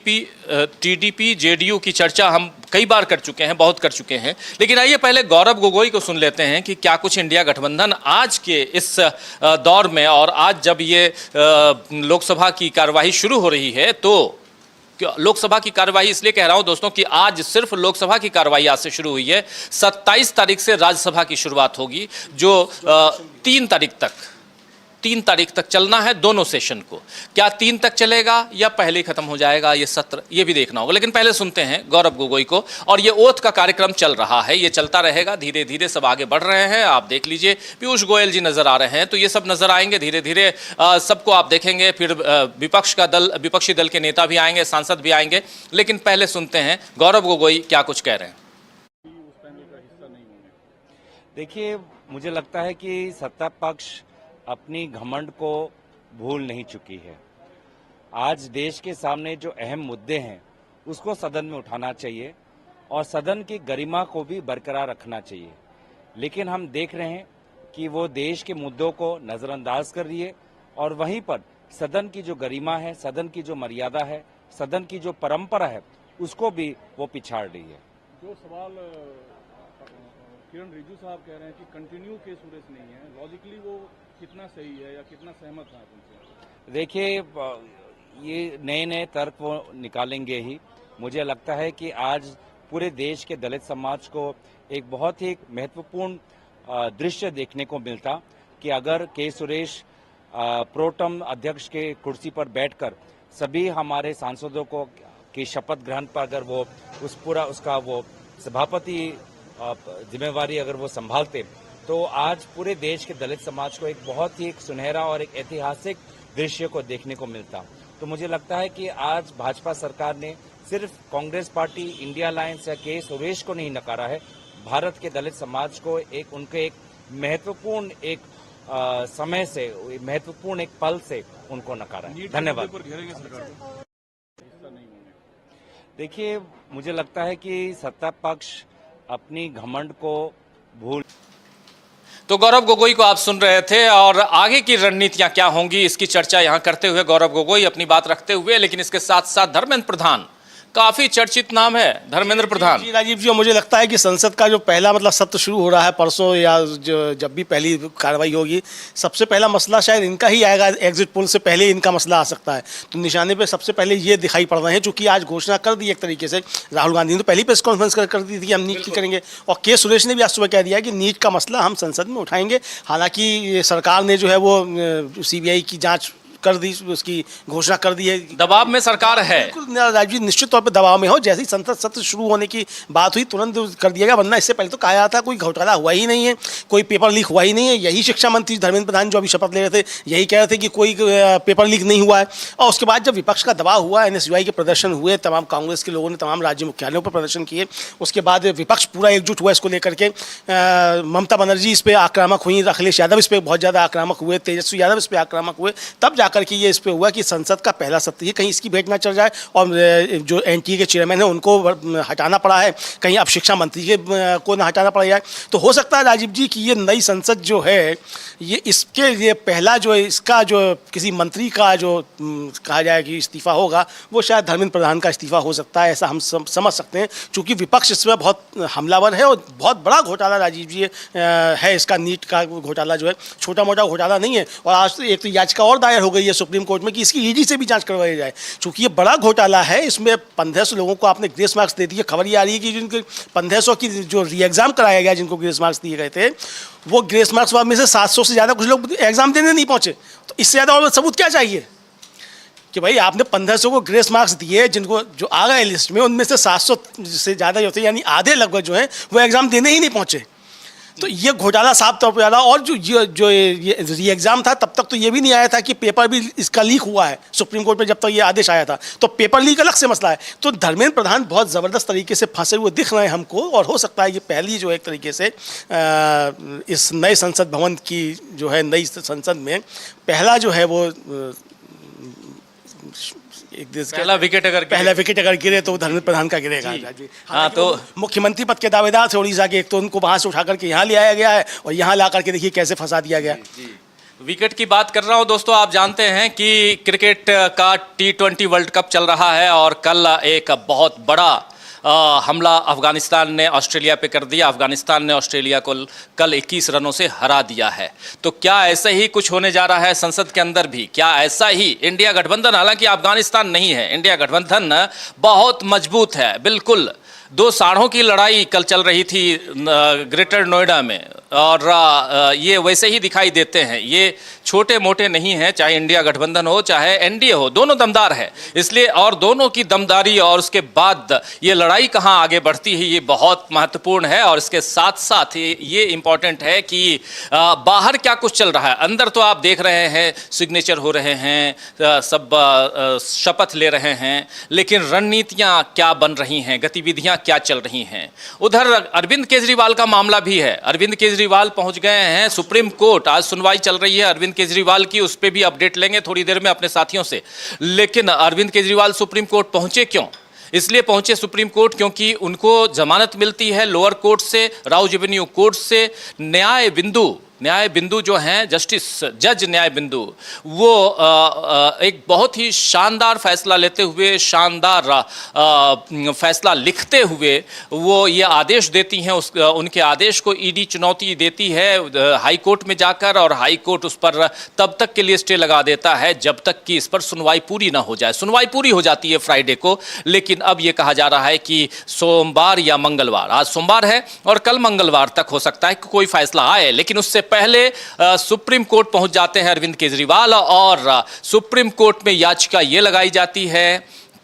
TDP JDU की चर्चा हम कई बार कर चुके हैं, बहुत कर चुके हैं, लेकिन आइए पहले गौरव गोगोई को सुन लेते हैं कि क्या कुछ इंडिया गठबंधन आज के इस दौर में और आज जब ये लोकसभा की कार्यवाही शुरू हो रही है, तो लोकसभा की कार्यवाही इसलिए कह रहा हूं दोस्तों कि आज सिर्फ लोकसभा की कार्यवाही आज से शुरू हुई है। 27 तारीख से राज्यसभा की शुरुआत होगी, जो 3 तारीख तक चलना है दोनों सेशन को। क्या 3 तक चलेगा या पहले ही खत्म हो जाएगा ये सत्र, ये भी देखना होगा। लेकिन पहले सुनते हैं गौरव गोगोई को। और ये ओथ का कार्यक्रम चल रहा है, ये चलता रहेगा, धीरे धीरे सब आगे बढ़ रहे हैं। आप देख लीजिए, पीयूष गोयल जी नजर आ रहे हैं, तो ये सब नजर आएंगे धीरे धीरे, सबको आप देखेंगे। फिर विपक्षी दल के नेता भी आएंगे, सांसद भी आएंगे। लेकिन पहले सुनते हैं गौरव गोगोई क्या कुछ कह रहे हैं। देखिए, मुझे लगता है कि सत्ता पक्ष अपनी घमंड को भूल नहीं चुकी है। आज देश के सामने जो अहम मुद्दे हैं उसको सदन में उठाना चाहिए और सदन की गरिमा को भी बरकरार रखना चाहिए। लेकिन हम देख रहे हैं कि वो देश के मुद्दों को नजरअंदाज कर रही है और वहीं पर सदन की जो गरिमा है, सदन की जो मर्यादा है, सदन की जो परंपरा है, उसको भी वो पिछाड़ रही है। जो सवाल किरण रिजिजू साहब कह रहे हैं कि कंटिन्यू केस सुरेश नहीं है, लॉजिकली वो कितना सही है या कितना सहमत है उनसे? देखिए, ये नए नए तर्क वो निकालेंगे ही। मुझे लगता है कि आज पूरे देश के दलित समाज को एक बहुत ही महत्वपूर्ण दृश्य देखने को मिलता कि अगर के सुरेश प्रोटम अध्यक्ष के कुर्सी पर बैठकर सभी हमारे सांसदों को की शपथ ग्रहण पर अगर वो उसका वो सभापति जिम्मेवारी अगर वो संभालते, तो आज पूरे देश के दलित समाज को एक बहुत ही एक सुनहरा और एक ऐतिहासिक दृश्य को देखने को मिलता। तो मुझे लगता है कि आज भाजपा सरकार ने सिर्फ कांग्रेस पार्टी, इंडिया अलायंस या के सुरेश को नहीं नकारा है, भारत के दलित समाज को उनके एक महत्वपूर्ण एक समय से, महत्वपूर्ण एक पल से उनको नकारा है। धन्यवाद। देखिए, मुझे लगता है कि सत्ता पक्ष अपनी घमंड को भूल। तो गौरव गोगोई को आप सुन रहे थे, और आगे की रणनीतियां क्या होंगी इसकी चर्चा यहां करते हुए गौरव गोगोई अपनी बात रखते हुए, लेकिन इसके साथ साथ धर्मेंद्र प्रधान काफी चर्चित नाम है। धर्मेंद्र प्रधान जी, राजीव जी, मुझे लगता है कि संसद का जो पहला सत्र शुरू हो रहा है परसों, या जब भी पहली कार्रवाई होगी, सबसे पहला मसला शायद इनका ही आएगा। एग्जिट पोल से पहले इनका मसला आ सकता है। तो निशाने पे सबसे पहले ये दिखाई पड़ रहे हैं, चूंकि आज घोषणा कर दी एक तरीके से राहुल गांधी ने, तो पहली प्रेस कॉन्फ्रेंस कर दी थी कि हम नीट की करेंगे, और के सुरेश ने भी आज सुबह कह दिया कि नीट का मसला हम संसद में उठाएंगे। हालांकि सरकार ने जो है वो CBI की जाँच कर दी, उसकी घोषणा कर दी है। दबाव में सरकार है। बिल्कुल राजीव, निश्चित तौर पर दबाव में हो। जैसे ही संसद सत्र शुरू होने की बात हुई तुरंत कर दिया गया, वरना इससे पहले तो कहा जाता था कोई घोटाला हुआ ही नहीं है, कोई पेपर लीक हुआ ही नहीं है। यही शिक्षा मंत्री धर्मेंद्र प्रधान जो अभी शपथ ले रहे थे, यही कह रहे थे कि कोई पेपर लीक नहीं हुआ है। और उसके बाद जब विपक्ष का दबाव हुआ, NSUI के प्रदर्शन हुए, तमाम कांग्रेस के लोगों ने तमाम राज्य मुख्यालयों पर प्रदर्शन किए, उसके बाद विपक्ष पूरा एकजुट हुआ इसको लेकर के। ममता बनर्जी इस पर आक्रामक हुई, अखिलेश यादव इस पर बहुत ज़्यादा आक्रामक हुए, तेजस्वी यादव इस पर आक्रामक हुए, तब जाकर के ये इस पर हुआ कि संसद का पहला सत्र ही कहीं इसकी भेंट ना चढ़ जाए, और जो NTA के चेयरमैन है उनको हटाना पड़ा है, कहीं अब शिक्षा मंत्री को ना हटाना पड़ जाए। तो हो सकता है राजीव जी कि ये नई संसद जो है, ये इसके लिए पहला जो है, इसका जो किसी मंत्री का जो कहा जाए कि इस्तीफा होगा, वो शायद धर्मेंद्र प्रधान का इस्तीफा हो सकता है, ऐसा हम समझ सकते हैं। चूँकि विपक्ष इसमें बहुत हमलावर है और बहुत बड़ा घोटाला राजीव जी है इसका। नीट का घोटाला जो है छोटा मोटा घोटाला नहीं है। और आज एक तो याचिका और दायर हो गई है सुप्रीम कोर्ट में कि इसकी ED से भी जांच करवाई जाए, क्योंकि ये बड़ा घोटाला है। इसमें 1500 लोगों को आपने ग्रेस मार्क्स दे दिए। खबर ये आ रही है कि जिनके 1500 की जो री एग्जाम कराया गया, जिनको ग्रेस मार्क्स दिए गए थे, वो ग्रेस मार्क्स में से 700 से ज़्यादा कुछ लोग एग्जाम देने नहीं पहुंचे। तो इससे ज़्यादा और सबूत क्या चाहिए कि भाई आपने 1500 को ग्रेस मार्क्स दिए, जिनको जो आ गए लिस्ट में, उनमें से 700 से ज़्यादा जो थे, यानी आधे लगभग जो हैं वो एग्ज़ाम देने ही नहीं पहुंचे। तो ये घोटाला साफ तौर पर आ रहा। और जो ये री एग्ज़ाम था, तब तक तो ये भी नहीं आया था कि पेपर भी इसका लीक हुआ है। सुप्रीम कोर्ट में जब तक ये आदेश आया था, तो पेपर लीक अलग से मसला है। तो धर्मेंद्र प्रधान बहुत ज़बरदस्त तरीके से फंसे हुए दिख रहे हैं हमको, और हो सकता है ये पहली जो एक तरीके से इस नए संसद भवन की जो है, नई संसद में पहला जो है वो एक देश पहला विकेट अगर गिरे तो धर्मेंद्र प्रधान का गिरेगा। हाँ, तो मुख्यमंत्री पद के दावेदार थे उड़ीसा के, एक तो उनको वहां से उठा करके यहाँ ले आया गया है, और यहाँ ला करके देखिए कैसे फंसा दिया गया। विकेट की बात कर रहा हूं दोस्तों। आप जानते हैं कि क्रिकेट का T20 वर्ल्ड कप चल रहा है और कल एक बहुत बड़ा हमला अफगानिस्तान ने ऑस्ट्रेलिया पे कर दिया। अफगानिस्तान ने ऑस्ट्रेलिया को कल 21 रनों से हरा दिया है। तो क्या ऐसे ही कुछ होने जा रहा है संसद के अंदर भी? क्या ऐसा ही इंडिया गठबंधन, हालांकि अफगानिस्तान नहीं है, इंडिया गठबंधन बहुत मजबूत है, बिल्कुल। दो साढ़ों की लड़ाई कल चल रही थी ग्रेटर नोएडा में, और ये वैसे ही दिखाई देते हैं। ये छोटे मोटे नहीं हैं, चाहे इंडिया गठबंधन हो चाहे एनडीए हो, दोनों दमदार है। इसलिए और दोनों की दमदारी और उसके बाद ये लड़ाई कहाँ आगे बढ़ती है, ये बहुत महत्वपूर्ण है। और इसके साथ साथ ये इम्पॉर्टेंट है कि बाहर क्या कुछ चल रहा है। अंदर तो आप देख रहे हैं सिग्नेचर हो रहे हैं, सब शपथ ले रहे हैं, लेकिन रणनीतियाँ क्या बन रही हैं, गतिविधियाँ क्या चल रही हैं। उधर अरविंद केजरीवाल का मामला भी है। अरविंद केजरीवाल पहुंच गए हैं सुप्रीम कोर्ट। आज सुनवाई चल रही है अरविंद केजरीवाल की, उस पर भी अपडेट लेंगे थोड़ी देर में अपने साथियों से। लेकिन अरविंद केजरीवाल सुप्रीम कोर्ट पहुंचे क्यों? इसलिए पहुंचे सुप्रीम कोर्ट क्योंकि उनको जमानत मिलती है लोअर कोर्ट से, राउज एवेन्यू कोर्ट से। न्याय बिंदु जो हैं जस्टिस जज न्याय बिंदु, वो एक बहुत ही शानदार फैसला लेते हुए, शानदार फैसला लिखते हुए वो ये आदेश देती हैं। उनके आदेश को ईडी चुनौती देती है हाई कोर्ट में जाकर, और हाई कोर्ट उस पर तब तक के लिए स्टे लगा देता है जब तक कि इस पर सुनवाई पूरी ना हो जाए। सुनवाई पूरी हो जाती है फ्राइडे को, लेकिन अब ये कहा जा रहा है कि सोमवार या मंगलवार, आज सोमवार है और कल मंगलवार तक हो सकता है कि कोई फैसला आए। लेकिन उससे पहले सुप्रीम कोर्ट पहुंच जाते हैं अरविंद केजरीवाल, और सुप्रीम कोर्ट में याचिका ये लगाई जाती है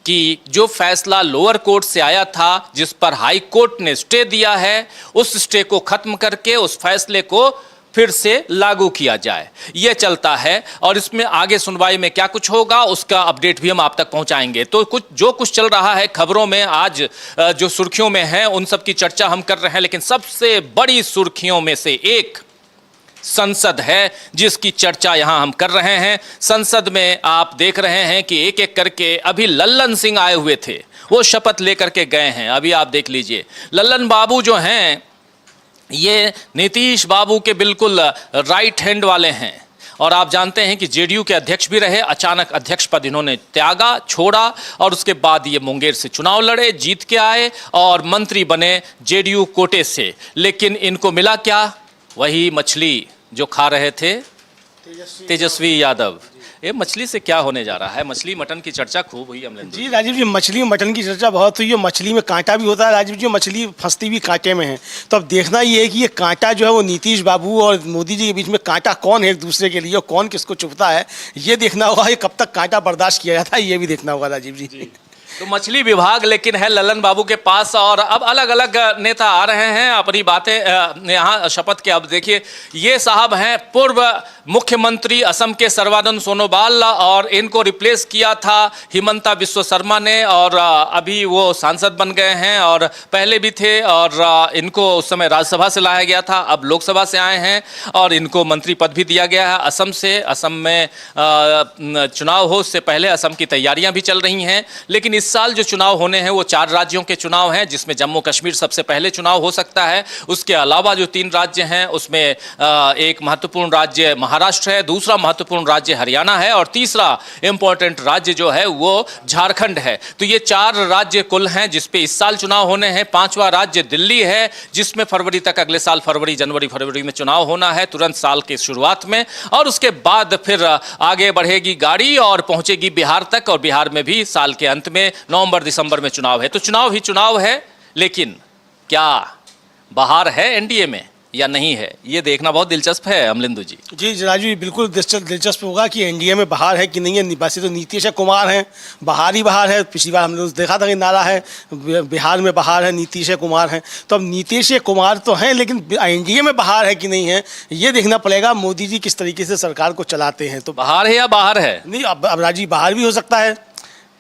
कि जो फैसला लोअर कोर्ट से आया था, जिस पर हाई कोर्ट ने स्टे दिया है, उस स्टे को खत्म करके उस फैसले को फिर से लागू किया जाए। यह चलता है और इसमें आगे सुनवाई में क्या कुछ होगा उसका अपडेट भी हम आप तक पहुंचाएंगे। तो जो कुछ चल रहा है खबरों में आज जो सुर्खियों में है, उन सब की चर्चा हम कर रहे हैं। लेकिन सबसे बड़ी सुर्खियों में से एक संसद है जिसकी चर्चा यहां हम कर रहे हैं। संसद में आप देख रहे हैं कि एक एक करके अभी लल्लन सिंह आए हुए थे, वो शपथ लेकर के गए हैं। अभी आप देख लीजिए, लल्लन बाबू जो हैं ये नीतीश बाबू के बिल्कुल राइट हैंड वाले हैं, और आप जानते हैं कि जेडीयू के अध्यक्ष भी रहे। अचानक अध्यक्ष पद इन्होंने त्यागा, छोड़ा, और उसके बाद ये मुंगेर से चुनाव लड़े, जीत के आए और मंत्री बने जेडीयू कोटे से। लेकिन इनको मिला क्या? वही मछली जो खा रहे थे तेजस्वी यादव। ये मछली से क्या होने जा रहा है? मछली मटन की चर्चा खूब हुई अमलेंदु जी। राजीव जी, मछली मटन की चर्चा बहुत हुई है। मछली में कांटा भी होता है राजीव जी, मछली फंसती भी कांटे में है। तो अब देखना ये है कि ये कांटा जो है वो नीतीश बाबू और मोदी जी के बीच में कांटा कौन है एक दूसरे के लिए, और कौन किसको चुभता है, ये देखना होगा। ये कब तक कांटा बर्दाश्त किया जाता है, ये भी देखना होगा राजीव जी। तो मछली विभाग लेकिन है लल्लन बाबू के पास, और अब अलग अलग नेता आ रहे हैं अपनी बातें यहाँ शपथ के। अब देखिए, ये साहब हैं पूर्व मुख्यमंत्री असम के सर्बानंद सोनोवाल, और इनको रिप्लेस किया था हिमंता बिस्वा शर्मा ने, और अभी वो सांसद बन गए हैं, और पहले भी थे, और इनको उस समय राज्यसभा से लाया गया था, अब लोकसभा से आए हैं, और इनको मंत्री पद भी दिया गया है असम से। असम में चुनाव हो उससे पहले असम की तैयारियां भी चल रही हैं। लेकिन इस साल जो चुनाव होने हैं वो 4 राज्यों के चुनाव हैं, जिसमें जम्मू कश्मीर सबसे पहले चुनाव हो सकता है। उसके अलावा जो 3 राज्य हैं उसमें एक महत्वपूर्ण राज्य महाराष्ट्र है, दूसरा महत्वपूर्ण राज्य हरियाणा है, और तीसरा इंपॉर्टेंट राज्य जो है वो झारखंड है। तो ये 4 राज्य कुल हैं जिसपे इस साल चुनाव होने हैं। 5वां राज्य दिल्ली है, जिसमें फरवरी तक, अगले साल फरवरी में चुनाव होना है, तुरंत साल के शुरुआत में। और उसके बाद फिर आगे बढ़ेगी गाड़ी और पहुंचेगी बिहार तक, और बिहार में भी साल के अंत में नवंबर दिसंबर में चुनाव है। तो चुनाव ही चुनाव है। लेकिन क्या बाहर है एनडीए में या नहीं है, ये देखना बहुत दिलचस्प है अमलिंदु जी। जी राजू, बिल्कुल दिलचस्प होगा कि एनडीए में बाहर है कि नहीं है। वैसे तो नीतीश कुमार हैं, बाहर ही बाहर है। पिछली बार हमने देखा था कि नारा है बिहार में बाहर है, नीतीश कुमार हैं। तो अब नीतीश कुमार तो हैं, लेकिन एनडीए में बाहर है कि नहीं है, ये देखना पड़ेगा मोदी जी किस तरीके से सरकार को चलाते हैं। तो बाहर है या बाहर है? नहीं, अब राजीव बाहर भी हो सकता है।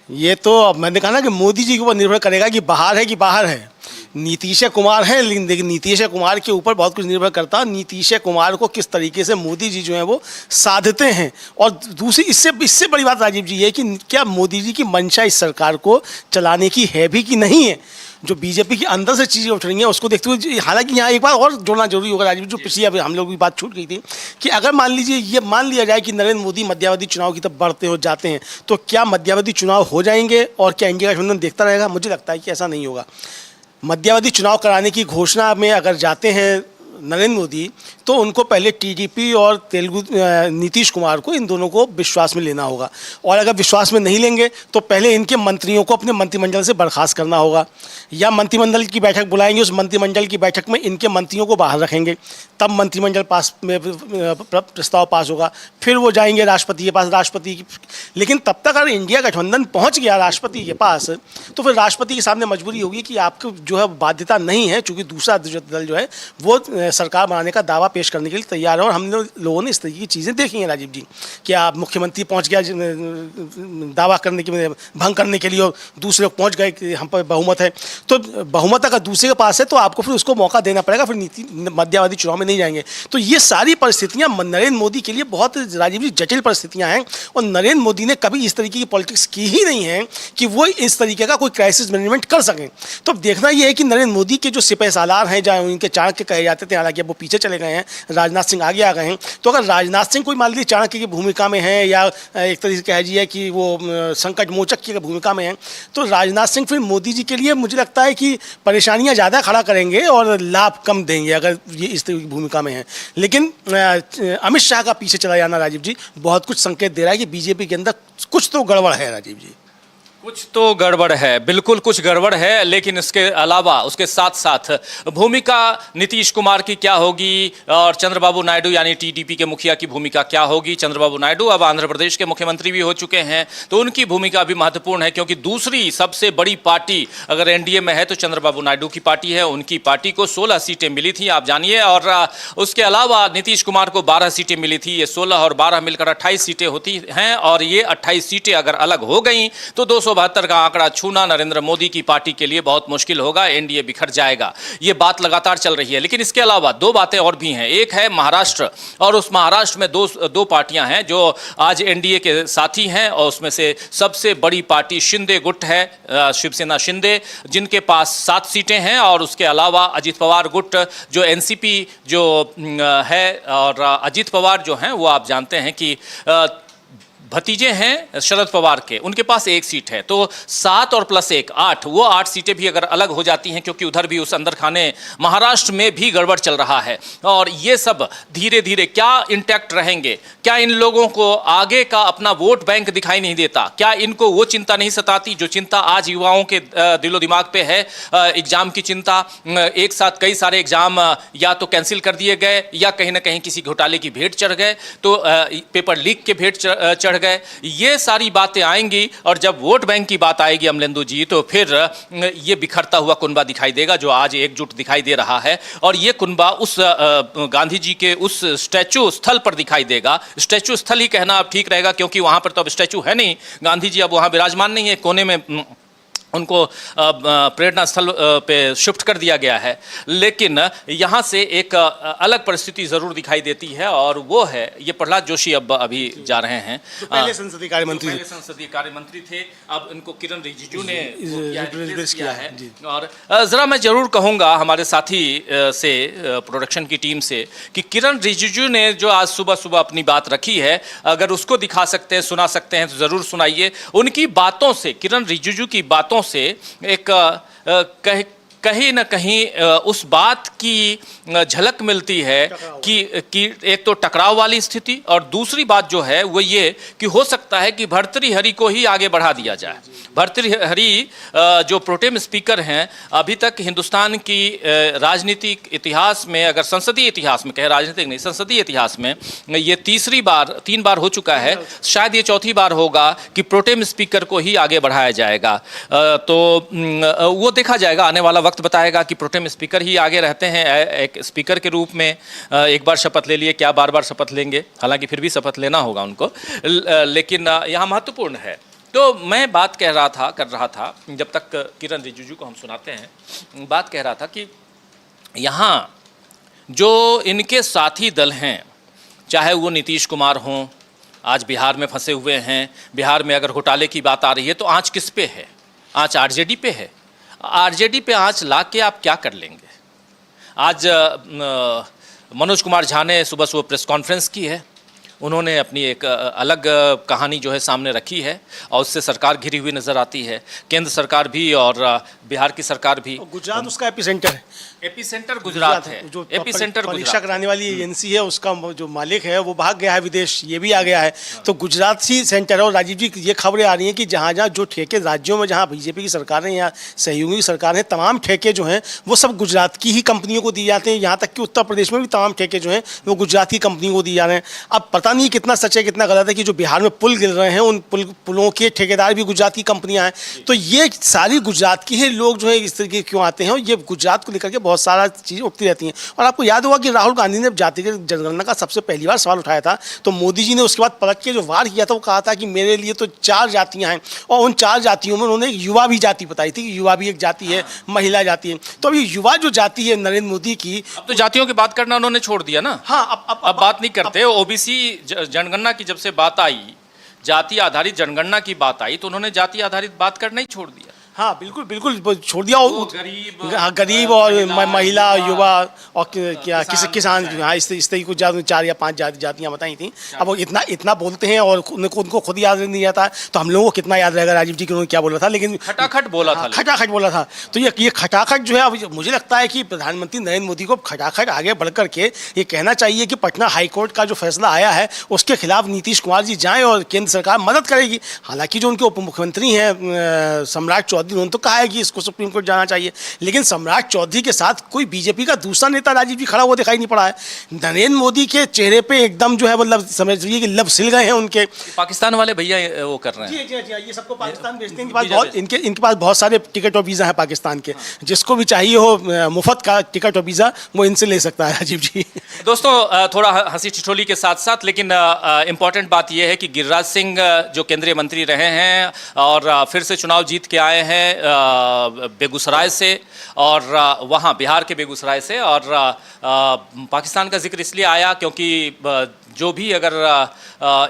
ये तो अब मैंने कहा ना कि मोदी जी के ऊपर निर्भर करेगा कि बाहर है कि बाहर है। नीतीश कुमार हैं, लेकिन देखिए नीतीश कुमार के ऊपर बहुत कुछ निर्भर करता है नीतीश कुमार को किस तरीके से मोदी जी जो है वो साधते हैं। और दूसरी इससे इससे बड़ी बात राजीव जी है कि क्या मोदी जी की मंशा इस सरकार को चलाने की है भी कि नहीं है। जो बीजेपी के अंदर से चीज़ें उठ रही हैं उसको देखते हुए, हालांकि यहाँ एक बात और जोड़ना जरूरी होगा राजीव, जो पिछली अभी हम लोग की बात छूट गई थी कि अगर मान लीजिए ये मान लिया जाए कि नरेंद्र मोदी मध्यावधि चुनाव की तरफ बढ़ते हो जाते हैं, तो क्या मध्यावधि चुनाव हो जाएंगे और क्या इंडिया गठबंधन देखता रहेगा? मुझे लगता है कि ऐसा नहीं होगा। मध्यावधि चुनाव कराने की घोषणा में अगर जाते हैं नरेंद्र मोदी, तो उनको पहले टीडीपी और तेलुगु नीतीश कुमार को, इन दोनों को विश्वास में लेना होगा। और अगर विश्वास में नहीं लेंगे तो पहले इनके मंत्रियों को अपने मंत्रिमंडल से बर्खास्त करना होगा, या मंत्रिमंडल की बैठक बुलाएंगे, उस मंत्रिमंडल की बैठक में इनके मंत्रियों को बाहर रखेंगे, तब मंत्रिमंडल पास में प्रस्ताव पास होगा, फिर वो जाएंगे राष्ट्रपति के पास, राष्ट्रपति की। लेकिन तब तक अगर इंडिया गठबंधन पहुँच गया राष्ट्रपति के पास, तो फिर राष्ट्रपति के सामने मजबूरी होगी कि आपको जो है बाध्यता नहीं है, चूँकि दूसरा दल जो है वो सरकार बनाने का दावा पेश करने के लिए तैयार है। और हम लोगों ने इस तरीके की चीज़ें देखी हैं राजीव जी, कि आप मुख्यमंत्री पहुंच गया दावा करने के भंग करने के लिए, और दूसरे लोग पहुंच गए कि हम पर बहुमत है। तो बहुमत अगर दूसरे के पास है तो आपको फिर उसको मौका देना पड़ेगा, फिर मध्यावधि चुनाव में नहीं जाएंगे। तो ये सारी परिस्थितियां नरेंद्र मोदी के लिए बहुत राजीव जी जटिल परिस्थितियां हैं, और नरेंद्र मोदी ने कभी इस तरीके की पॉलिटिक्स की ही नहीं है कि वो इस तरीके का कोई क्राइसिस मैनेजमेंट कर सकें। तो देखना यह है कि नरेंद्र मोदी के जो सिपह सालार हैं, जहाँ उनके चाणक्य कहे जाते थे, हालांकि अब वो पीछे चले गए हैं, राजनाथ सिंह आगे आ गए हैं, तो अगर राजनाथ सिंह कोई मान लीजिए चाणक्य की भूमिका में है, या एक तरीके से कह दीजिए कि वो संकट मोचक की भूमिका में है, तो राजनाथ सिंह फिर मोदी जी के लिए मुझे लगता है कि परेशानियां ज़्यादा खड़ा करेंगे और लाभ कम देंगे अगर ये इस तरीके की भूमिका में है। लेकिन अमित शाह का पीछे चला जाना राजीव जी बहुत कुछ संकेत दे रहा है कि बीजेपी के अंदर कुछ तो गड़बड़ है राजीव जी। कुछ तो गड़बड़ है, बिल्कुल कुछ गड़बड़ है। लेकिन इसके अलावा उसके साथ साथ भूमिका नीतीश कुमार की क्या होगी, और चंद्रबाबू नायडू यानी टीडीपी के मुखिया की भूमिका क्या होगी। चंद्रबाबू नायडू अब आंध्र प्रदेश के मुख्यमंत्री भी हो चुके हैं, तो उनकी भूमिका भी महत्वपूर्ण है, क्योंकि दूसरी सबसे बड़ी पार्टी अगर एनडीए में है तो चंद्रबाबू नायडू की पार्टी है। उनकी पार्टी को 16 सीटें मिली थी, आप जानिए, और उसके अलावा नीतीश कुमार को 12 सीटें मिली थी। ये 16 और 12 मिलकर 28 सीटें होती हैं, और ये 28 सीटें अगर अलग हो गई तो 272 का आंकड़ा छूना नरेंद्र मोदी की पार्टी के लिए बहुत मुश्किल होगा, एनडीए बिखर जाएगा। ये बात लगातार चल रही है। लेकिन इसके अलावा दो बातें और भी हैं। एक है महाराष्ट्र, और उस महाराष्ट्र में दो पार्टियां हैं जो आज एनडीए के साथी हैं, और उसमें से सबसे बड़ी पार्टी शिंदे गुट है, शिवसेना शिंदे, जिनके पास 7 सीटें हैं, और उसके अलावा अजित पवार गुट जो एनसीपी जो है, और अजित पवार जो हैं वो आप जानते हैं कि भतीजे हैं शरद पवार के, उनके पास 1 सीट है। तो 7 और प्लस 1 8, वो 8 सीटें भी अगर अलग हो जाती हैं, क्योंकि उधर भी उस अंदर खाने महाराष्ट्र में भी गड़बड़ चल रहा है, और ये सब धीरे धीरे क्या इंटैक्ट रहेंगे, क्या इन लोगों को आगे का अपना वोट बैंक दिखाई नहीं देता, क्या इनको वो चिंता नहीं सताती जो चिंता आज युवाओं के दिलो दिमाग पे है, एग्जाम की चिंता। एक साथ कई सारे एग्जाम या तो कैंसिल कर दिए गए, या कहीं ना कहीं किसी घोटाले की भेंट चढ़ गए, तो पेपर लीक के भेंट चढ़ गए। ये सारी बातें आएंगी, और जब वोट बैंक की बात आएगी अमलेंदु जी, तो फिर ये बिखरता हुआ कुनबा दिखाई देगा जो आज एकजुट दिखाई दे रहा है। और ये कुनबा उस गांधी जी के उस स्टैचू स्थल पर दिखाई देगा। स्टैचू स्थल ही कहना अब ठीक रहेगा, क्योंकि वहां पर तो अब स्टैचू है नहीं, गांधी जी अब वहां विराजमान नहीं है, कोने में उनको प्रेरणा स्थल पे शिफ्ट कर दिया गया है। लेकिन यहाँ से एक अलग परिस्थिति जरूर दिखाई देती है, और वो है ये प्रहलाद जोशी अब अभी जा रहे हैं, पहले संसदीय कार्य मंत्री थे, अब इनको किरण रिजिजू ने रिप्लेस किया है। और जरा मैं जरूर कहूँगा हमारे साथी से, प्रोडक्शन की टीम से, कि किरण रिजिजू ने जो आज सुबह सुबह अपनी बात रखी है, अगर उसको दिखा सकते हैं, सुना सकते हैं तो जरूर सुनाइए। उनकी बातों से, किरण रिजिजू की बातों से एक कहीं न कहीं उस बात की झलक मिलती है कि एक तो टकराव वाली स्थिति, और दूसरी बात जो है वो ये कि हो सकता है कि भर्तृहरि को ही आगे बढ़ा दिया जाए। भर्तृहरि जो प्रोटेम स्पीकर हैं, अभी तक हिंदुस्तान की राजनीतिक इतिहास में, अगर संसदीय इतिहास में कहें, राजनीतिक नहीं संसदीय इतिहास में, ये 3 बार हो चुका है, शायद ये 4थी बार होगा कि प्रोटेम स्पीकर को ही आगे बढ़ाया जाएगा। तो वो देखा जाएगा, आने वाला वक्त बताएगा कि प्रोटेम स्पीकर ही आगे रहते हैं एक स्पीकर के रूप में। एक बार शपथ ले लिए, क्या बार बार शपथ लेंगे, हालांकि फिर भी शपथ लेना होगा उनको। लेकिन यहाँ महत्वपूर्ण है, तो मैं बात कर रहा था जब तक किरण रिजिजू को हम सुनाते हैं, बात कह रहा था कि यहाँ जो इनके साथी दल हैं, चाहे वो नीतीश कुमार हों, आज बिहार में फंसे हुए हैं, बिहार में अगर घोटाले की बात आ रही है तो आँच किस पे है? आँच आरजेडी पे है। आरजेडी पे आँच ला के आप क्या कर लेंगे? आज मनोज कुमार झा ने सुबह प्रेस कॉन्फ्रेंस की है, उन्होंने अपनी एक अलग कहानी जो है सामने रखी है और उससे सरकार घिरी हुई नज़र आती है। केंद्र सरकार भी और बिहार की सरकार भी। गुजरात उसका एपिसेंटर है। एपिसेंटर गुजरात है, जो एपिसेंटर परीक्षा कराने वाली एजेंसी है, उसका जो मालिक है वो भाग गया है विदेश, ये भी आ गया है। तो गुजरात ही सेंटर है। और राजीव जी, ये खबरें आ रही हैं कि जहाँ जहाँ जो ठेके राज्यों में जहाँ बीजेपी की सरकार है या सहयोगी सरकार है, तमाम ठेके जो हैं वो सब गुजरात की ही कंपनियों को दिए जाते हैं। यहाँ तक कि उत्तर प्रदेश में भी तमाम ठेके जो हैं वो गुजरात की कंपनियों को दिए जा रहे हैं। अब पता नहीं कितना सच है कितना गलत है कि जो बिहार में पुल गिर रहे हैं उन पुलों के ठेकेदार भी गुजरात की कंपनियां हैं। तो ये सारी गुजरात की ही लोग जो है इस तरीके क्यों आते हैं, और ये गुजरात को लेकर के बहुत सारा चीज़ उठती रहती हैं। और आपको याद होगा कि राहुल गांधी ने जातिगत जनगणना का सबसे पहली बार सवाल उठाया था, तो मोदी जी ने उसके बाद पलट के जो वार किया था वो कहा था कि मेरे लिए तो 4 जातियां हैं, और उन 4 जातियों में उन्होंने युवा भी जाति बताई थी कि युवा भी एक जाति है, महिला जाति है। तो अभी युवा जो जाति है नरेंद्र मोदी की, अब तो जातियों की बात करना उन्होंने छोड़ दिया ना। हाँ, अब बात नहीं करते। ओबीसी जनगणना की जब से बात आई, जाति आधारित जनगणना की बात आई, तो उन्होंने जाति आधारित बात करना ही छोड़ दिया। हाँ बिल्कुल बिल्कुल छोड़ दिया। गरीब और महिला, युवा और क्या किसान, हाँ इस तरह कुछ 4 या 5 जातियाँ बताई थी। अब वो इतना बोलते हैं और उनको खुद याद नहीं आता, तो हम लोगों को कितना याद रहेगा राजीव जी कि उन्होंने क्या बोला था। लेकिन खटाखट बोला था, खटाखट बोला था। तो ये खटाखट जो है, अब मुझे लगता है कि प्रधानमंत्री नरेंद्र मोदी को खटाखट आगे बढ़ करके ये कहना चाहिए कि पटना हाईकोर्ट का जो फैसला आया है उसके खिलाफ नीतीश कुमार जी जाएँ और केंद्र सरकार मदद करेगी। हालांकि जो उनके उप मुख्यमंत्री हैं सम्राट चौधरी, उन्होंने तो कहा है कि इसको सुप्रीम कोर्ट जाना चाहिए, लेकिन सम्राट चौधरी के साथ कोई बीजेपी का दूसरा नेता राजीव जी खड़ा हुआ दिखाई नहीं पड़ा है। नरेंद्र मोदी के चेहरे पे एकदम जो है मतलब समझ लीजिए कि लब सिल गए हैं उनके। पाकिस्तान वाले भैया वो कर रहे हैं। जी, ये सबको पाकिस्तान भेजते हैं। इनके पास बहुत सारे टिकट और वीज़ा है पाकिस्तान के। जिसको भी चाहिए हो मुफ्त का टिकट और वीज़ा वो इनसे ले सकता है राजीव जी। दोस्तों, थोड़ा हंसी ठिठोली के साथ साथ, लेकिन इम्पॉर्टेंट बात यह है कि गिरिराज सिंह जो केंद्रीय मंत्री रहे हैं और फिर से चुनाव जीत के आए हैं बेगूसराय से, और वहाँ बिहार के बेगूसराय से, और पाकिस्तान का जिक्र इसलिए आया क्योंकि जो भी अगर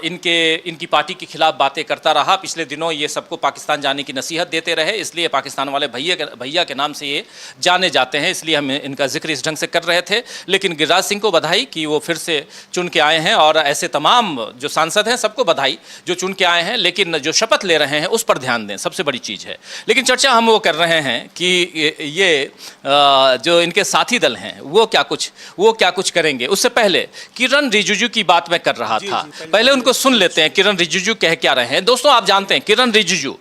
इनकी पार्टी के खिलाफ बातें करता रहा पिछले दिनों, ये सबको पाकिस्तान जाने की नसीहत देते रहे, इसलिए पाकिस्तान वाले भैया के नाम से ये जाने जाते हैं, इसलिए हम इनका जिक्र इस ढंग से कर रहे थे। लेकिन गिरिराज सिंह को बधाई कि वो फिर से चुन के आए हैं, और ऐसे तमाम जो सांसद हैं सबको बधाई जो चुन के आए हैं, लेकिन जो शपथ ले रहे हैं उस पर ध्यान दें, सबसे बड़ी चीज़ है। लेकिन चर्चा हम वो कर रहे हैं कि ये जो इनके साथी दल हैं वो क्या कुछ करेंगे। उससे पहले किरण रिजिजू की बात मैं कर रहा था, पहले उनको सुन लेते हैं किरण रिजिजू कह क्या रहे हैं। दोस्तों, आप जानते हैं किरण रिजिजू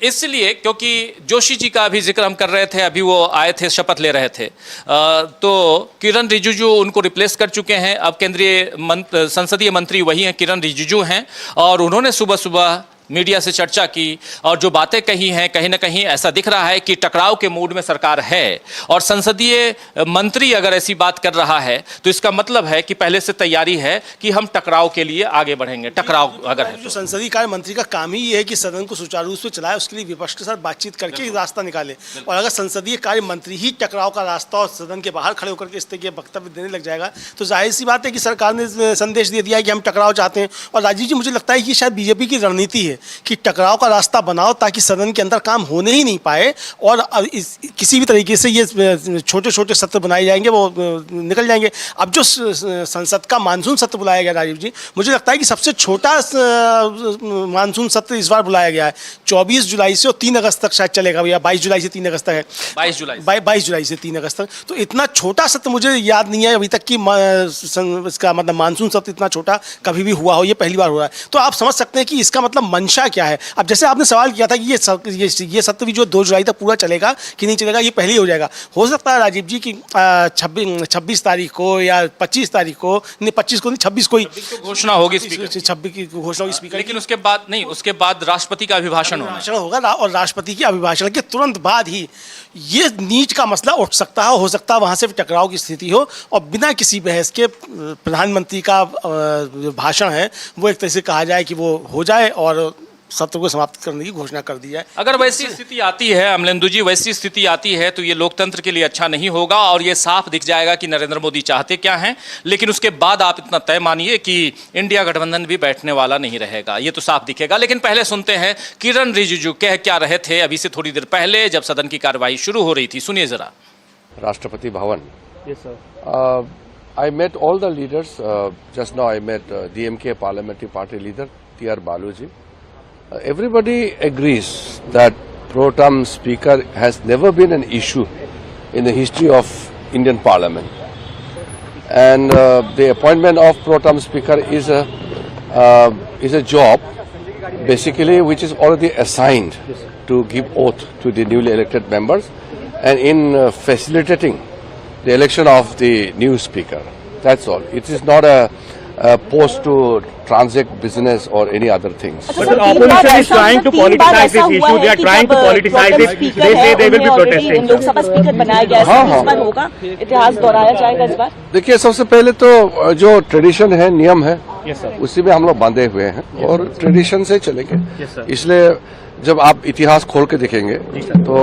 इसलिए क्योंकि जोशी जी का भी जिक्र हम कर रहे थे, अभी वो आए थे शपथ ले रहे थे, तो किरण रिजिजू उनको रिप्लेस कर चुके हैं। अब केंद्रीय संसदीय मंत्री वही हैं, किरण रिजिजू हैं, और उन्होंने सुबह सुबह मीडिया से चर्चा की और जो बातें कही हैं, कहीं ना कहीं ऐसा दिख रहा है कि टकराव के मूड में सरकार है। और संसदीय मंत्री अगर ऐसी बात कर रहा है तो इसका मतलब है कि पहले से तैयारी है कि हम टकराव के लिए आगे बढ़ेंगे। टकराव अगर है जो संसदीय कार्य मंत्री का काम ही ये है कि सदन को सुचारू रूप से चलाए, उसके लिए विपक्ष के साथ बातचीत करके रास्ता निकाले। और अगर संसदीय कार्य मंत्री ही टकराव का रास्ता और सदन के बाहर खड़े होकर के इस तरह के वक्तव्य देने लग जाएगा तो जाहिर सी बात है कि सरकार ने संदेश दे दिया है कि हम टकराव चाहते हैं। और राजीव जी, मुझे लगता है कि शायद बीजेपी की रणनीति है कि टकराव का रास्ता बनाओ ताकि सदन के अंदर काम होने ही नहीं पाए, और किसी भी तरीके से ये छोटे छोटे सत्र बनाए जाएंगे वो निकल जाएंगे। अब जो संसद का मानसून सत्र बुलाया गया राजीव जी, मुझे लगता है कि सबसे छोटा मानसून सत्र इस बार बुलाया गया है। 24 जुलाई से और 3 अगस्त तक शायद चलेगा, या 22 जुलाई से 3 अगस्त तक है। 22 जुलाई से 3 अगस्त तक, तो इतना छोटा सत्र मुझे याद नहीं है अभी तक कि इसका मतलब मानसून सत्र इतना छोटा कभी भी हुआ हो, ये पहली बार हो रहा है। तो आप समझ सकते हैं कि इसका मतलब मंशा क्या है। अब जैसे आपने सवाल किया था कि ये सत्र भी जो 2 जुलाई तक पूरा चलेगा कि नहीं चलेगा, ये पहले ही हो जाएगा। हो सकता है राजीव जी कि 26 तारीख को या 25 तारीख को, नहीं 25 को नहीं 26 को ही घोषणा होगी, 26 की घोषणा होगी स्पीकर। लेकिन उसके बाद नहीं, उसके बाद राष्ट्रपति का अभिभाषण होगा, और राष्ट्रपति के अभिभाषण के तुरंत बाद ही ये नीच का मसला उठ सकता है। हो सकता है वहाँ से टकराव की स्थिति हो, और बिना किसी बहस के प्रधानमंत्री का भाषण है वो एक तरह से कहा जाए कि वो हो जाए, और सत्र को समाप्त करने की घोषणा कर दी जाए। अगर वैसी स्थिति आती है अमलेंदु जी, वैसी स्थिति आती है तो ये लोकतंत्र के लिए अच्छा नहीं होगा और ये साफ दिख जाएगा कि नरेंद्र मोदी चाहते क्या हैं। लेकिन उसके बाद आप इतना तय मानिए कि इंडिया गठबंधन भी बैठने वाला नहीं रहेगा, ये तो साफ दिखेगा। लेकिन पहले सुनते हैं किरण रिजिजू कह क्या रहे थे अभी से थोड़ी देर पहले जब सदन की कार्यवाही शुरू हो रही थी, सुनिए जरा। Rashtrapati Bhavan. Yes, sir. I met all the leaders. Just now I met DMK parliamentary party leader T.R. Baluji. Everybody agrees that pro tem speaker has never been an issue in the history of Indian parliament. And the appointment of pro tem speaker is a job basically which is already assigned to give oath to the newly elected members and in facilitating the election of the new speaker. That's all. It is not a post to transact business or any other things. But the opposition is trying to politicize this issue. They are trying to politicize it. They say they will be protesting. Lok Sabha speaker बनाया गया है, इस बार होगा, इतिहास दोहराया जाएगा इस बार। देखिए, सबसे पहले तो जो ट्रेडिशन है, नियम है, Yes, sir. उसी में हम लोग बंधे हुए हैं और ट्रेडिशन से चलेंगे। Yes, sir. इसलिए जब आप इतिहास खोल के देखेंगे तो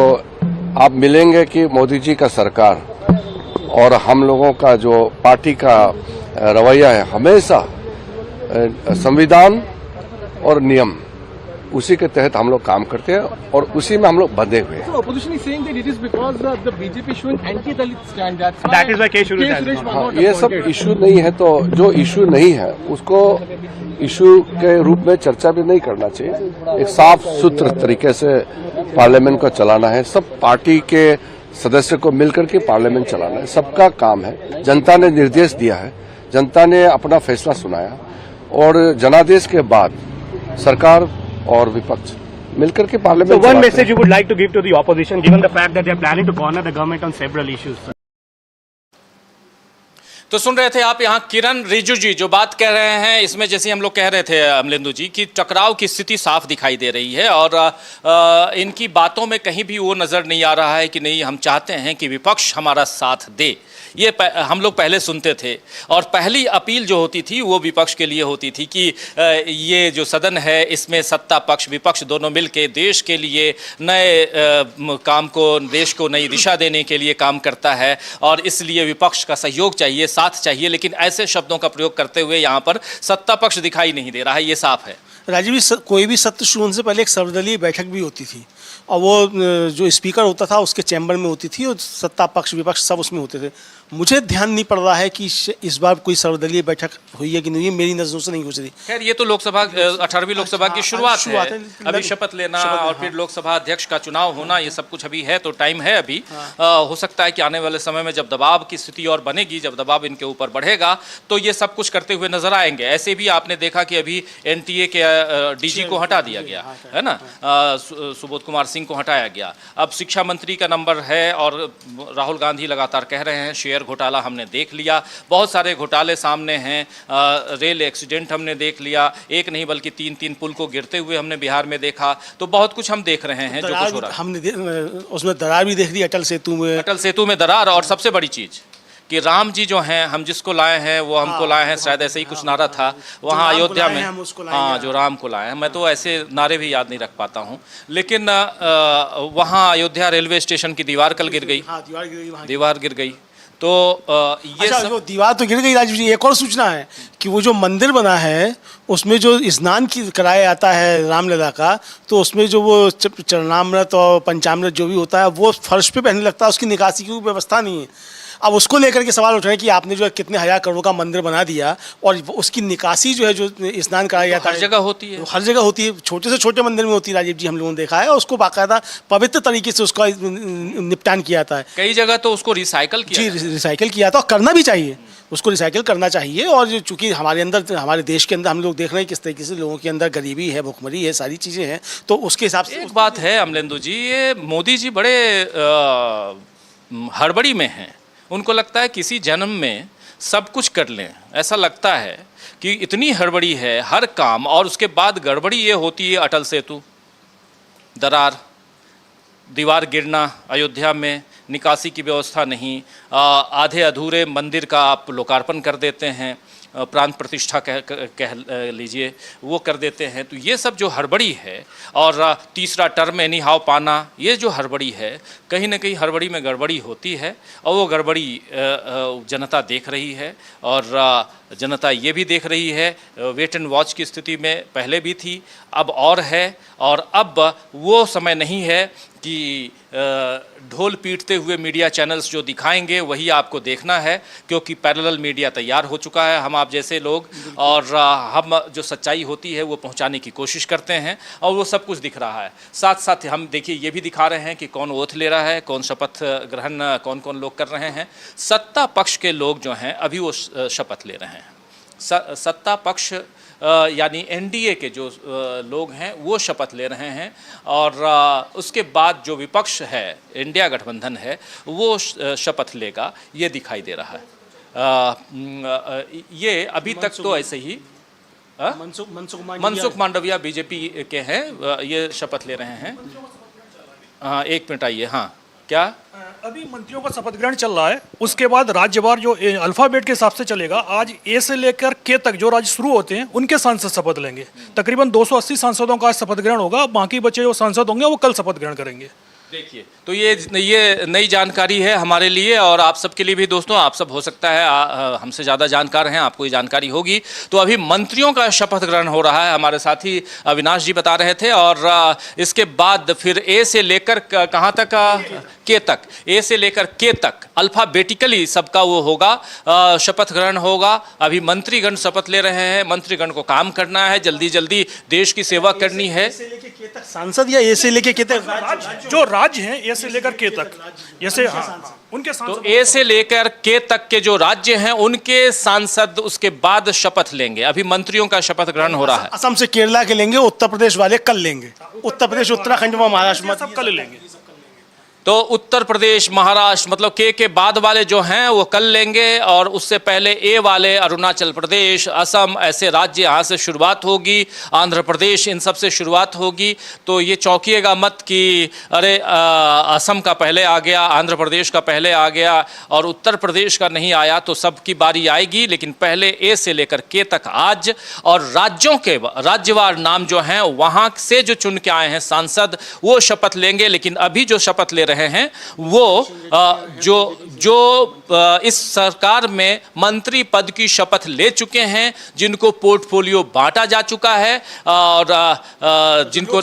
आप मिलेंगे कि मोदी जी का सरकार और हम लोगों का जो पार्टी का रवैया है, हमेशा संविधान और नियम उसी के तहत हम लोग काम करते हैं और उसी में हम लोग बंधे हुए हैं। So opposition is saying that it is because the BJP showing anti-Dalit stand. That is why K. Suresh has Suresh was हाँ, not ये सब appointed. इशू नहीं है, तो जो इशू नहीं है उसको इशू के रूप में चर्चा भी नहीं करना चाहिए। एक साफ सुथरे तरीके से पार्लियामेंट को चलाना है, सब पार्टी के सदस्य को मिलकर के पार्लियामेंट चलाना है, सबका काम है। जनता ने निर्देश दिया है, जनता ने अपना फैसला सुनाया और जनादेश के बाद सरकार और विपक्ष मिलकर के So पार्लियामेंट one चलाते message हैं। you would like to give to the opposition, given the fact that they are planning to corner the government on several issues. तो सुन रहे थे आप यहाँ किरण रिजिजू जी जो बात कह रहे हैं, इसमें जैसे हम लोग कह रहे थे अमलेंदु जी कि टकराव की स्थिति साफ दिखाई दे रही है और इनकी बातों में कहीं भी वो नज़र नहीं आ रहा है कि नहीं हम चाहते हैं कि विपक्ष हमारा साथ दे। ये हम लोग पहले सुनते थे और पहली अपील जो होती थी वो विपक्ष के लिए होती थी कि ये जो सदन है इसमें सत्ता पक्ष विपक्ष दोनों मिल के देश के लिए नए काम को, देश को नई दिशा देने के लिए काम करता है और इसलिए विपक्ष का सहयोग चाहिए, साथ चाहिए। लेकिन ऐसे शब्दों का प्रयोग करते हुए यहाँ पर सत्ता पक्ष दिखाई नहीं दे रहा है, ये साफ है। राजीव जी, कोई भी सत्र शुरू होने से पहले एक सर्वदलीय बैठक भी होती थी और वो जो स्पीकर होता था उसके चैम्बर में होती थी और सत्ता पक्ष विपक्ष सब उसमें होते थे। मुझे ध्यान नहीं पड़ रहा है कि इस बार कोई सर्वदलीय बैठक हुई है कि नहीं, मेरी नज़रों से नहीं गुजरी। खैर ये तो लोकसभा 18वीं लोकसभा की शुरुआत है, है। अभी शपथ लेना और फिर लोकसभा अध्यक्ष का चुनाव होना, ये सब कुछ अभी है, तो टाइम है अभी। हो सकता है कि आने वाले समय में जब दबाव की स्थिति और बनेगी, जब दबाव इनके ऊपर बढ़ेगा तो ये सब कुछ करते हुए नजर आएंगे। ऐसे भी आपने देखा कि अभी एनटीए के डीजी को हटा दिया गया है ना, सुबोध कुमार सिंह को हटाया गया। अब शिक्षा मंत्री का नंबर है और राहुल गांधी लगातार कह रहे हैं शेयर घोटाला हमने देख लिया, बहुत सारे घोटाले सामने हैं, रेल एक्सीडेंट हमने देख लिया, एक नहीं बल्कि 3-3 पुल को गिरते हुए हमने बिहार में देखा। तो बहुत कुछ हम देख रहे हैं जो कुछ हो रहा है। हमने उसमें दरार भी देख ली अटल सेतु में दरार, और सबसे बड़ी चीज कि राम जी जो हैं, हम जिसको लाए हैं वो हमको लाए हैं, शायद ऐसे ही कुछ नारा था वहाँ अयोध्या में। हाँ, जो राम को लाए हैं, मैं तो ऐसे नारे भी याद नहीं रख पाता हूँ। लेकिन वहाँ अयोध्या रेलवे स्टेशन की दीवार कल गिर गई, दीवार गिर गई। तो ये अच्छा, जो दीवार तो गिर गई राजीव जी, एक और सूचना है कि वो जो मंदिर बना है उसमें जो स्नान कराया जाता है रामलला का, तो उसमें जो वो चरणामृत और पंचामृत जो भी होता है वो फर्श पे पहनने लगता है, उसकी निकासी की व्यवस्था नहीं है। अब उसको लेकर के सवाल उठ रहे हैं कि आपने जो है कितने हजार करोड़ का मंदिर बना दिया और उसकी निकासी जो है, जो स्नान कराया जाता है, हर जगह होती है, हर जगह होती है, छोटे से छोटे मंदिर में होती है राजीव जी, हम लोगों ने देखा है। और उसको बाकायदा पवित्र तरीके से उसका निपटान किया जाता है। कई जगह तो उसको रिसाइकल किया, जी रिसाइकिल किया था और करना भी चाहिए, उसको रिसाइकिल करना चाहिए। और चूंकि हमारे अंदर, हमारे देश के अंदर हम लोग देख रहे हैं किस तरीके से लोगों के अंदर गरीबी है, भुखमरी है, सारी चीज़ें हैं, तो उसके हिसाब से एक बात है अमलेंदु जी, ये मोदी जी बड़े हड़बड़ी में हैं। उनको लगता है किसी जन्म में सब कुछ कर लें, ऐसा लगता है कि इतनी हड़बड़ी है हर काम, और उसके बाद गड़बड़ी ये होती है अटल सेतु, दरार, दीवार गिरना अयोध्या में, निकासी की व्यवस्था नहीं, आधे अधूरे मंदिर का आप लोकार्पण कर देते हैं, प्रांत प्रतिष्ठा कह लीजिए, वो कर देते हैं। तो ये सब जो हड़बड़ी है, और तीसरा टर्म एनी हाउ पाना, ये जो हड़बड़ी है, कहीं ना कहीं हड़बड़ी में गड़बड़ी होती है, और वो गड़बड़ी जनता देख रही है, और जनता ये भी देख रही है। वेट एंड वॉच की स्थिति में पहले भी थी, अब और है, और अब वो समय नहीं है कि ढोल पीटते हुए मीडिया चैनल्स जो दिखाएंगे वही आपको देखना है, क्योंकि पैरेलल मीडिया तैयार हो चुका है। हम आप जैसे लोग, और हम जो सच्चाई होती है वो पहुंचाने की कोशिश करते हैं, और वो सब कुछ दिख रहा है। साथ साथ हम देखिए ये भी दिखा रहे हैं कि कौन ओथ ले रहा है, कौन शपथ ग्रहण कौन कौन लोग कर रहे हैं। सत्ता पक्ष के लोग जो हैं अभी वो शपथ ले रहे हैं। सत्ता पक्ष यानी एनडीए के जो लोग हैं वो शपथ ले रहे हैं, और उसके बाद जो विपक्ष है, इंडिया गठबंधन है, वो शपथ लेगा, ये दिखाई दे रहा है। ये अभी तक तो ऐसे ही मनसुख मांडविया बीजेपी के हैं, ये शपथ ले रहे हैं। हाँ, एक मिनट आइए। हाँ, क्या अभी मंत्रियों का शपथ ग्रहण चल रहा है, उसके बाद राज्यवार जो अल्फाबेट के हिसाब से चलेगा। आज ए से लेकर के तक जो राज्य शुरू होते हैं उनके सांसद शपथ लेंगे। तकरीबन 280 सांसदों का आज शपथ ग्रहण होगा, बाकी बचे जो सांसद होंगे वो कल शपथ ग्रहण करेंगे। देखिए, तो ये नई जानकारी है हमारे लिए और आप सबके लिए भी। दोस्तों, आप सब हो सकता है हमसे ज़्यादा जानकार हैं, आपको ये जानकारी होगी। तो अभी मंत्रियों का शपथ ग्रहण हो रहा है, हमारे साथी अविनाश जी बता रहे थे, और इसके बाद फिर ए से लेकर कहाँ तक, के तक, ए से लेकर के तक अल्फाबेटिकली सबका वो होगा, शपथ ग्रहण होगा। अभी मंत्रीगण शपथ ले रहे हैं, मंत्रीगण को काम करना है, जल्दी जल्दी देश की सेवा करनी है। सांसद या ए से लेके के तक जो राज्य हैं ए से लेकर के तक, जैसे उनके सांसद, तो ए से लेकर के तक के जो राज्य हैं उनके सांसद उसके बाद शपथ लेंगे। अभी मंत्रियों का शपथ ग्रहण हो रहा है। असम से केरला के लेंगे, उत्तर प्रदेश वाले कल लेंगे, उत्तर प्रदेश उत्तराखंड में महाराष्ट्र में सब कल लेंगे। तो उत्तर प्रदेश, महाराष्ट्र, मतलब के बाद वाले जो हैं वो कल लेंगे, और उससे पहले ए वाले अरुणाचल प्रदेश, असम, ऐसे राज्य यहाँ से शुरुआत होगी, आंध्र प्रदेश, इन सब से शुरुआत होगी। तो ये चौंकिएगा मत कि अरे असम का पहले आ गया, आंध्र प्रदेश का पहले आ गया और उत्तर प्रदेश का नहीं आया, तो सबकी बारी आएगी। लेकिन पहले ए से लेकर के तक आज, और राज्यों के राज्यवार नाम जो हैं वहाँ से जो चुन के आए हैं सांसद, वो शपथ लेंगे। लेकिन अभी जो शपथ ले रहे हैं वो जो इस सरकार में मंत्री पद की शपथ ले चुके हैं, जिनको पोर्टफोलियो बांटा जा चुका है, और जिनको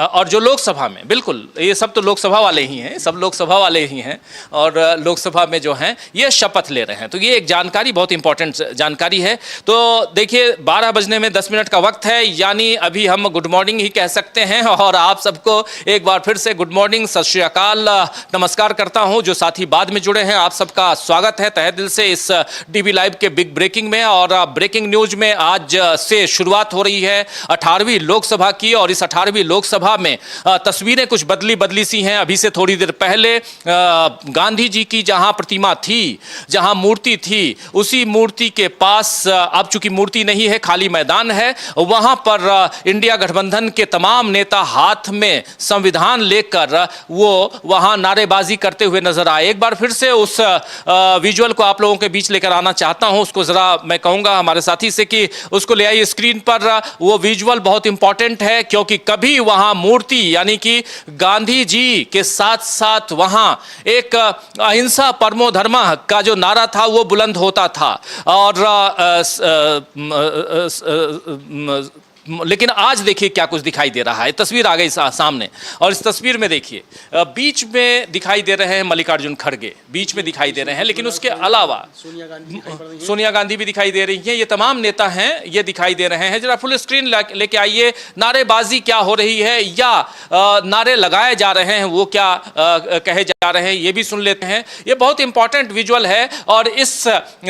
और जो लोकसभा में, बिल्कुल ये सब तो लोकसभा वाले ही हैं, सब लोकसभा वाले ही हैं, और लोकसभा में जो हैं ये शपथ ले रहे हैं। तो ये एक जानकारी, बहुत इंपॉर्टेंट जानकारी है। तो देखिए, 12 बजने में 10 मिनट का वक्त है, यानी अभी हम गुड मॉर्निंग ही कह सकते हैं। और आप सबको एक बार फिर से गुड मॉर्निंग, सत श्री अकाल, नमस्कार करता हूं। जो साथी बाद में जुड़े हैं, आप सबका स्वागत है तहे दिल से इस डीबी लाइव के बिग ब्रेकिंग में। और ब्रेकिंग न्यूज में आज से शुरुआत हो रही है 18वीं लोकसभा की, और इस 18वीं लोकसभा में तस्वीरें कुछ बदली सी हैं। अभी से थोड़ी देर पहले गांधी जी की जहां प्रतिमा थी, जहां मूर्ति थी, उसी मूर्ति के पास, अब चूंकि मूर्ति नहीं है, खाली मैदान है, वहां पर इंडिया गठबंधन के तमाम नेता हाथ में संविधान लेकर वो वहां नारेबाजी करते हुए नजर आए। एक बार फिर से उस विजुअल को आप लोगों के बीच लेकर आना चाहता हूं। उसको जरा मैं कहूंगा हमारे साथी से कि उसको ले आइए स्क्रीन पर। वो विजुअल बहुत इंपॉर्टेंट है, क्योंकि कभी वहां मूर्ति यानी कि गांधी जी के साथ साथ वहां एक अहिंसा परमो धर्मः का जो नारा था वो बुलंद होता था। और लेकिन आज देखिए क्या कुछ दिखाई दे रहा है। तस्वीर आ गई सामने, और इस तस्वीर में देखिए बीच में दिखाई दे रहे हैं मल्लिकार्जुन खड़गे, बीच में दिखाई दे रहे हैं, लेकिन उसके अलावा सोनिया गांधी भी दिखाई दे रही हैं। ये तमाम नेता हैं, ये दिखाई दे रहे हैं। जरा फुल स्क्रीन लेके आइए। नारेबाजी क्या हो रही है, या नारे लगाए जा रहे हैं, वो क्या कहे जा रहे हैं, ये भी सुन लेते हैं। ये बहुत इंपॉर्टेंट विजुअल है, और इस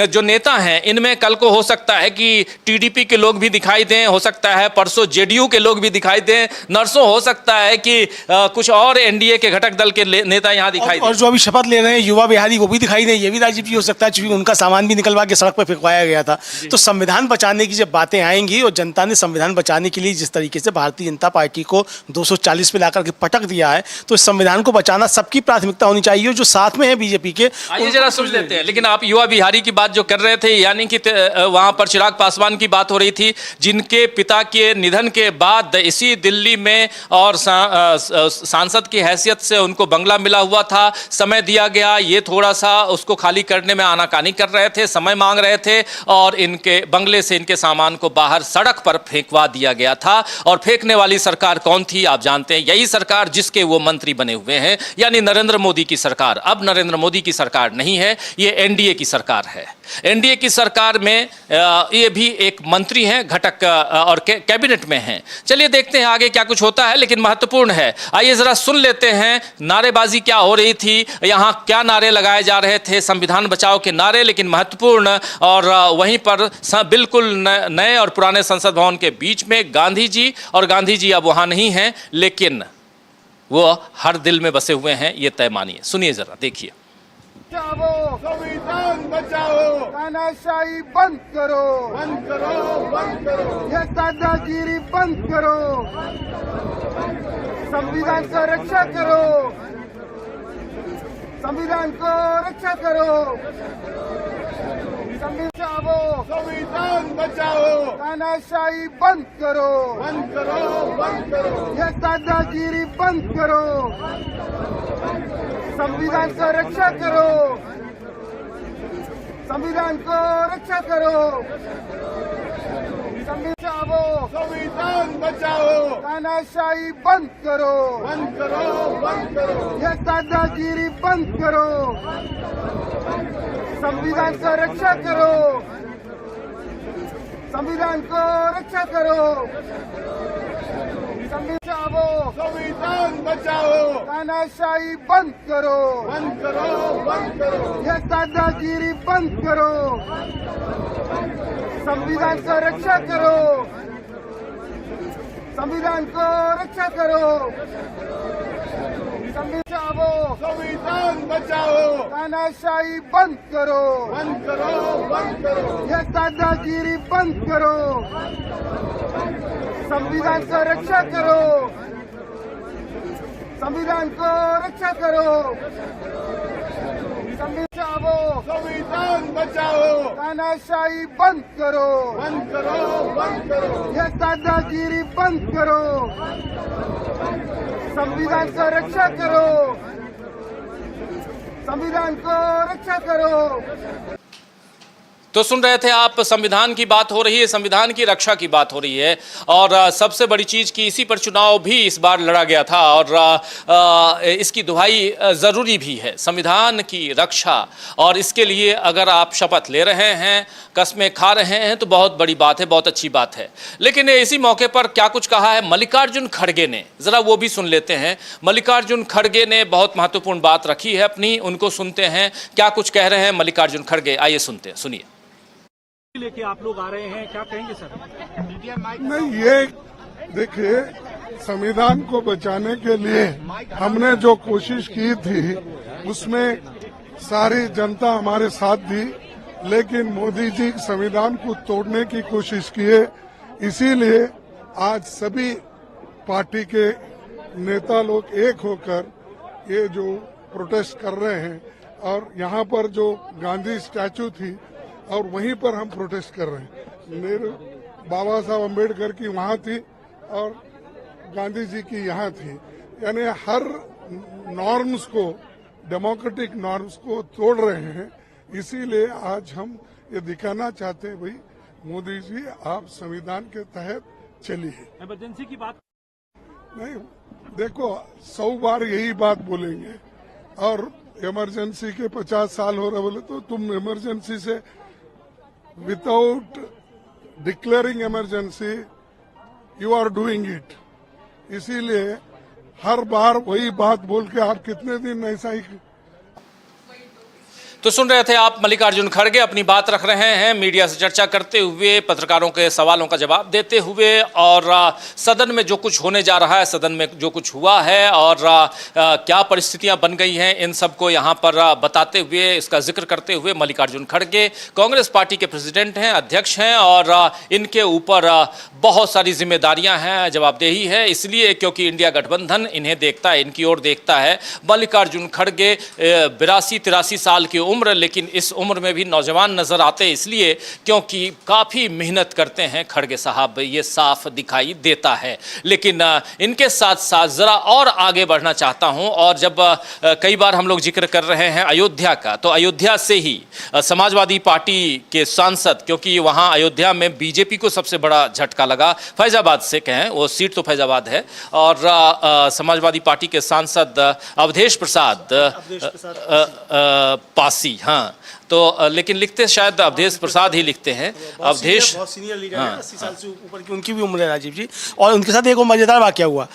जो नेता हैं इनमें कल को हो सकता है कि टीडीपी के लोग भी दिखाई दें, हो सकता है है, परसों जेडीयू के लोग भी दिखाई दें, नरसों हो सकता है कि कुछ और एनडीए के घटक दल के नेता यहाँ दिखाई दें। और जो अभी शपथ ले रहे हैं युवा बिहारी, वो भी दिखाई दें, ये भी राजीव जी हो सकता है, क्योंकि उनका सामान भी निकलवा के सड़क पर फेंकवाया गया था। तो संविधान बचाने की जब बातें आएंगी और जनता ने संविधान बचाने के लिए जिस तरीके से भारतीय जनता पार्टी को 240 पे लाकर के पटक दिया है, तो इस संविधान को बचाना सबकी प्राथमिकता होनी चाहिए। जो साथ में है बीजेपी के, आइए जरा सुन लेते हैं। लेकिन आप युवा बिहारी की बात जो कर रहे थे, यानी कि वहां पर चिराग पासवान की बात हो रही थी, जिनके पिता के निधन के बाद इसी दिल्ली में और सांसद की हैसियत से उनको बंगला मिला हुआ था, समय दिया गया, ये थोड़ा सा उसको खाली करने में आनाकानी कर रहे थे, समय मांग रहे थे और इनके बंगले से इनके सामान को बाहर सड़क पर फेंकवा दिया गया था। और फेंकने वाली सरकार कौन थी आप जानते हैं, यही सरकार जिसके वो मंत्री बने हुए हैं, यानी नरेंद्र मोदी की सरकार। अब नरेंद्र मोदी की सरकार नहीं है, ये एनडीए की सरकार है। एनडीए की सरकार में ये भी एक मंत्री हैं, घटक और कैबिनेट में हैं। चलिए देखते हैं आगे क्या कुछ होता है, लेकिन महत्वपूर्ण है। आइए जरा सुन लेते हैं नारेबाजी क्या हो रही थी, यहाँ क्या नारे लगाए जा रहे थे, संविधान बचाओ के नारे, लेकिन महत्वपूर्ण। और वहीं पर बिल्कुल नए और पुराने संसद भवन के बीच में गांधी जी, और गांधी जी अब वहाँ नहीं हैं, लेकिन वो हर दिल में बसे हुए हैं, ये तय मानिए। सुनिए जरा, देखिए। संविधान बचाओ, तानाशाही बंद करो, बंद करो, बंद करो, ये दादागिरी बंद करो, संविधान को रक्षा करो, संविधान को रक्षा करो, संविधान बचाओ, तानाशाही बंद करो, बंद करो, बंद करो, ये दादागिरी बंद करो, संविधान को रक्षा करो, संविधान को रक्षा करो, संविधान बचाओ, तानाशाही बंद करो, बंद करो, बंद करो, ये दादागिरी बंद करो, संविधान को रक्षा करो, संविधान को रक्षा करो, संविधान बचाओ, तानाशाही बंद करो, बंद करो, बंद करो, ये दादागिरी बंद करो, संविधान को रक्षा करो, संविधान को रक्षा करो, संविधान बचाओ, तानाशाही बंद करो, बंद करो, बंद करो, ये दादागिरी बंद करो, संविधान को रक्षा करो, संविधान को रक्षा करो, संविधान बचाओ, तानाशाही बंद करो, बंद करो, बंद करो, ये दादागिरी बंद करो, संविधान को रक्षा करो, संविधान को रक्षा करो। तो सुन रहे थे आप, संविधान की बात हो रही है, संविधान की रक्षा की बात हो रही है। और सबसे बड़ी चीज़ कि इसी पर चुनाव भी इस बार लड़ा गया था और इसकी दुहाई ज़रूरी भी है, संविधान की रक्षा। और इसके लिए अगर आप शपथ ले रहे हैं, कस्में खा रहे हैं, तो बहुत बड़ी बात है, बहुत अच्छी बात है। लेकिन इसी मौके पर क्या कुछ कहा है मल्लिकार्जुन खड़गे ने, ज़रा वो भी सुन लेते हैं। मल्लिकार्जुन खड़गे ने बहुत महत्वपूर्ण बात रखी है अपनी, उनको सुनते हैं क्या कुछ कह रहे हैं मल्लिकार्जुन खड़गे। आइए सुनते हैं, सुनिए। लेके आप लोग आ रहे हैं, क्या कहेंगे सर? नहीं, ये देखिए, संविधान को बचाने के लिए हमने जो कोशिश की थी उसमें सारी जनता हमारे साथ दी, लेकिन मोदी जी संविधान को तोड़ने की कोशिश किए। इसीलिए आज सभी पार्टी के नेता लोग एक होकर ये जो प्रोटेस्ट कर रहे हैं, और यहाँ पर जो गांधी स्टैचू थी और वहीं पर हम प्रोटेस्ट कर रहे हैं। नेहरू, बाबा साहब अम्बेडकर की वहाँ थी और गांधी जी की यहाँ थी, यानी हर नॉर्म्स को, डेमोक्रेटिक नॉर्म्स को तोड़ रहे हैं। इसीलिए आज हम ये दिखाना चाहते हैं, भाई मोदी जी आप संविधान के तहत चलिए। इमरजेंसी की बात नहीं, देखो 100 बार यही बात बोलेंगे, और इमरजेंसी के 50 साल हो रहे बोले तो तुम इमरजेंसी से without declaring emergency you are doing it. इसीलिए हर बार वही बात बोल के आप कितने दिन ऐसा ही। तो सुन रहे थे आप मल्लिकार्जुन खड़गे अपनी बात रख रहे हैं, मीडिया से चर्चा करते हुए, पत्रकारों के सवालों का जवाब देते हुए, और सदन में जो कुछ होने जा रहा है, सदन में जो कुछ हुआ है और क्या परिस्थितियां बन गई हैं, इन सबको यहां पर बताते हुए, इसका जिक्र करते हुए मल्लिकार्जुन खड़गे कांग्रेस पार्टी के प्रेसिडेंट हैं, अध्यक्ष हैं, और इनके ऊपर बहुत सारी जिम्मेदारियां हैं, जवाबदेही है, इसलिए क्योंकि इंडिया गठबंधन इन्हें देखता है, इनकी ओर देखता है। मल्लिकार्जुन खड़गे 82-83 साल की उम्र, लेकिन इस उम्र में भी नौजवान नजर आते इसलिए क्योंकि काफ़ी मेहनत करते हैं खड़गे साहब, ये साफ दिखाई देता है। लेकिन इनके साथ साथ ज़रा और आगे बढ़ना चाहता हूं, और जब कई बार हम लोग जिक्र कर रहे हैं अयोध्या का, तो अयोध्या से ही समाजवादी पार्टी के सांसद, क्योंकि वहां अयोध्या में बीजेपी को सबसे बड़ा झटका लगा, फैजाबाद से कहें, वो सीट तो फैजाबाद है, और समाजवादी पार्टी के सांसद अवधेश प्रसाद पासी, हाँ, तो लेकिन लिखते शायद अवधेश प्रसाद ही लिखते हैं। अवधेश बहुत सीनियर लीडर है, 80 साल से ऊपर की उनकी भी उम्र है राजीव जी। और उनके साथ एक और मज़ेदार वाक़या हुआ,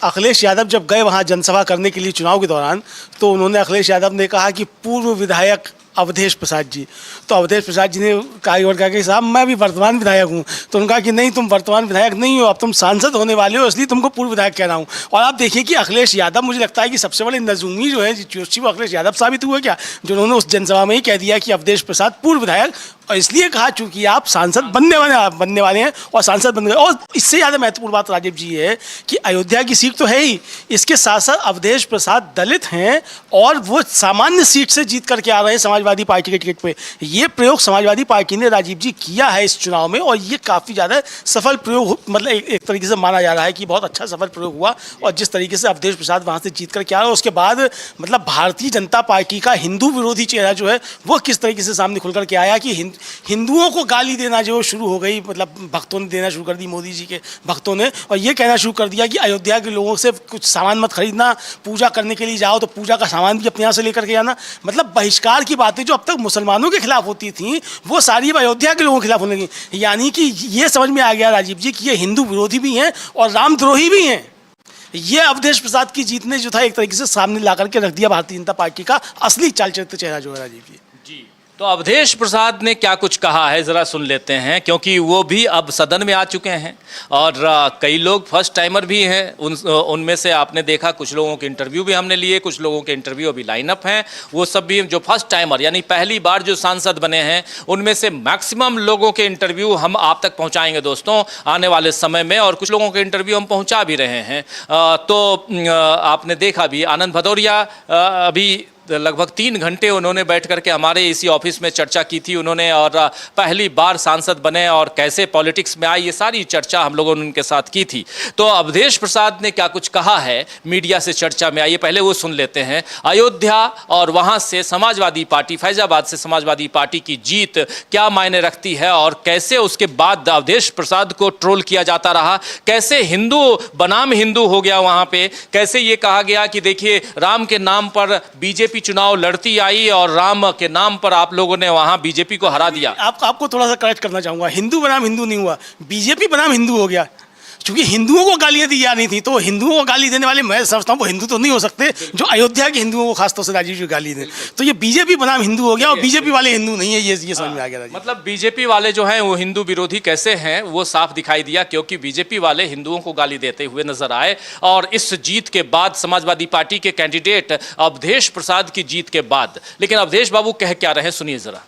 अखिलेश यादव जब गए वहाँ जनसभा करने के लिए चुनाव के दौरान, तो उन्होंने, अखिलेश यादव ने कहा कि पूर्व विधायक अवधेश प्रसाद जी, तो अवधेश प्रसाद जी ने कहा कि साहब मैं भी वर्तमान विधायक हूँ, तो उन्होंने कहा कि नहीं, तुम वर्तमान विधायक नहीं हो, अब तुम सांसद होने वाले हो, इसलिए तुमको पूर्व विधायक कह रहा हूँ। और आप देखिए कि अखिलेश यादव, मुझे लगता है कि सबसे बड़े नजूमी जो है जोशी, वो अखिलेश यादव साबित हुए क्या, जो उन्होंने उस जनसभा में ही कह दिया कि अवधेश प्रसाद पूर्व विधायक, और इसलिए कहा चूंकि आप सांसद बनने वाले हैं और सांसद बन गए। और इससे ज़्यादा महत्वपूर्ण बात राजीव जी है कि अयोध्या की सीट तो है ही, इसके साथ साथ अवधेश प्रसाद दलित हैं और वो सामान्य सीट से जीत करके आ रहे हैं समाजवादी पार्टी के टिकट पे। ये प्रयोग समाजवादी पार्टी ने राजीव जी किया है इस चुनाव में, और ये काफ़ी ज़्यादा सफल प्रयोग, मतलब एक तरीके से माना जा रहा है कि बहुत अच्छा सफल प्रयोग हुआ। और जिस तरीके से अवधेश प्रसाद वहाँ से जीत करके आ रहे हैं, उसके बाद मतलब भारतीय जनता पार्टी का हिंदू विरोधी चेहरा जो है वो किस तरीके से सामने खुल करके आया कि हिंदुओं को गाली देना जो शुरू हो गई, मतलब भक्तों ने देना शुरू कर दी, मोदी जी के भक्तों ने, और ये कहना शुरू कर दिया कि अयोध्या के लोगों से कुछ सामान मत खरीदना, पूजा करने के लिए जाओ तो पूजा का सामान भी अपने यहाँ से लेकर के आना। मतलब बहिष्कार की बातें जो अब तक मुसलमानों के खिलाफ होती थी, वो सारी अब अयोध्या के लोगों के खिलाफ होने लगी। यानी कि ये समझ में आ गया राजीव जी कि ये हिंदू विरोधी भी हैं और रामद्रोही भी हैं। ये अवधेश प्रसाद की जीत ने जो था एक तरीके से सामने ला करके रख दिया भारतीय जनता पार्टी का असली चाल चरित्र चेहरा जो है राजीव जी। तो अवधेश प्रसाद ने क्या कुछ कहा है जरा सुन लेते हैं, क्योंकि वो भी अब सदन में आ चुके हैं और कई लोग फर्स्ट टाइमर भी हैं। उनमें से आपने देखा कुछ लोगों के इंटरव्यू भी हमने लिए, कुछ लोगों के इंटरव्यू अभी लाइनअप हैं, वो सब भी जो फर्स्ट टाइमर यानी पहली बार जो सांसद बने हैं, उनमें से मैक्सिमम लोगों के इंटरव्यू हम आप तक पहुँचाएंगे दोस्तों आने वाले समय में, और कुछ लोगों के इंटरव्यू हम पहुँचा भी रहे हैं। तो आपने देखा भी आनंद भदौरिया अभी लगभग 3 घंटे उन्होंने बैठ करके हमारे इसी ऑफिस में चर्चा की थी उन्होंने, और पहली बार सांसद बने और कैसे पॉलिटिक्स में आए, ये सारी चर्चा हम लोगों ने उनके साथ की थी। तो अवधेश प्रसाद ने क्या कुछ कहा है मीडिया से चर्चा में, आइए पहले वो सुन लेते हैं। अयोध्या और वहाँ से समाजवादी पार्टी, फैजाबाद से समाजवादी पार्टी की जीत क्या मायने रखती है, और कैसे उसके बाद अवधेश प्रसाद को ट्रोल किया जाता रहा, कैसे हिंदू बनाम हिंदू हो गया वहाँ पे, कैसे ये कहा गया कि देखिए राम के नाम पर बीजेपी चुनाव लड़ती आई और राम के नाम पर आप लोगों ने वहां बीजेपी को हरा दिया। आपको थोड़ा सा करेक्ट करना चाहूंगा, हिंदू बनाम हिंदू नहीं हुआ, बीजेपी बनाम हिंदू हो गया, क्योंकि हिंदुओं को गालियां दी जा रही थी। तो हिंदुओं को गाली देने वाले, मैं समझता हूँ वो हिंदू तो नहीं हो सकते जो अयोध्या के हिंदुओं को खासतौर से राजीव जी गाली दें। तो ये बीजेपी बनाम हिंदू हो गया और बीजेपी वाले हिंदू नहीं है, ये समझ में आ गया। मतलब बीजेपी वाले जो हैं वो हिंदू विरोधी कैसे हैं वो साफ दिखाई दिया, क्योंकि बीजेपी वाले हिंदुओं को गाली देते हुए नजर आए। और इस जीत के बाद समाजवादी पार्टी के कैंडिडेट अवधेश प्रसाद की जीत के बाद, लेकिन अवधेश बाबू कह क्या रहे सुनिए जरा।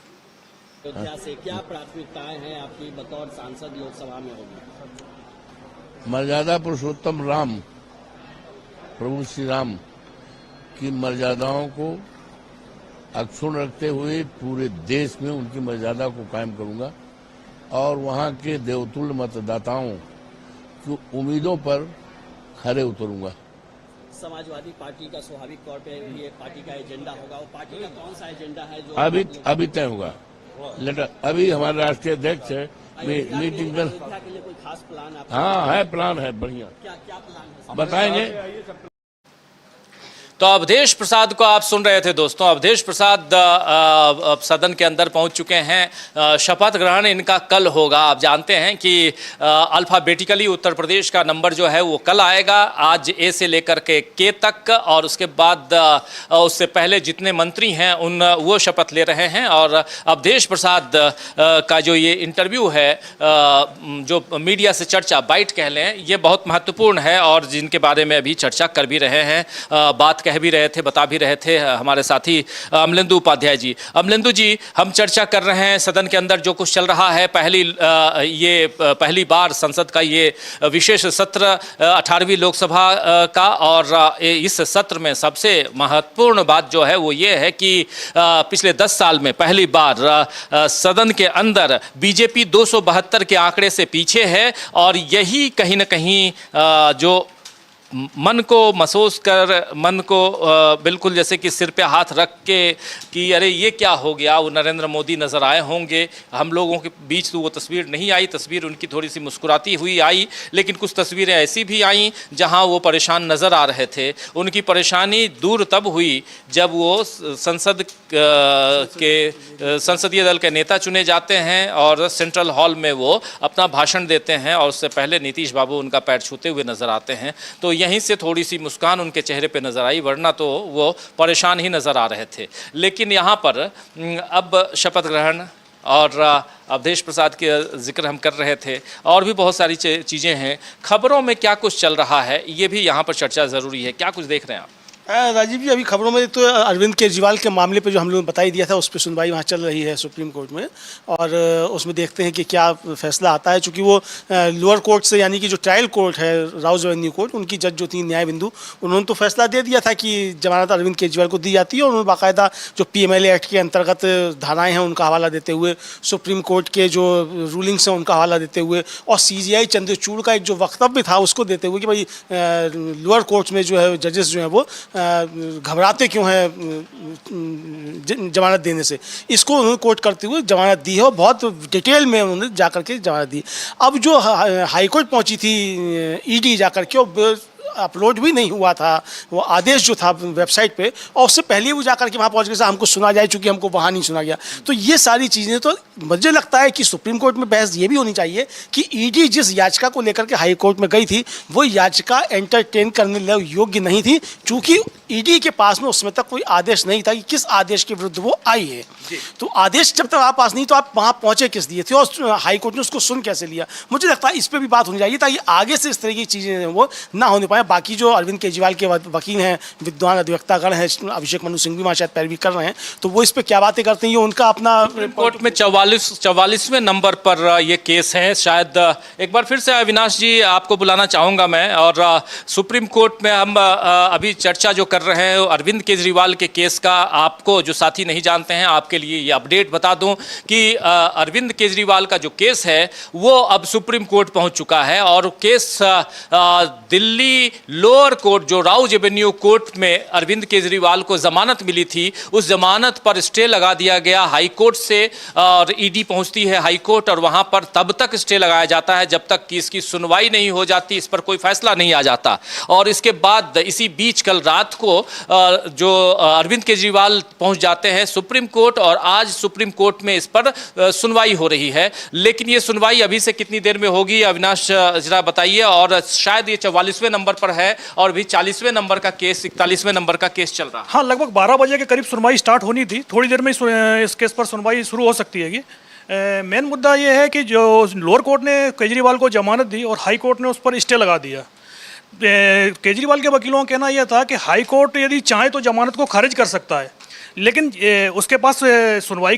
अयोध्या से क्या प्राथमिकताएं हैं आपकी बतौर सांसद लोकसभा में होगी? मर्यादा पुरुषोत्तम राम, प्रभु श्री राम की मर्यादाओं को अक्षुण्ण रखते हुए पूरे देश में उनकी मर्यादा को कायम करूंगा और वहां के देवतुल्य मतदाताओं की उम्मीदों पर खरे उतरूंगा। समाजवादी पार्टी का स्वाभाविक तौर पे ये पार्टी का एजेंडा होगा, वो पार्टी का कौन सा एजेंडा है जो अभी तय होगा। लेटर अभी हमारे राष्ट्रीय अध्यक्ष है मीटिंग में, के लिए कोई खास प्लान? हाँ है, प्लान है बढ़िया, क्या प्लान है बताएंगे। तो अवधेश प्रसाद को आप सुन रहे थे दोस्तों। अवधेश प्रसाद अब सदन के अंदर पहुंच चुके हैं। शपथ ग्रहण इनका कल होगा। आप जानते हैं कि अल्फाबेटिकली उत्तर प्रदेश का नंबर जो है वो कल आएगा, आज ए से लेकर के के तक, और उसके बाद उससे पहले जितने मंत्री हैं वो शपथ ले रहे हैं। और अवधेश प्रसाद का जो ये इंटरव्यू है, जो मीडिया से चर्चा बाइट कह लें, ये बहुत महत्वपूर्ण है और जिनके बारे में अभी चर्चा कर भी रहे हैं, बात कह भी रहे थे, बता भी रहे थे हमारे साथी अमलेंदु उपाध्याय जी। अमलेंदु जी, हम चर्चा कर रहे हैं सदन के अंदर जो कुछ चल रहा है। पहली बार संसद का ये विशेष सत्र 18वीं लोकसभा का, और इस सत्र में सबसे महत्वपूर्ण बात जो है वो ये है कि पिछले 10 साल में पहली बार सदन के अंदर बीजेपी 272 के आंकड़े से पीछे है, और यही कहीं ना कहीं जो मन को महसूस कर, मन को बिल्कुल जैसे कि सिर पे हाथ रख के कि अरे ये क्या हो गया, वो नरेंद्र मोदी नज़र आए होंगे हम लोगों के बीच। तो वो तस्वीर नहीं आई, तस्वीर उनकी थोड़ी सी मुस्कुराती हुई आई, लेकिन कुछ तस्वीरें ऐसी भी आईं जहां वो परेशान नज़र आ रहे थे। उनकी परेशानी दूर तब हुई जब वो संसदीय दल के नेता चुने जाते हैं और सेंट्रल हॉल में वो अपना भाषण देते हैं, और उससे पहले नीतीश बाबू उनका पैर छूते हुए नज़र आते हैं। तो यहीं से थोड़ी सी मुस्कान उनके चेहरे पे नज़र आई, वरना तो वो परेशान ही नज़र आ रहे थे। लेकिन यहाँ पर अब शपथ ग्रहण और अवधेश प्रसाद के जिक्र हम कर रहे थे, और भी बहुत सारी चीज़ें हैं। खबरों में क्या कुछ चल रहा है ये भी यहाँ पर चर्चा ज़रूरी है। क्या कुछ देख रहे हैं आप? राजीव जी, अभी खबरों में तो अरविंद केजरीवाल के मामले पे जो हम लोगों ने बताई दिया था, उस पर सुनवाई वहाँ चल रही है सुप्रीम कोर्ट में, और उसमें देखते हैं कि क्या फैसला आता है। चूँकि वो लोअर कोर्ट से, यानी कि जो ट्रायल कोर्ट है राउज एवेन्यू कोर्ट, उनकी जज जो थी न्यायबिंदु, उन्होंने तो फैसला दे दिया था कि जमानत अरविंद केजरीवाल को दी जाती है, और उन्होंने बाकायदा जो PMLA एक्ट के अंतर्गत धाराएँ हैं उनका हवाला देते हुए, सुप्रीम कोर्ट के जो रूलिंग्स हैं उनका हवाला देते हुए, और CJI चंद्रचूड़ का एक जो वक्तव्य था उसको देते हुए कि भाई लोअर कोर्ट में जो है जजेस जो हैं वो घबराते क्यों हैं जमानत देने से, इसको उन्होंने कोर्ट करते हुए जमानत दी है, और बहुत डिटेल में उन्होंने जाकर के जमानत दी। अब जो हाई कोर्ट पहुंची थी ED जाकर के, और अपलोड भी नहीं हुआ था वो आदेश जो था वेबसाइट पे, और उससे पहले वो जाकर के वहाँ पहुँच गए हमको सुना जाए, चूँकि हमको वहाँ नहीं सुना गया। तो ये सारी चीज़ें, तो मुझे लगता है कि सुप्रीम कोर्ट में बहस ये भी होनी चाहिए कि ED जिस याचिका को लेकर के हाई कोर्ट में गई थी, वो याचिका एंटरटेन करने योग्य नहीं थी, चूँकि ED के पास में उस समय तक कोई आदेश नहीं था कि किस आदेश के विरुद्ध वो आई है। तो आदेश जब तक आपके पास नहीं, तो आप वहाँ पहुँचे किस लिए थे, और हाई कोर्ट ने उसको सुन कैसे लिया। मुझे लगता है इस पर भी बात होनी चाहिए, ताकि आगे से इस तरह की चीज़ें वो ना होने पाए। बाकी जो अरविंद केजरीवाल के वकील हैं, विद्वान अधिवक्तागण हैं, अभिषेक मनु सिंघवी वहाँ शायद पैरवी कर रहे हैं, तो वो इस पर क्या बातें करते हैं, ये उनका अपना। कोर्ट में 44वें नंबर पर ये केस है। शायद एक बार फिर से अविनाश जी आपको बुलाना चाहूँगा मैं, और सुप्रीम कोर्ट में हम अभी चर्चा जो कर रहे हैं अरविंद केजरीवाल के केस का, आपको जो साथी नहीं जानते हैं आपके लिए ये अपडेट बता दूं कि अरविंद केजरीवाल का जो केस है वो अब सुप्रीम कोर्ट पहुंच चुका है, और केस दिल्ली लोअर कोर्ट, जो राउज एवेन्यू कोर्ट में अरविंद केजरीवाल को जमानत मिली थी, उस जमानत पर स्टे लगा दिया गया हाई कोर्ट से, और ED पहुंचती है हाई कोर्ट, और वहां पर तब तक स्टे लगाया जाता है जब तक कि इसकी सुनवाई नहीं हो जाती, इस पर कोई फैसला नहीं आ जाता। और इसके बाद इसी बीच कल रात को जो अरविंद केजरीवाल पहुंच जाते हैं सुप्रीम कोर्ट, और आज सुप्रीम कोर्ट में इस पर सुनवाई हो रही है। लेकिन ये सुनवाई अभी से कितनी देर में होगी अविनाश जरा बताइए। और शायद ये 44वें नंबर पर है, और भी 40वें नंबर का केस, 41वें नंबर का केस चल रहा है। हाँ, लगभग 12 बजे के करीब सुनवाई स्टार्ट होनी थी, थोड़ी देर में इस केस पर सुनवाई शुरू हो सकती है। मेन मुद्दा ये है कि जो लोअर कोर्ट ने केजरीवाल को जमानत दी और हाई कोर्ट ने उस पर स्टे लगा दिया। केजरीवाल के वकीलों का कहना यह था कि हाई कोर्ट यदि चाहे तो जमानत को खारिज कर सकता है, लेकिन उसके पास सुनवाई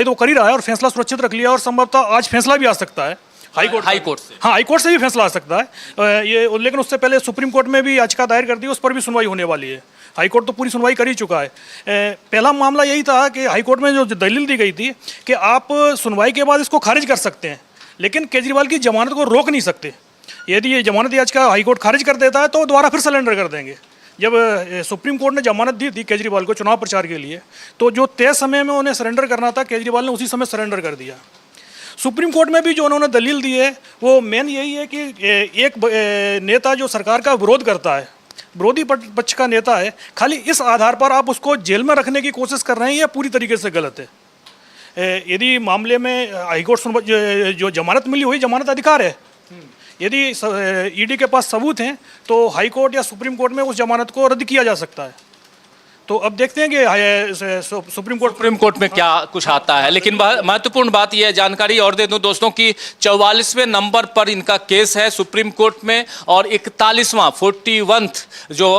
तो कर ही रहा है और फैसला सुरक्षित रख लिया, और संभवतः आज फैसला भी आ सकता है हाई कोर्ट से। हाँ, हाई कोर्ट से भी फैसला आ सकता है ये, लेकिन उससे पहले सुप्रीम कोर्ट में भी याचिका दायर कर दी, उस पर भी सुनवाई होने वाली है। हाई कोर्ट तो पूरी सुनवाई कर ही चुका है। पहला मामला यही था कि हाई कोर्ट में जो दलील दी गई थी कि आप सुनवाई के बाद इसको खारिज कर सकते हैं, लेकिन केजरीवाल की जमानत को रोक नहीं सकते। यदि ये जमानत याचिका हाई कोर्ट खारिज कर देता है तो दोबारा फिर सरेंडर कर देंगे। जब सुप्रीम कोर्ट ने जमानत दी थी केजरीवाल को चुनाव प्रचार के लिए, तो जो तय समय में उन्हें सरेंडर करना था, केजरीवाल ने उसी समय सरेंडर कर दिया। सुप्रीम कोर्ट में भी जो उन्होंने दलील दी है वो मेन यही है कि एक नेता जो सरकार का विरोध करता है, विरोधी पक्ष का नेता है, खाली इस आधार पर आप उसको जेल में रखने की कोशिश कर रहे हैं, यह पूरी तरीके से गलत है। यदि मामले में हाईकोर्ट जो जमानत मिली हुई जमानत अधिकार है, यदि ईडी के पास सबूत हैं तो हाईकोर्ट या सुप्रीम कोर्ट में उस जमानत को रद्द किया जा सकता है। तो अब देखते हैं कि सुप्रीम कोर्ट में क्या कुछ आता है। लेकिन महत्वपूर्ण बात यह जानकारी और दे दूं दोस्तों की 44वें नंबर पर इनका केस है सुप्रीम कोर्ट में और 41वां 41th जो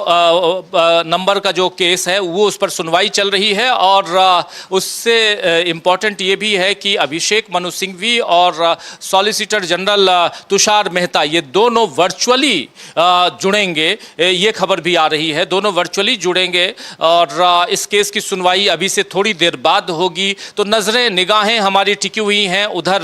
नंबर का जो केस है वो उस पर सुनवाई चल रही है। और उससे इम्पॉर्टेंट ये भी है कि अभिषेक मनु सिंघवी और सॉलिसिटर जनरल तुषार मेहता ये दोनों वर्चुअली जुड़ेंगे, ये खबर भी आ रही है, दोनों वर्चुअली जुड़ेंगे और इस केस की सुनवाई अभी से थोड़ी देर बाद होगी। तो नजरें निगाहें हमारी टिकी हुई हैं उधर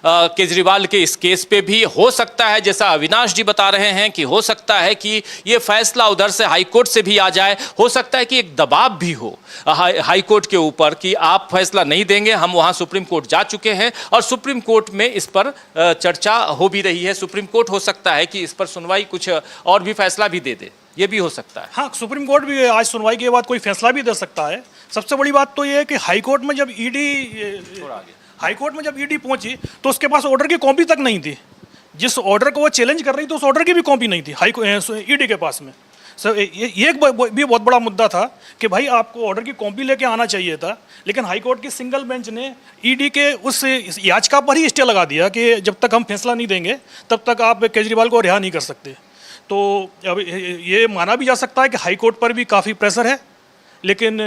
केजरीवाल के इस केस पे भी। हो सकता है जैसा अविनाश जी बता रहे हैं कि हो सकता है कि ये फैसला उधर से हाई कोर्ट से भी आ जाए, हो सकता है कि एक दबाव भी हो हाई कोर्ट के ऊपर कि आप फैसला नहीं देंगे, हम वहां सुप्रीम कोर्ट जा चुके हैं और सुप्रीम कोर्ट में इस पर चर्चा हो भी रही है। सुप्रीम कोर्ट हो सकता है कि इस पर सुनवाई कुछ और भी फैसला भी दे दे, ये भी हो सकता है। हाँ, सुप्रीम कोर्ट भी आज सुनवाई के बाद कोई फैसला भी दे सकता है। सबसे बड़ी बात तो ये है कि हाई कोर्ट में जब ईडी पहुंची तो उसके पास ऑर्डर की कॉपी तक नहीं थी। जिस ऑर्डर को वो चैलेंज कर रही थी उस ऑर्डर की भी कॉपी नहीं थी ईडी के पास में। ये एक भी बहुत बड़ा मुद्दा था कि भाई आपको ऑर्डर की कॉपी लेके आना चाहिए था, लेकिन हाई कोर्ट की सिंगल बेंच ने ईडी के उस याचिका पर ही स्टे लगा दिया कि जब तक हम फैसला नहीं देंगे तब तक आप केजरीवाल को रिहा नहीं कर सकते। तो अब ये माना भी जा सकता है कि हाई कोर्ट पर भी काफ़ी प्रेशर है, लेकिन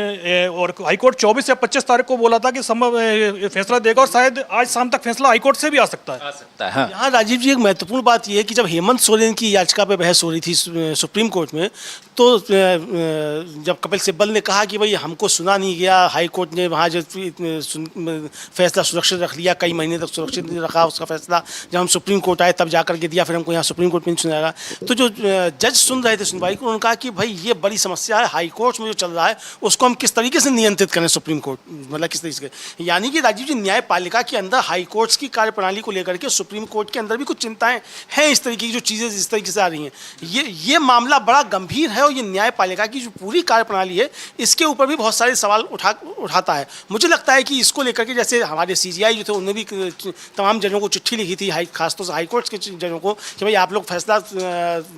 और हाई कोर्ट 24 या 25 तारीख को बोला था कि फैसला देगा और शायद आज शाम तक फैसला हाई कोर्ट से भी आ सकता है। हाँ। यहाँ राजीव जी एक महत्वपूर्ण बात यह है कि जब हेमंत सोरेन की याचिका पर बहस हो रही थी सुप्रीम कोर्ट में, तो जब कपिल सिब्बल ने कहा कि भाई हमको सुना नहीं गया, हाई कोर्ट ने वहाँ जो फैसला सुरक्षित रख लिया, कई महीने तक सुरक्षित नहीं रखा उसका फैसला, जब हम सुप्रीम कोर्ट आए तब जाकर के दिया, फिर हमको यहाँ सुप्रीम कोर्ट में नहीं सुनाया। तो जो जज सुन रहे थे सुनवाई को, उन्होंने कहा कि भाई ये बड़ी समस्या है, हाई कोर्ट में जो चल रहा है उसको हम किस तरीके से नियंत्रित करें, सुप्रीम कोर्ट मतलब किस तरीके से। यानी कि राजीव जी न्यायपालिका के अंदर हाई कोर्ट्स की कार्यप्रणाली को लेकर के सुप्रीम कोर्ट के अंदर भी कुछ चिंताएं हैं, इस तरीके की जो चीज़ें इस तरीके से आ रही हैं। ये मामला बड़ा गंभीर है और ये न्यायपालिका की जो पूरी कार्यप्रणाली है इसके ऊपर भी बहुत सारे सवाल उठाता है। मुझे लगता है कि इसको लेकर के जैसे हमारे CGI जो थे उन्होंने भी तमाम जजों को चिट्ठी लिखी थी, खासतौर से हाई कोर्ट के जजों को, कि भाई आप लोग फैसला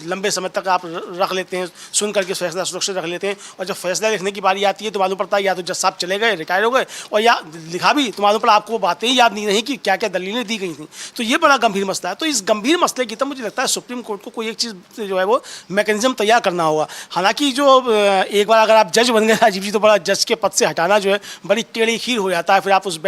लंबे समय तक आप रख लेते हैं, सुन करके फैसला सुरक्षित रख लेते हैं, और जब फैसला लिखने की बारी आती है तो मालूम पड़ता है या तो जज साहब चले गए, रिटायर हो गए, और या लिखा भी तो मालूम पड़ा आपको बातें ही याद नहीं रही कि क्या क्या दलीलें दी गई थी। तो ये बड़ा गंभीर मसला है। तो इस गंभीर मसले की तो मुझे लगता है सुप्रीम कोर्ट को कोई एक चीज़ जो है वो मैकेनिज्म तैयार करना होगा। हालांकि जो एक बार अगर आप जज बन गए राजीव जी, तो बड़ा जज के पद से हटाना जो है बड़ी टेढ़ी खीर हो जाता है, फिर आप उस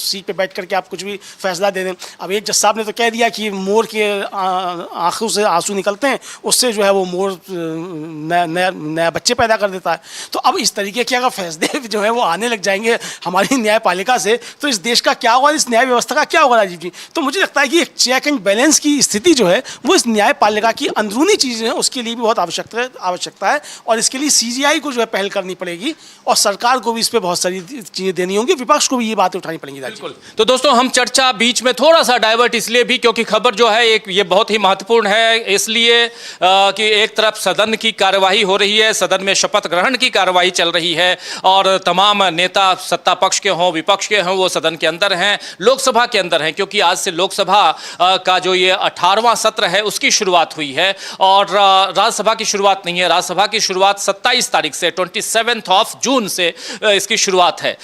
सीट पे बैठ करके आप कुछ भी फैसला दे दें। अब एक जज साहब ने तो कह दिया कि मोर के आंखों से आंसू निकलते हैं, उससे जो है वो मोर नया बच्चे पैदा कर देता है। तो अब इस तरीके के अगर फैसले जो है वो आने लग जाएंगे हमारी न्यायपालिका से, तो इस देश का क्या होगा, इस न्याय व्यवस्था का क्या होगा राजीव जी। तो मुझे लगता है कि एक चेक एंड बैलेंस की स्थिति जो है वो इस न्यायपालिका की अंदरूनी चीज़ें हैं उसके लिए भी बहुत आवश्यकता है, और इसके लिए CGI को जो है पहल करनी पड़ेगी और सरकार को भी इस पर बहुत सारी चीज़ें देनी होंगी, विपक्ष को भी ये बातें उठानी पड़ेंगी। बिल्कुल। तो दोस्तों हम चर्चा बीच में थोड़ा सा डाइवर्ट इसलिए भी क्योंकि खबर जो है एक ये बहुत ही महत्वपूर्ण है, इसलिए कि एक तरफ सदन की कार्यवाही हो रही है, सदन में शपथ ग्रहण की कार्यवाही चल रही है और तमाम नेता सत्ता पक्ष के हों विपक्ष के हों वो सदन के अंदर हैं, लोकसभा के अंदर हैं, क्योंकि आज से लोकसभा का जो ये 18वां सत्र है उसकी शुरुआत हुई है और राज्यसभा की शुरुआत नहीं है। राज्यसभा की शुरुआत 27 तारीख से 27 जून से इसकी शुरुआत है,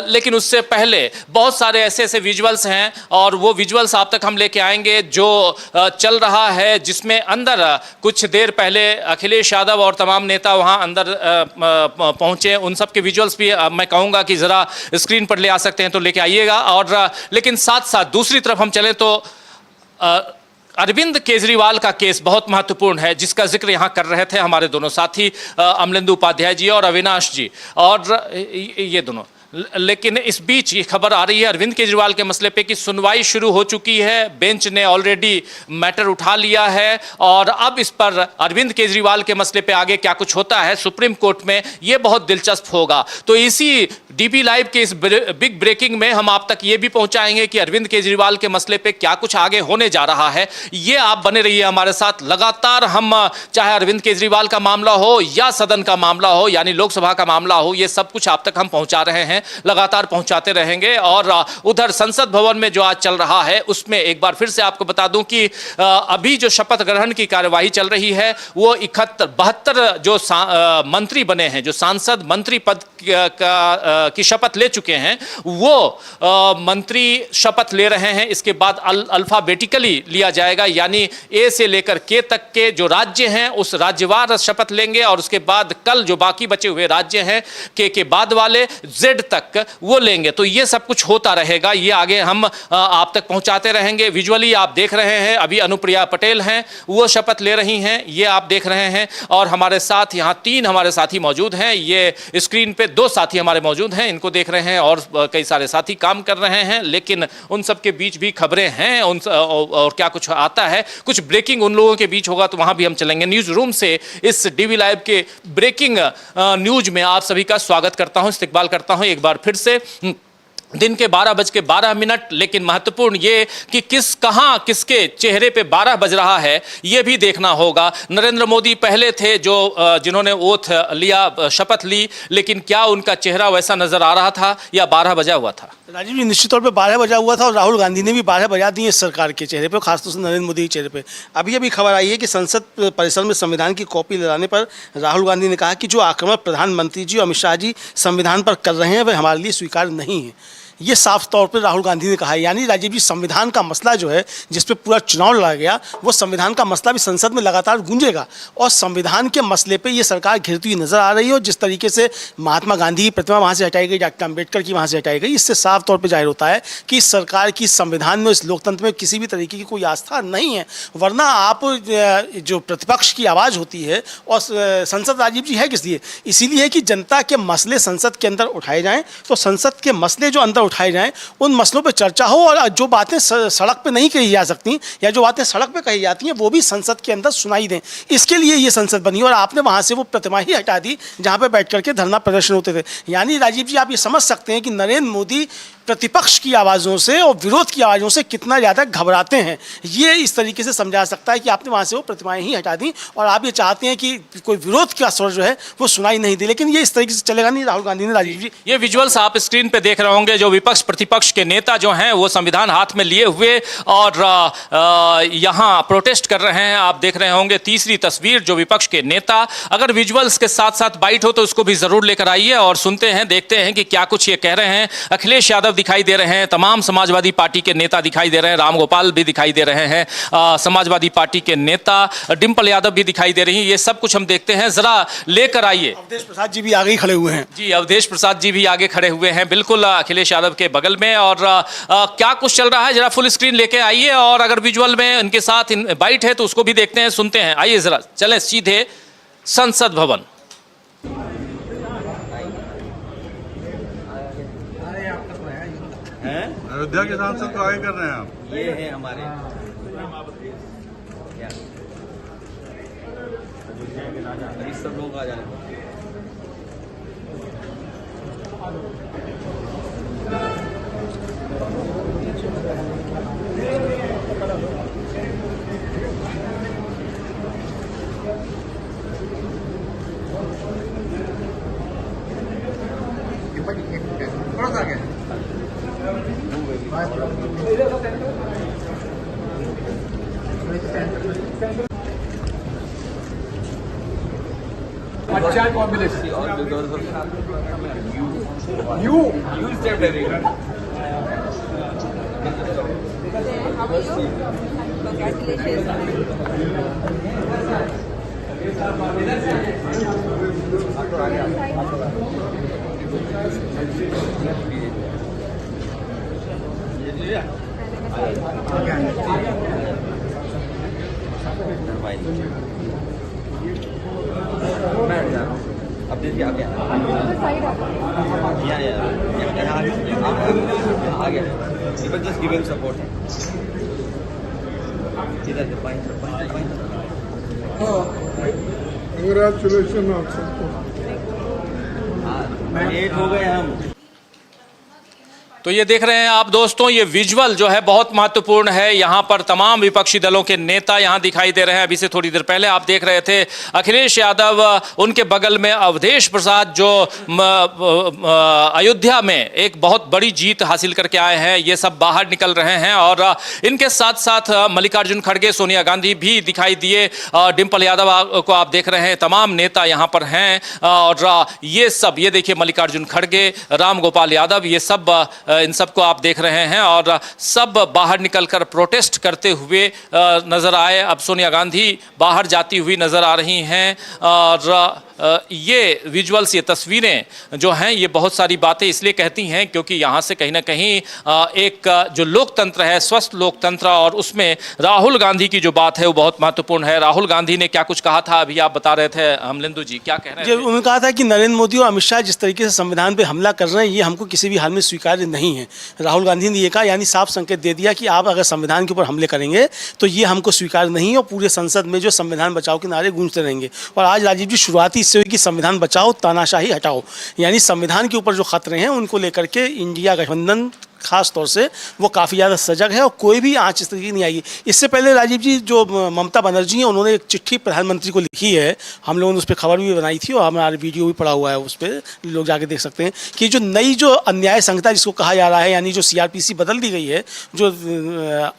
लेकिन उससे पहले बहुत सारे ऐसे विजुअल्स हैं और वो विजुअल्स आप तक हम लेके आएंगे जो चल रहा है, जिसमें अंदर कुछ देर पहले अखिलेश यादव और तमाम नेता वहां अंदर पहुंचे, उन सब के विजुअल्स भी मैं कहूंगा कि जरा स्क्रीन पर ले आ सकते हैं तो लेके आइएगा। और लेकिन साथ साथ दूसरी तरफ हम चलें तो अरविंद केजरीवाल का केस बहुत महत्वपूर्ण है, जिसका जिक्र यहाँ कर रहे थे हमारे दोनों साथी अमलेंदु उपाध्याय जी और अविनाश जी, और ये दोनों लेकिन इस बीच ये खबर आ रही है अरविंद केजरीवाल के मसले पे कि सुनवाई शुरू हो चुकी है, बेंच ने ऑलरेडी मैटर उठा लिया है और अब इस पर अरविंद केजरीवाल के मसले पे आगे क्या कुछ होता है सुप्रीम कोर्ट में, ये बहुत दिलचस्प होगा। तो इसी डीबी लाइव के इस बिग ब्रेकिंग में हम आप तक ये भी पहुंचाएंगे कि अरविंद केजरीवाल के मसले पे क्या कुछ आगे होने जा रहा है। ये आप बने रहिए हमारे साथ, लगातार हम चाहे अरविंद केजरीवाल का मामला हो या सदन का मामला हो यानी लोकसभा का मामला हो, ये सब कुछ आप तक हम पहुंचा रहे हैं, लगातार पहुंचाते रहेंगे। और उधर संसद भवन में जो आज चल रहा है उसमें एक बार फिर से आपको बता दूं कि अभी जो शपथ ग्रहण की कार्यवाही चल रही है वो 72 जो मंत्री बने हैं, जो सांसद मंत्री पद की शपथ ले चुके हैं, वो मंत्री शपथ ले रहे हैं। इसके बाद अल्फाबेटिकली लिया जाएगा, यानी ए से लेकर के तक के जो राज्य हैं उस राज्यवार शपथ लेंगे और उसके बाद कल जो बाकी बचे हुए राज्य हैं के बाद वाले जेड तक वो लेंगे। तो ये सब कुछ होता रहेगा, ये आगे हम आप तक पहुंचाते रहेंगे। विजुअली आप देख रहे हैं अभी अनुप्रिया पटेल हैं, वो शपथ ले रही हैं, ये आप देख रहे हैं। और हमारे साथ यहाँ 3 हमारे साथी मौजूद हैं, ये स्क्रीन पे 2 साथी हमारे मौजूद हैं, इनको देख रहे हैं और कई सारे साथी काम कर रहे हैं, लेकिन उन सब के बीच भी खबरें हैं और क्या कुछ आता है, कुछ ब्रेकिंग उन लोगों के बीच होगा तो वहां भी हम चलेंगे। न्यूज रूम से इस डीवी लाइव के ब्रेकिंग न्यूज में आप सभी का स्वागत करता हूं, इस्तकबाल करता हूं एक बार फिर से। दिन के 12:12, लेकिन महत्वपूर्ण ये कि कहां किसके चेहरे पे 12 बज रहा है ये भी देखना होगा। नरेंद्र मोदी पहले थे जो जिन्होंने ओथ लिया, शपथ ली, लेकिन क्या उनका चेहरा वैसा नजर आ रहा था या 12 बजा हुआ था? राजीव जी, निश्चित तौर पे 12 बजा हुआ था और राहुल गांधी ने भी 12 बजा दी है सरकार के चेहरे पे, खासतौर से नरेंद्र मोदी के चेहरे पे। अभी खबर आई है कि संसद परिसर में संविधान की कॉपी लगाने पर राहुल गांधी ने कहा कि जो आक्रमण प्रधानमंत्री जी अमित शाह जी संविधान पर कर रहे हैं वह हमारे लिए स्वीकार्य नहीं है। ये साफ तौर पर राहुल गांधी ने कहा है। यानी राजीव जी, संविधान का मसला जो है जिस पे पूरा चुनाव लड़ा गया, वो संविधान का मसला भी संसद में लगातार गूंजेगा और संविधान के मसले पे ये सरकार घिरती हुई नजर आ रही है। और जिस तरीके से महात्मा गांधी की प्रतिमा वहाँ से हटाई गई, डॉक्टर अम्बेडकर की वहाँ से हटाई गई, इससे साफ तौर पर जाहिर होता है कि इस सरकार की संविधान में, इस लोकतंत्र में किसी भी तरीके की कोई आस्था नहीं है। वरना आप जो प्रतिपक्ष की आवाज़ होती है और संसद राजीव जी है किस लिए? इसीलिए कि जनता के मसले संसद के अंदर उठाए जाएँ, तो संसद के मसले जो अंदर उठाए जाएं उन मसलों पे चर्चा हो और जो बातें सड़क पे नहीं कही जा सकती या जो बातें सड़क पे कही जाती हैं वो भी संसद के अंदर सुनाई दें। इसके लिए ये संसद बनी और आपने वहां से वो प्रतिमा ही हटा दी जहां पे बैठ करके धरना प्रदर्शन होते थे। यानी राजीव जी, आप ये समझ सकते हैं कि नरेंद्र मोदी प्रतिपक्ष की आवाज़ों से और विरोध की आवाज़ों से कितना ज़्यादा घबराते हैं। ये इस तरीके से समझा सकता है कि आपने वहाँ से वो प्रतिमाएं ही हटा दी और आप ये चाहते हैं कि कोई विरोध का स्वर जो है वो सुनाई नहीं दे। लेकिन ये इस तरीके से चलेगा नहीं। राहुल गांधी ने, राजीव जी, ये विजुअल्स आप स्क्रीन पे देख रहे होंगे, जो विपक्ष प्रतिपक्ष के नेता जो हैं वो संविधान हाथ में लिए हुए और यहाँ प्रोटेस्ट कर रहे हैं। आप देख रहे होंगे तीसरी तस्वीर, जो विपक्ष के नेता। अगर विजुअल्स के साथ साथ बाइट हो तो उसको भी जरूर लेकर आइए और सुनते हैं, देखते हैं कि क्या कुछ ये कह रहे हैं। अखिलेश यादव दिखाई दे रहे हैं, तमाम समाजवादी पार्टी के नेता दिखाई दे रहे हैं, राम गोपाल भी दिखाई दे रहे हैं, समाजवादी पार्टी के नेता डिंपल यादव भी दिखाई दे रही हैं। ये सब कुछ हम देखते हैं, जरा लेकर आइए। अवधेश प्रसाद जी भी आगे ही खड़े हुए हैं। जी, अवधेश प्रसाद जी भी आगे खड़े हुए हैं, बिल्कुल अखिलेश यादव के बगल में। और क्या कुछ चल रहा है जरा फुल स्क्रीन लेके आइए और अगर विजुअल में इनके साथ बाइट है तो उसको भी देखते हैं, सुनते हैं। आइए जरा चलें सीधे संसद भवन। अयोध्या के सांसद तो आगे कर रहे हैं आप। ये है हमारे सब लोग आ जाने। अच्छा कॉम्बिनेशन यू अपने जी आगे आगे जस्ट गिव हिम सपोर्ट इधर कंग्रेचुलेशन आप सबको। लेट हो गए हम। तो ये देख रहे हैं आप दोस्तों, ये विजुअल जो है बहुत महत्वपूर्ण है। यहाँ पर तमाम विपक्षी दलों के नेता यहाँ दिखाई दे रहे हैं। अभी से थोड़ी देर पहले आप देख रहे थे अखिलेश यादव, उनके बगल में अवधेश प्रसाद जो अयोध्या में एक बहुत बड़ी जीत हासिल करके आए हैं, ये सब बाहर निकल रहे हैं। और इनके साथ साथ मल्लिकार्जुन खड़गे, सोनिया गांधी भी दिखाई दिए, डिम्पल यादव को आप देख रहे हैं, तमाम नेता यहाँ पर हैं। और ये सब, ये देखिए मल्लिकार्जुन खड़गे, राम गोपाल यादव, ये सब इन सबको आप देख रहे हैं और सब बाहर निकलकर प्रोटेस्ट करते हुए नजर आए। अब सोनिया गांधी बाहर जाती हुई नजर आ रही हैं और ये विजुअल्स, ये तस्वीरें जो हैं, ये बहुत सारी बातें इसलिए कहती हैं क्योंकि यहाँ से कहीं ना कहीं एक जो लोकतंत्र है, स्वस्थ लोकतंत्र, और उसमें राहुल गांधी की जो बात है वो बहुत महत्वपूर्ण है। राहुल गांधी ने क्या कुछ कहा था, अभी आप बता रहे थे अमलेंदु जी, क्या कह रहे हैं? उन्होंने कहा था कि नरेंद्र मोदी और अमित शाह जिस तरीके से संविधान पर हमला कर रहे हैं, ये हमको किसी भी हाल में स्वीकार्य नहीं है। राहुल गांधी ने ये कहा, यानी साफ संकेत दे दिया कि आप अगर संविधान के ऊपर हमले करेंगे तो ये हमको स्वीकार नहीं है, और पूरे संसद में जो संविधान बचाओ के नारे गूंजते रहेंगे। और आज राजीव जी शुरुआती इससे हुई कि संविधान बचाओ, तानाशाही हटाओ, यानी संविधान के ऊपर जो खतरे हैं उनको लेकर के इंडिया गठबंधन खास तौर से वो काफ़ी ज़्यादा सजग है और कोई भी आँच इस तरीके की नहीं आएगी। इससे पहले राजीव जी जो ममता बनर्जी हैं, उन्होंने एक चिट्ठी प्रधानमंत्री को लिखी है, हम लोगों ने उस पर खबर भी बनाई थी और हमारा वीडियो भी पड़ा हुआ है, उस पर लोग जाके देख सकते हैं कि जो नई जो अन्याय संहिता जिसको कहा जा रहा है, यानी जो CRPC बदल दी गई है, जो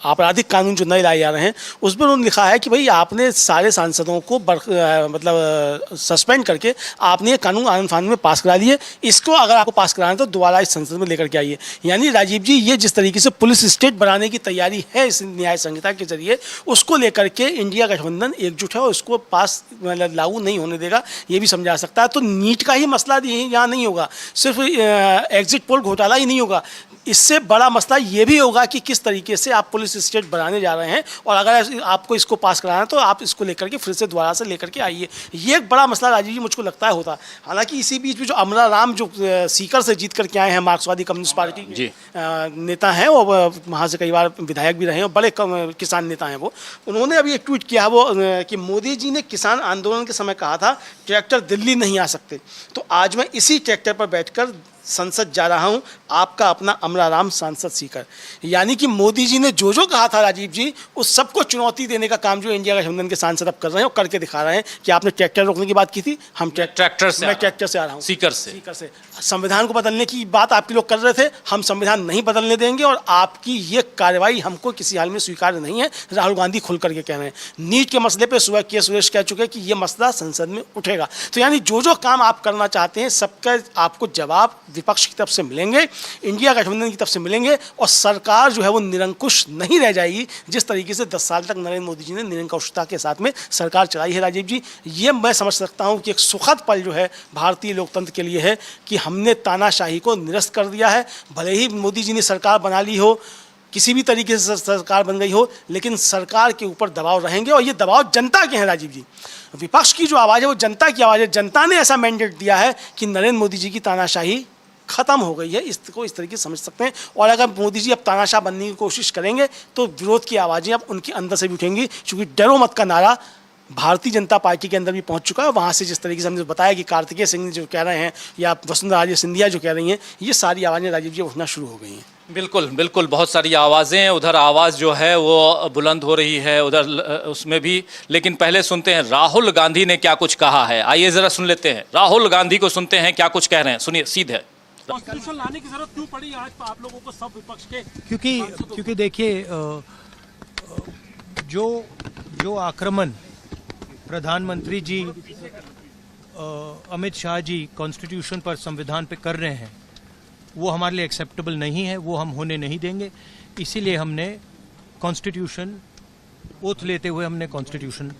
आपराधिक कानून जो नए लाए जा रहे हैं, उस पर उन्होंने लिखा है कि भाई आपने सारे सांसदों को मतलब सस्पेंड करके आपने ये कानून आनन फानन में पास करा लिए, इसको अगर आपको पास कराना है तो दोबारा इस संसद में लेकर के आइए। यानी राजीव जी ये जिस तरीके से पुलिस स्टेट बनाने की तैयारी है इस न्याय संहिता के जरिए, उसको लेकर के इंडिया गठबंधन एकजुट है और उसको पास मतलब लागू नहीं होने देगा, ये भी समझा सकता है। तो नीट का ही मसला यहाँ नहीं होगा, सिर्फ एग्जिट पोल घोटाला ही नहीं होगा, इससे बड़ा मसला ये भी होगा कि किस तरीके से आप पुलिस स्टेट बनाने जा रहे हैं, और अगर आपको इसको पास कराना है तो आप इसको लेकर के फिर से दोबारा से लेकर के आइए। ये एक बड़ा मसला राजीव जी मुझको लगता है होता। हालांकि इसी बीच में जो अमरा राम जो सीकर से जीत करके आए हैं, मार्क्सवादी कम्युनिस्ट पार्टी के नेता हैं, और वहाँ से कई बार विधायक भी रहे हैं और बड़े किसान नेता हैं, वो उन्होंने अभी एक ट्वीट किया वो कि मोदी जी ने किसान आंदोलन के समय कहा था ट्रैक्टर दिल्ली नहीं आ सकते, तो आज मैं इसी ट्रैक्टर पर बैठकर संसद जा रहा हूं, आपका अपना अमरा राम सांसद सीकर। यानी कि मोदी जी ने जो जो कहा था राजीव जी, उस सबको चुनौती देने का काम जो इंडिया गठबंधन के सांसद अब कर रहे हैं और करके दिखा रहे हैं कि आपने ट्रैक्टर रोकने की बात की थी, हम ट्रैक्टर से आ रहा हूँ, सीकर से संविधान को बदलने की बात आपके लोग कर रहे थे, हम संविधान नहीं बदलने देंगे और आपकी ये कार्रवाई हमको किसी हाल में स्वीकार्य नहीं है। राहुल गांधी खुल करके कह रहे हैं। नीट के मसले पर सुबह के सुरेश कह चुके हैं कि ये मसला संसद में उठेगा। तो यानी जो जो काम आप करना चाहते हैं सबका आपको जवाब विपक्ष की तरफ से मिलेंगे, इंडिया गठबंधन की तरफ से मिलेंगे, और सरकार जो है वो निरंकुश नहीं रह जाएगी जिस तरीके से 10 साल तक नरेंद्र मोदी जी ने निरंकुशता के साथ में सरकार चलाई है। राजीव जी, ये मैं समझ सकता हूँ कि एक सुखद पल जो है भारतीय लोकतंत्र के लिए है कि हमने तानाशाही को निरस्त कर दिया है। भले ही मोदी जी ने सरकार बना ली हो, किसी भी तरीके से सरकार बन गई हो, लेकिन सरकार के ऊपर दबाव रहेंगे और ये दबाव जनता के हैं। राजीव जी, विपक्ष की जो आवाज़ है वो जनता की आवाज़ है। जनता ने ऐसा मैंडेट दिया है कि नरेंद्र मोदी जी की तानाशाही खत्म हो गई है, इसको इस तरीके से समझ सकते हैं। और अगर मोदी जी अब तानाशाह बनने की कोशिश करेंगे तो विरोध की आवाज़ें अब उनके अंदर से भी उठेंगी, क्योंकि डरो मत का नारा भारतीय जनता पार्टी के अंदर भी पहुंच चुका है। वहाँ से जिस तरीके से हमने बताया कि कार्तिकेय सिंह जो कह रहे हैं या वसुंधरा राजे सिंधिया जो कह रही हैं, ये सारी आवाज़ें राजीव जी उठना शुरू हो गई हैं। बिल्कुल बिल्कुल, बहुत सारी आवाज़ें, उधर आवाज़ जो है वो बुलंद हो रही है, उधर उसमें भी। लेकिन पहले सुनते हैं राहुल गांधी ने क्या कुछ कहा है। आइए ज़रा सुन लेते हैं, राहुल गांधी को सुनते हैं क्या कुछ कह रहे हैं। सुनिए सीधे। कॉन्स्टिट्यूशन लाने की जरूरत क्यों पड़ी आज आप लोगों को, सब विपक्ष के? क्योंकि देखिए, जो आक्रमण प्रधानमंत्री जी अमित शाह जी कॉन्स्टिट्यूशन पर, संविधान पे कर रहे हैं, वो हमारे लिए एक्सेप्टेबल नहीं है, वो हम होने नहीं देंगे। इसीलिए हमने कॉन्स्टिट्यूशन ओथ लेते हुए हमने कॉन्स्टिट्यूशन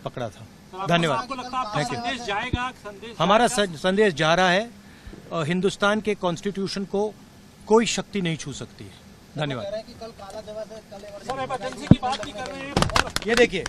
पकड़ा था। धन्यवाद, थैंक यू। हमारा संदेश जा रहा है, हिंदुस्तान के कॉन्स्टिट्यूशन को कोई शक्ति नहीं छू सकती है। धन्यवाद। ये देखिए,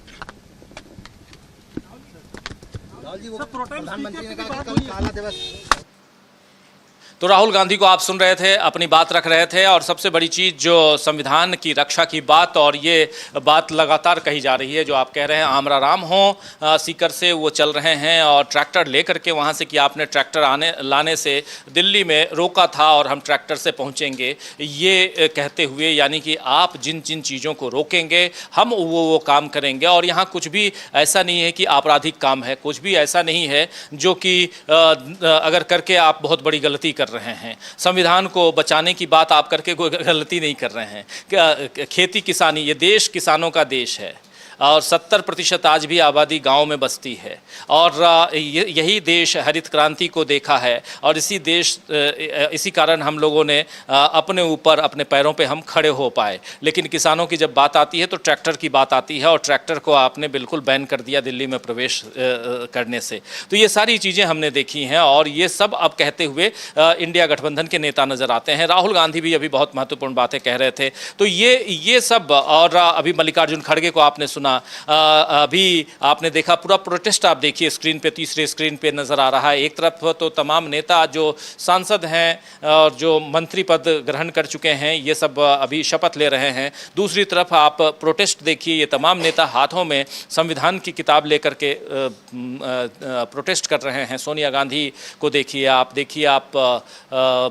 तो राहुल गांधी को आप सुन रहे थे, अपनी बात रख रहे थे और सबसे बड़ी चीज़ जो संविधान की रक्षा की बात, और ये बात लगातार कही जा रही है जो आप कह रहे हैं आमरा राम हो सीकर से वो चल रहे हैं और ट्रैक्टर लेकर के वहाँ से कि आपने ट्रैक्टर लाने से दिल्ली में रोका था और हम ट्रैक्टर से पहुँचेंगे, ये कहते हुए यानी कि आप जिन जिन चीज़ों को रोकेंगे हम वो काम करेंगे। और यहाँ कुछ भी ऐसा नहीं है कि आपराधिक काम है, कुछ भी ऐसा नहीं है जो कि अगर करके आप बहुत बड़ी गलती कर रहे हैं। संविधान को बचाने की बात आप करके कोई गलती नहीं कर रहे हैं। खेती किसानी, ये देश किसानों का देश है और 70% आज भी आबादी गांव में बसती है और यही देश हरित क्रांति को देखा है और इसी कारण हम लोगों ने अपने ऊपर अपने पैरों पे हम खड़े हो पाए। लेकिन किसानों की जब बात आती है तो ट्रैक्टर की बात आती है और ट्रैक्टर को आपने बिल्कुल बैन कर दिया दिल्ली में प्रवेश करने से। तो ये सारी चीज़ें हमने देखी हैं और ये सब अब कहते हुए इंडिया गठबंधन के नेता नज़र आते हैं। राहुल गांधी भी अभी बहुत महत्वपूर्ण बातें कह रहे थे। तो ये सब, और अभी मल्लिकार्जुन खड़गे को आपने सुना, अभी आपने देखा पूरा प्रोटेस्ट, आप देखिए स्क्रीन पे, तीसरे स्क्रीन पे नजर आ रहा है। एक तरफ तो तमाम नेता जो सांसद हैं और जो मंत्री पद ग्रहण कर चुके हैं ये सब अभी शपथ ले रहे हैं। दूसरी तरफ आप प्रोटेस्ट देखिए, ये तमाम नेता हाथों में संविधान की किताब लेकर के प्रोटेस्ट कर रहे हैं। सोनिया गांधी को देखिए आप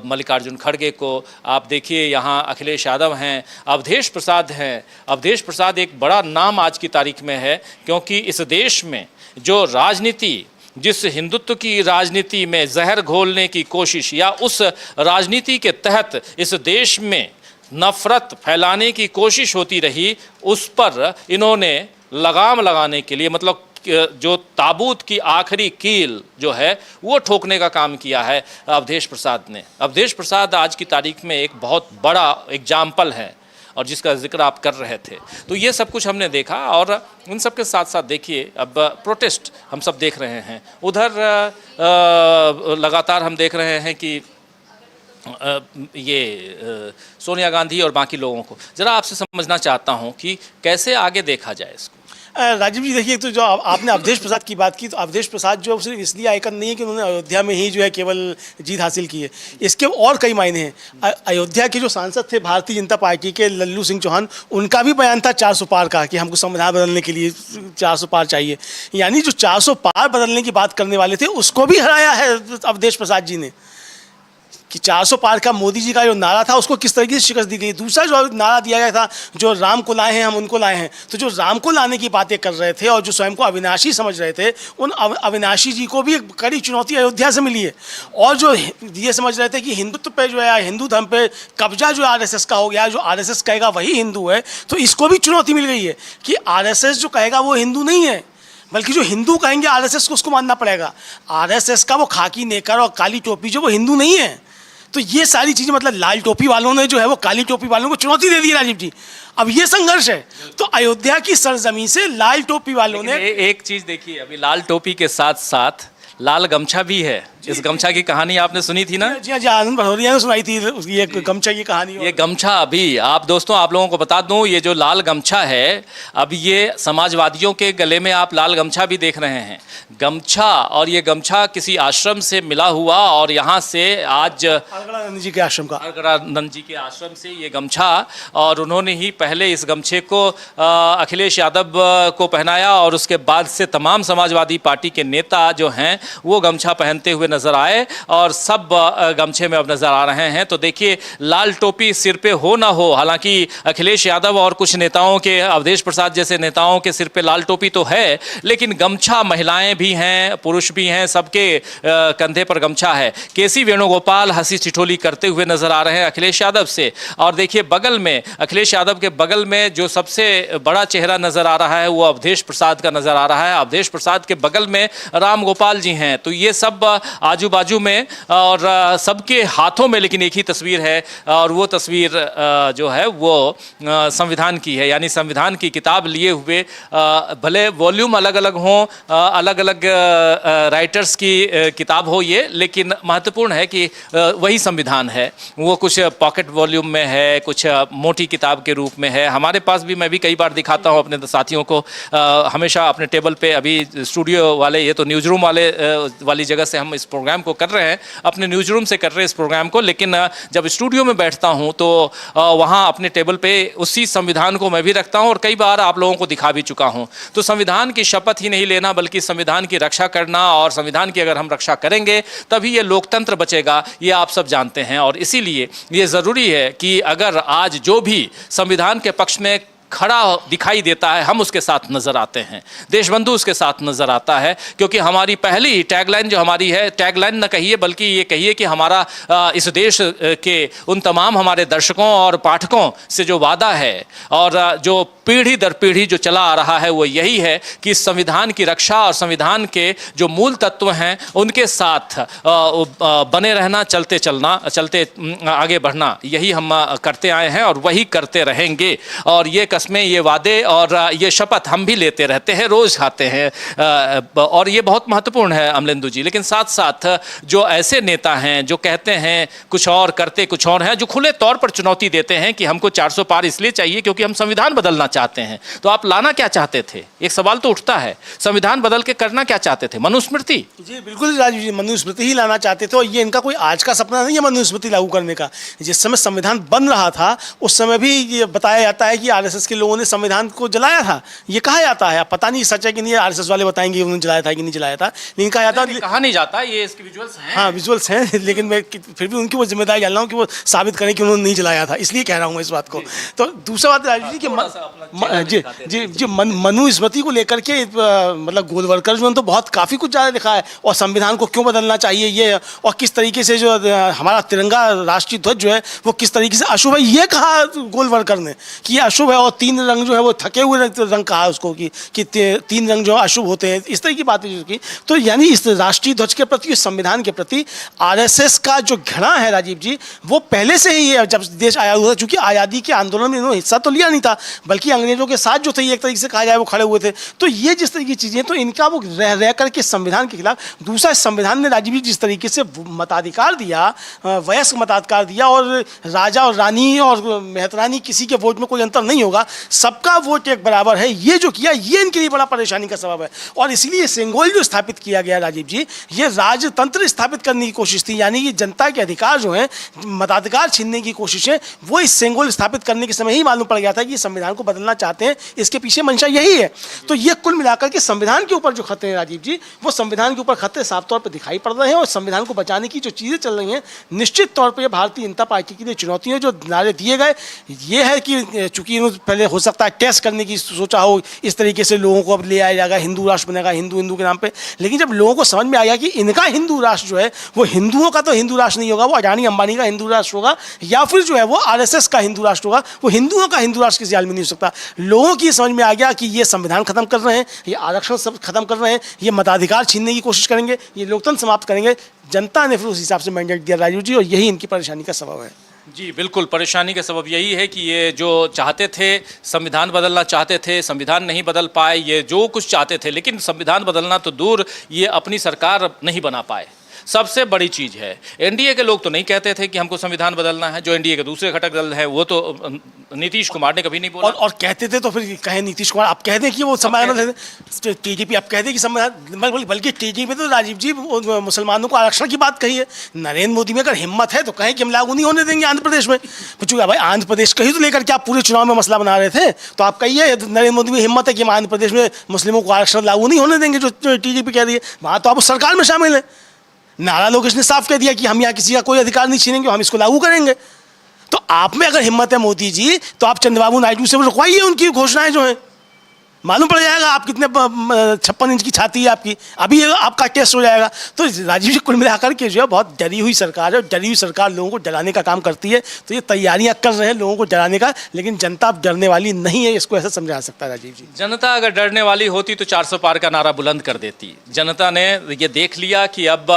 मल्लिकार्जुन खड़गे को आप देखिए, यहाँ अखिलेश यादव हैं, अवधेश प्रसाद हैं। अवधेश प्रसाद एक बड़ा नाम आज की तारीख में है क्योंकि इस देश में जो राजनीति, जिस हिंदुत्व की राजनीति में जहर घोलने की कोशिश या उस राजनीति के तहत इस देश में नफरत फैलाने की कोशिश होती रही, उस पर इन्होंने लगाम लगाने के लिए, मतलब जो ताबूत की आखिरी कील जो है वो ठोकने का काम किया है अवधेश प्रसाद ने। अवधेश प्रसाद आज की तारीख में एक बहुत बड़ा एग्जाम्पल है और जिसका जिक्र आप कर रहे थे। तो ये सब कुछ हमने देखा और इन सब के साथ साथ देखिए अब प्रोटेस्ट हम सब देख रहे हैं। उधर लगातार हम देख रहे हैं कि सोनिया गांधी और बाकी लोगों को, ज़रा आपसे समझना चाहता हूं कि कैसे आगे देखा जाए इसको। राजीव जी देखिए, तो जो आपने अवधेश प्रसाद की बात की, तो अवधेश प्रसाद जो सिर्फ इसलिए आइकन नहीं है कि उन्होंने अयोध्या में ही जो है केवल जीत हासिल की है, इसके और कई मायने हैं। अयोध्या के जो सांसद थे भारतीय जनता पार्टी के लल्लू सिंह चौहान, उनका भी बयान था 400 पार का कि हमको संविधान बदलने के लिए 400 पार चाहिए। यानी जो 400 पार बदलने की बात करने वाले थे उसको भी हराया है अवधेश प्रसाद जी ने कि 400 पार का मोदी जी का जो नारा था उसको किस तरीके से शिकस्त दी गई। दूसरा जो नारा दिया गया था, जो राम को लाए हैं हम उनको लाए हैं, तो जो राम को लाने की बातें कर रहे थे और जो स्वयं को अविनाशी समझ रहे थे, उन अविनाशी जी को भी एक कड़ी चुनौती अयोध्या से मिली है। और जो ये समझ रहे थे कि हिंदुत्व पे जो है, हिंदू धर्म पे कब्जा जो RSS का हो गया, जो RSS कहेगा वही हिंदू है, तो इसको भी चुनौती मिल गई है कि RSS जो कहेगा वो हिंदू नहीं है, बल्कि जो हिंदू कहेंगे RSS को उसको मानना पड़ेगा। RSS का वो खाकी नेकर और काली टोपी जो वो हिंदू नहीं है। तो ये सारी चीज़ें, मतलब लाल टोपी वालों ने जो है वो काली टोपी वालों को चुनौती दे दी राजीव जी। अब ये संघर्ष है। तो अयोध्या की सरजमीन से लाल टोपी वालों ने एक चीज़ देखिए, अभी लाल टोपी के साथ साथ लाल गमछा भी है। इस गमछा की कहानी आपने सुनी थी ना? जी आनंद भदौरिया ने सुनाई थी ये गमछा की कहानी। ये गमछा अभी आप दोस्तों, आप लोगों को बता दूं, ये जो लाल गमछा है, अब ये समाजवादियों के गले में आप लाल गमछा भी देख रहे हैं। गमछा, और ये गमछा किसी आश्रम से मिला हुआ और यहाँ से आज अरगड़ानंद जी के आश्रम का, अरगड़ानंद जी के आश्रम से ये गमछा, और उन्होंने ही पहले इस गमछे को अखिलेश यादव को पहनाया और उसके बाद से तमाम समाजवादी पार्टी के नेता जो हैं वो गमछा पहनते हुए नजर आए और सब गमछे में अब नजर आ रहे हैं। तो देखिए, लाल टोपी सिर पे हो ना हो, हालांकि अखिलेश यादव और कुछ नेताओं के, अवधेश प्रसाद जैसे नेताओं के सिर पे लाल टोपी तो है, लेकिन गमछा महिलाएं भी हैं, पुरुष भी हैं, सबके कंधे पर गमछा है। केसी वेणुगोपाल हंसी ठिठोली करते हुए नजर आ रहे हैं अखिलेश यादव से। और देखिए बगल में, अखिलेश यादव के बगल में जो सबसे बड़ा चेहरा नजर आ रहा है वो अवधेश प्रसाद का नजर आ रहा है। अवधेश प्रसाद के बगल में राम गोपाल जी हैं। तो ये सब आजू बाजू में और सबके हाथों में लेकिन एक ही तस्वीर है, और वो तस्वीर जो है वो संविधान की है, यानी संविधान की किताब लिए हुए, भले वॉल्यूम अलग अलग हों, अलग अलग राइटर्स की किताब हो ये, लेकिन महत्वपूर्ण है कि वही संविधान है। वो कुछ पॉकेट वॉल्यूम में है, कुछ मोटी किताब के रूप में है। हमारे पास भी, मैं भी कई बार दिखाता हूँ अपने साथियों को, हमेशा अपने टेबल पे, अभी स्टूडियो वाले, ये तो न्यूज़ रूम वाली जगह से हम इस प्रोग्राम को कर रहे हैं, अपने न्यूज़ रूम से कर रहे हैं इस प्रोग्राम को, लेकिन जब स्टूडियो में बैठता हूँ तो वहाँ अपने टेबल पे उसी संविधान को मैं भी रखता हूँ और कई बार आप लोगों को दिखा भी चुका हूँ। तो संविधान की शपथ ही नहीं लेना बल्कि संविधान की रक्षा करना, और संविधान की अगर हम रक्षा करेंगे तभी ये लोकतंत्र बचेगा, ये आप सब जानते हैं। और इसीलिए ये ज़रूरी है कि अगर आज जो भी संविधान के पक्ष में खड़ा दिखाई देता है, हम उसके साथ नजर आते हैं, देशबंधु उसके साथ नजर आता है, क्योंकि हमारी पहली टैगलाइन जो हमारी है, टैगलाइन न कहिए बल्कि ये कहिए कि हमारा इस देश के उन तमाम हमारे दर्शकों और पाठकों से जो वादा है और जो पीढ़ी दर पीढ़ी जो चला आ रहा है वो यही है कि इस संविधान की रक्षा और संविधान के जो मूल तत्व हैं उनके साथ बने रहना, चलते आगे बढ़ना, यही हम करते आए हैं और वही करते रहेंगे। और ये कस्में, ये वादे और ये शपथ हम भी लेते रहते हैं, रोज खाते हैं, और ये बहुत महत्वपूर्ण है अमलेंदु जी। लेकिन साथ साथ जो ऐसे नेता हैं जो कहते हैं कुछ और, करते कुछ और हैं, जो खुले तौर पर चुनौती देते हैं कि हमको 400 पार इसलिए चाहिए क्योंकि हम संविधान बदलना चाहते हैं, तो आप लाना क्या चाहते थे? एक सवाल तो उठता है, संविधान बदल के करना क्या चाहते थे? मनुस्मृति? जी बिल्कुल राजीव जी, मनुस्मृति ही लाना चाहते थे, और ये इनका कोई आज का सपना नहीं है मनुस्मृति लागू करने का। जिस समय संविधान बन रहा था उस समय भी ये बताया जाता है कि आरएसएस के लोगों ने संविधान को जलाया था, ये कहा जाता है। पता नहीं सच है कि नहीं, आरएसएस वाले बताएंगे उन्होंने जलाया था कि नहीं जलाया था, लेकिन कहा जाता है, कहा नहीं जाता, ये इसके विजुअल्स हैं। हाँ विजुअल्स हैं, लेकिन मैं फिर भी उनकी वो जिम्मेदारी डाल रहा हूँ कि वो साबित करें कि उन्होंने नहीं जलाया था, इसलिए कह रहा हूँ इस बात को। तो दूसरा बात राजीव जी कि मनुस्मृति को लेकर के मतलब गोलवलकर जो तो बहुत काफ़ी कुछ ज़्यादा लिखा है, और संविधान को क्यों बदलना चाहिए ये, और किस तरीके से जो हमारा तिरंगा राष्ट्रीय ध्वज जो है वो किस तरीके से अशुभ है, ये कहा गोलवलकर ने कि ये अशुभ है, और 3 रंग जो है वो थके हुए रंग कहा उसको कि 3 रंग जो अशुभ होते हैं, इस तरह की बातें जो की। तो यानी इस राष्ट्रीय ध्वज के प्रति, संविधान के प्रति आरएसएस का जो घृणा है राजीव जी, वो पहले से ही है। जब देश आया हुआ था, चूंकि आज़ादी के आंदोलन में इन्होंने हिस्सा तो लिया नहीं था, बल्कि अंग्रेजों के साथ जो थे एक तरीके से कहा जाए वो खड़े हुए थे। तो ये जिस तरह की चीज़ें, तो इनका वो रह करके संविधान के खिलाफ। दूसरा, संविधान ने राजीव जी जिस तरीके से मताधिकार दिया, वयस्क मताधिकार दिया, और राजा और रानी और मेहतरानी किसी के वोट में कोई अंतर नहीं होगा, सबका वोट एक बराबर है, ये जो किया ये इनके लिए बड़ा परेशानी का सबब है। और इसीलिए सेंगोल जो स्थापित किया गया राजीव जी, ये राजतंत्र स्थापित करने की कोशिश थी, यानी कि जनता के अधिकार जो है, मताधिकार छीनने की कोशिश है, वो इस सेंगोल स्थापित करने के समय ही मालूम पड़ गया था कि संविधान को बदलना चाहते हैं, इसके पीछे मंशा यही है। तो ये कुल मिलाकर के संविधान के ऊपर जो खतरे हैं राजीव जी, वो संविधान के ऊपर खतरे साफ तौर पर दिखाई पड़ रहे हैं, और संविधान को बचाने की जो चीज़ें चल रही हैं, निश्चित तौर पर भारतीय जनता पार्टी के लिए चुनौतियाँ जो नारे दिए गए, ये है कि चूंकि पहले हो सकता है टेस्ट करने की सोचा हो, इस तरीके से लोगों को अब ले आया जाएगा, हिंदू राष्ट्र बनेगा हिंदू के नाम पे, लेकिन जब लोगों को समझ में आया कि इनका हिंदू राष्ट्र जो है वो हिंदुओं का तो हिंदू राष्ट्र नहीं होगा, वो अडानी अंबानी का हिंदू राष्ट्र होगा, या फिर जो है वो आरएसएस का हिंदू राष्ट्र होगा, वो हिंदुओं का हिंदू राष्ट्र किसी हाल में नहीं हो सकता। लोगों की समझ में आ गया कि ये संविधान खत्म कर रहे हैं, ये आरक्षण सब खत्म कर रहे हैं, ये मताधिकार छीनने की कोशिश करेंगे, ये लोकतंत्र समाप्त करेंगे। जनता ने फिर उस हिसाब से मैंडेट दिया राजीव जी, और यही इनकी परेशानी का सबब है। जी बिल्कुल, परेशानी का सबब यही है कि ये जो चाहते थे, संविधान बदलना चाहते थे, संविधान नहीं बदल पाए, ये जो कुछ चाहते थे, लेकिन संविधान बदलना तो दूर, ये अपनी सरकार नहीं बना पाए। सबसे बड़ी चीज़ है, एनडीए के लोग तो नहीं कहते थे कि हमको संविधान बदलना है, जो एनडीए के दूसरे घटक दल है वो तो नीतीश कुमार ने कभी नहीं बोला, और कहते थे तो फिर कहे नीतीश कुमार, आप कह दें कि वो संविधान, टीडीपी आप कह दें कि संविधान, बल्कि टीडीपी तो राजीव जी मुसलमानों को आरक्षण की बात कही है। नरेंद्र मोदी में अगर हिम्मत है तो कहें कि हम लागू नहीं होने देंगे आंध्र प्रदेश में, चूंकि भाई आंध्र प्रदेश कहीं तो लेकर के आप पूरे चुनाव में मसला बना रहे थे, तो आप कहिए नरेंद्र मोदी में हिम्मत है कि हम आंध्र प्रदेश में मुस्लिमों को आरक्षण लागू नहीं होने देंगे, जो टीडीपी कह रही है, वहाँ तो आप उस सरकार में शामिल हैं। नारा लोकेश ने साफ कह दिया कि हम यहाँ किसी का कोई अधिकार नहीं छीनेंगे, हम इसको लागू करेंगे। तो आप में अगर हिम्मत है मोदी जी, तो आप चंद्रबाबू नायडू से रुकवाइए उनकी घोषणाएं जो हैं, मालूम पड़ जाएगा आप कितने 56 इंच की छाती है आपकी, अभी ये आपका टेस्ट हो जाएगा। तो राजीव जी कुल मिलाकर के जो है बहुत डरी हुई सरकार है, और डरी हुई सरकार लोगों को डराने का काम करती है। तो ये तैयारियां कर रहे हैं लोगों को डराने का, लेकिन जनता अब डरने वाली नहीं है, इसको ऐसा समझा सकता है राजीव जी। जनता अगर डरने वाली होती तो 400 पार का नारा बुलंद कर देती। जनता ने ये देख लिया कि अब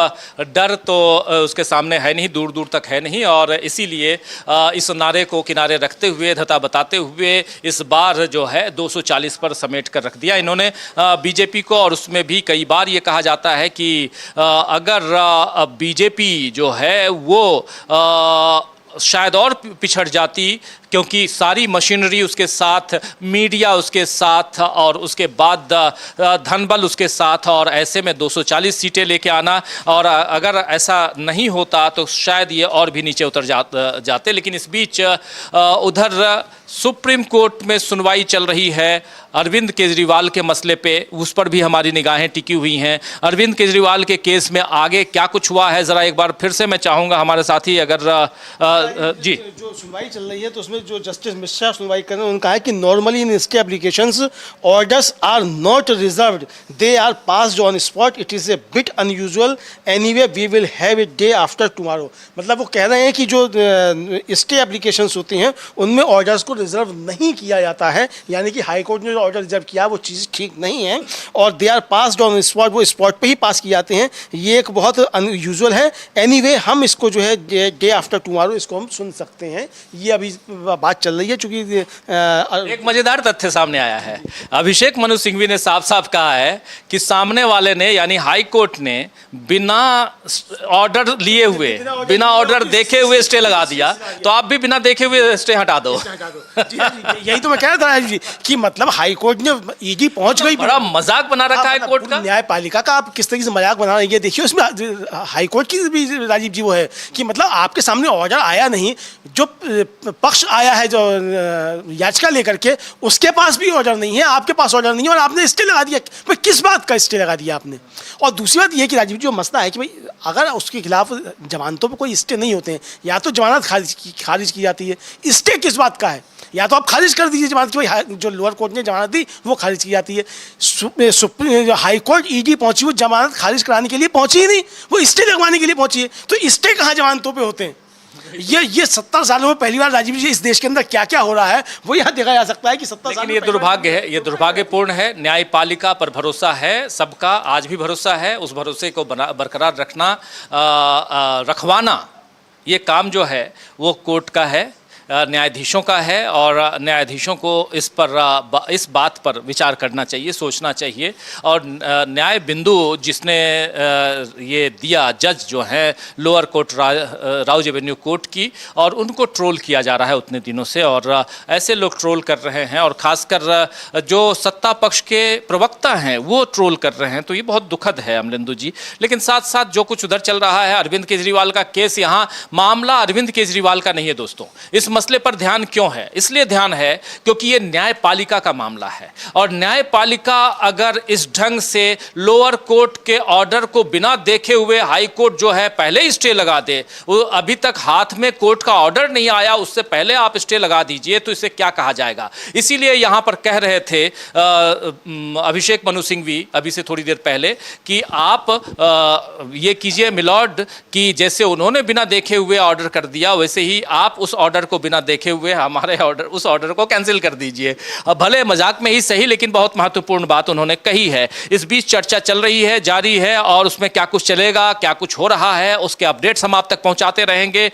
डर तो उसके सामने है नहीं, दूर दूर तक है नहीं, और इसीलिए इस नारे को किनारे रखते हुए, धता बताते हुए इस बार जो है 240 पर समेट कर रख दिया इन्होंने बीजेपी को। और उसमें भी कई बार ये कहा जाता है कि अगर बीजेपी जो है वो शायद और पिछड़ जाती, क्योंकि सारी मशीनरी उसके साथ, मीडिया उसके साथ, और उसके बाद धनबल उसके साथ, और ऐसे में 240 सीटें लेके आना, और अगर ऐसा नहीं होता तो शायद ये और भी नीचे उतर जाते। लेकिन इस बीच उधर सुप्रीम कोर्ट में सुनवाई चल रही है अरविंद केजरीवाल के मसले पे, उस पर भी हमारी निगाहें टिकी हुई हैं। अरविंद केजरीवाल के केस में आगे क्या कुछ हुआ है, ज़रा एक बार फिर से मैं चाहूँगा हमारे साथी अगर जी जो सुनवाई चल रही है तो उसमें जो जस्टिस मिश्रा सुनवाई कर रहे हैं, उन्होंने कहा है कि normally in stay applications orders are not reserved, they are passed on spot, it is a bit unusual, anyway we will have it day after tomorrow. मतलब वो कह रहे हैं कि जो स्टे एप्लीकेशंस होती हैं उनमें ऑर्डर्स को रिजर्व नहीं किया जाता है, यानी कि हाई कोर्ट ने जो ऑर्डर रिजर्व किया वो चीज़ ठीक नहीं है, और they are passed on spot, वो स्पॉट पे ही पास किए जाते हैं। ये एक बहुत अनयूजुअल है। एनीवे हम इसको जो है डे आफ्टर टुमारो इसको हम सुन सकते हैं। ये अभी बात चल रही है, चूंकि एक मजेदार तथ्य सामने आया है। अभिषेक मनु सिंघवी ने साफ साफ कहा है कि सामने वाले ने, यानी हाई कोर्ट ने बिना ऑर्डर लिए हुए, बिना ऑर्डर देखे हुए स्टे लगा दिया, तो आप भी बिना देखे हुए स्टे हटा दो। यही तो मैं कह रहा था राजीव जी कि मतलब हाई कोर्ट ने ईडी पहुंच गई, बड़ा मजाक बना रखा है कोर्ट का, न्यायपालिका का। आप किस तरीके से मजाक बना रहे हैं ये देखिए। उसमें हाई कोर्ट की भी राजीव जी वो है कि मतलब आपके सामने ऑर्डर आया नहीं, जो पक्ष आया है जो याचिका लेकर के, उसके पास भी ऑर्डर नहीं है, आपके पास ऑर्डर नहीं है, और आपने स्टे लगा दिया। भाई किस बात का स्टे लगा दिया आपने? और दूसरी बात ये कि राजीव जी जो मसला है कि भाई अगर उसके खिलाफ जमानतों पर कोई स्टे नहीं होते हैं, या तो जमानत खारिज की जाती है, स्टे किस बात का है? या तो आप खारिज कर दीजिए जमानत की, भाई जो लोअर कोर्ट ने जमानत दी वो खारिज की जाती है। हाई कोर्ट ईडी पहुंची, वो जमानत खारिज कराने के लिए पहुंची ही नहीं, वो स्टे लगवाने के लिए पहुंची है। तो स्टे कहाँ जमानतों पे होते हैं? ये 70 सालों में पहली बार राजीव जी इस देश के अंदर क्या क्या हो रहा है वो यहाँ देखा जा सकता है कि 70 साल। ये दुर्भाग्य है, ये दुर्भाग्यपूर्ण है। न्यायपालिका पर भरोसा है सबका, आज भी भरोसा है। उस भरोसे को बरकरार रखना, रखवाना, ये काम जो है वो कोर्ट का है, न्यायाधीशों का है, और न्यायाधीशों को इस बात पर विचार करना चाहिए, सोचना चाहिए। और न्याय बिंदु जिसने ये दिया, जज जो हैं lower court Rouse Avenue court की, और उनको ट्रोल किया जा रहा है उतने दिनों से, और ऐसे लोग ट्रोल कर रहे हैं, और ख़ासकर जो सत्ता पक्ष के प्रवक्ता हैं वो ट्रोल कर रहे हैं। तो ये बहुत दुखद है अमलेंदु जी। लेकिन साथ साथ जो कुछ उधर चल रहा है, अरविंद केजरीवाल का केस, यहाँ मामला अरविंद केजरीवाल का नहीं है दोस्तों। इस मसले पर ध्यान क्यों है? इसलिए ध्यान है क्योंकि ये न्यायपालिका का मामला है, और न्यायपालिका अगर इस ढंग से लोअर कोर्ट के ऑर्डर को बिना देखे हुए हाई कोर्ट जो है पहले ही स्टे लगा दे, वो अभी तक हाथ में कोर्ट का ऑर्डर नहीं आया, उससे पहले आप स्टे लगा दीजिए, तो इसे क्या कहा जाएगा? इसीलिए यहां पर कह रहे थे अभिषेक मनु सिंघवी अभी से थोड़ी देर पहले कि आप ये कीजिए मिलॉर्ड कि जैसे उन्होंने बिना देखे हुए ऑर्डर कर दिया, वैसे ही आप उस ऑर्डर को बिना देखे हुए हमारे उस ऑर्डर को कैंसिल कर दीजिए। भले मजाक में ही सही, लेकिन बहुत महत्वपूर्ण बात उन्होंने कही है। इस बीच चर्चा चल रही है, जारी है, और उसमें क्या कुछ चलेगा, क्या कुछ हो रहा है, उसके अपडेट्स हम आप तक पहुंचाते रहेंगे।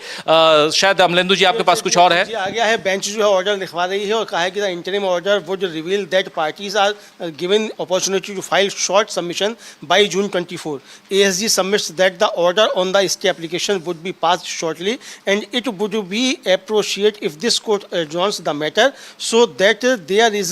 शायद अमलेंदु जी आपके पास कुछ और है? आ गया है, बेंच जो है ऑर्डर लिखवा रही है और कहा है कि the interim order would reveal that parties are given opportunity to file short submission by June 24. ASG submits that the order on the stay application would be passed shortly, and it would be appropriate if this court adjourns the matter so that there is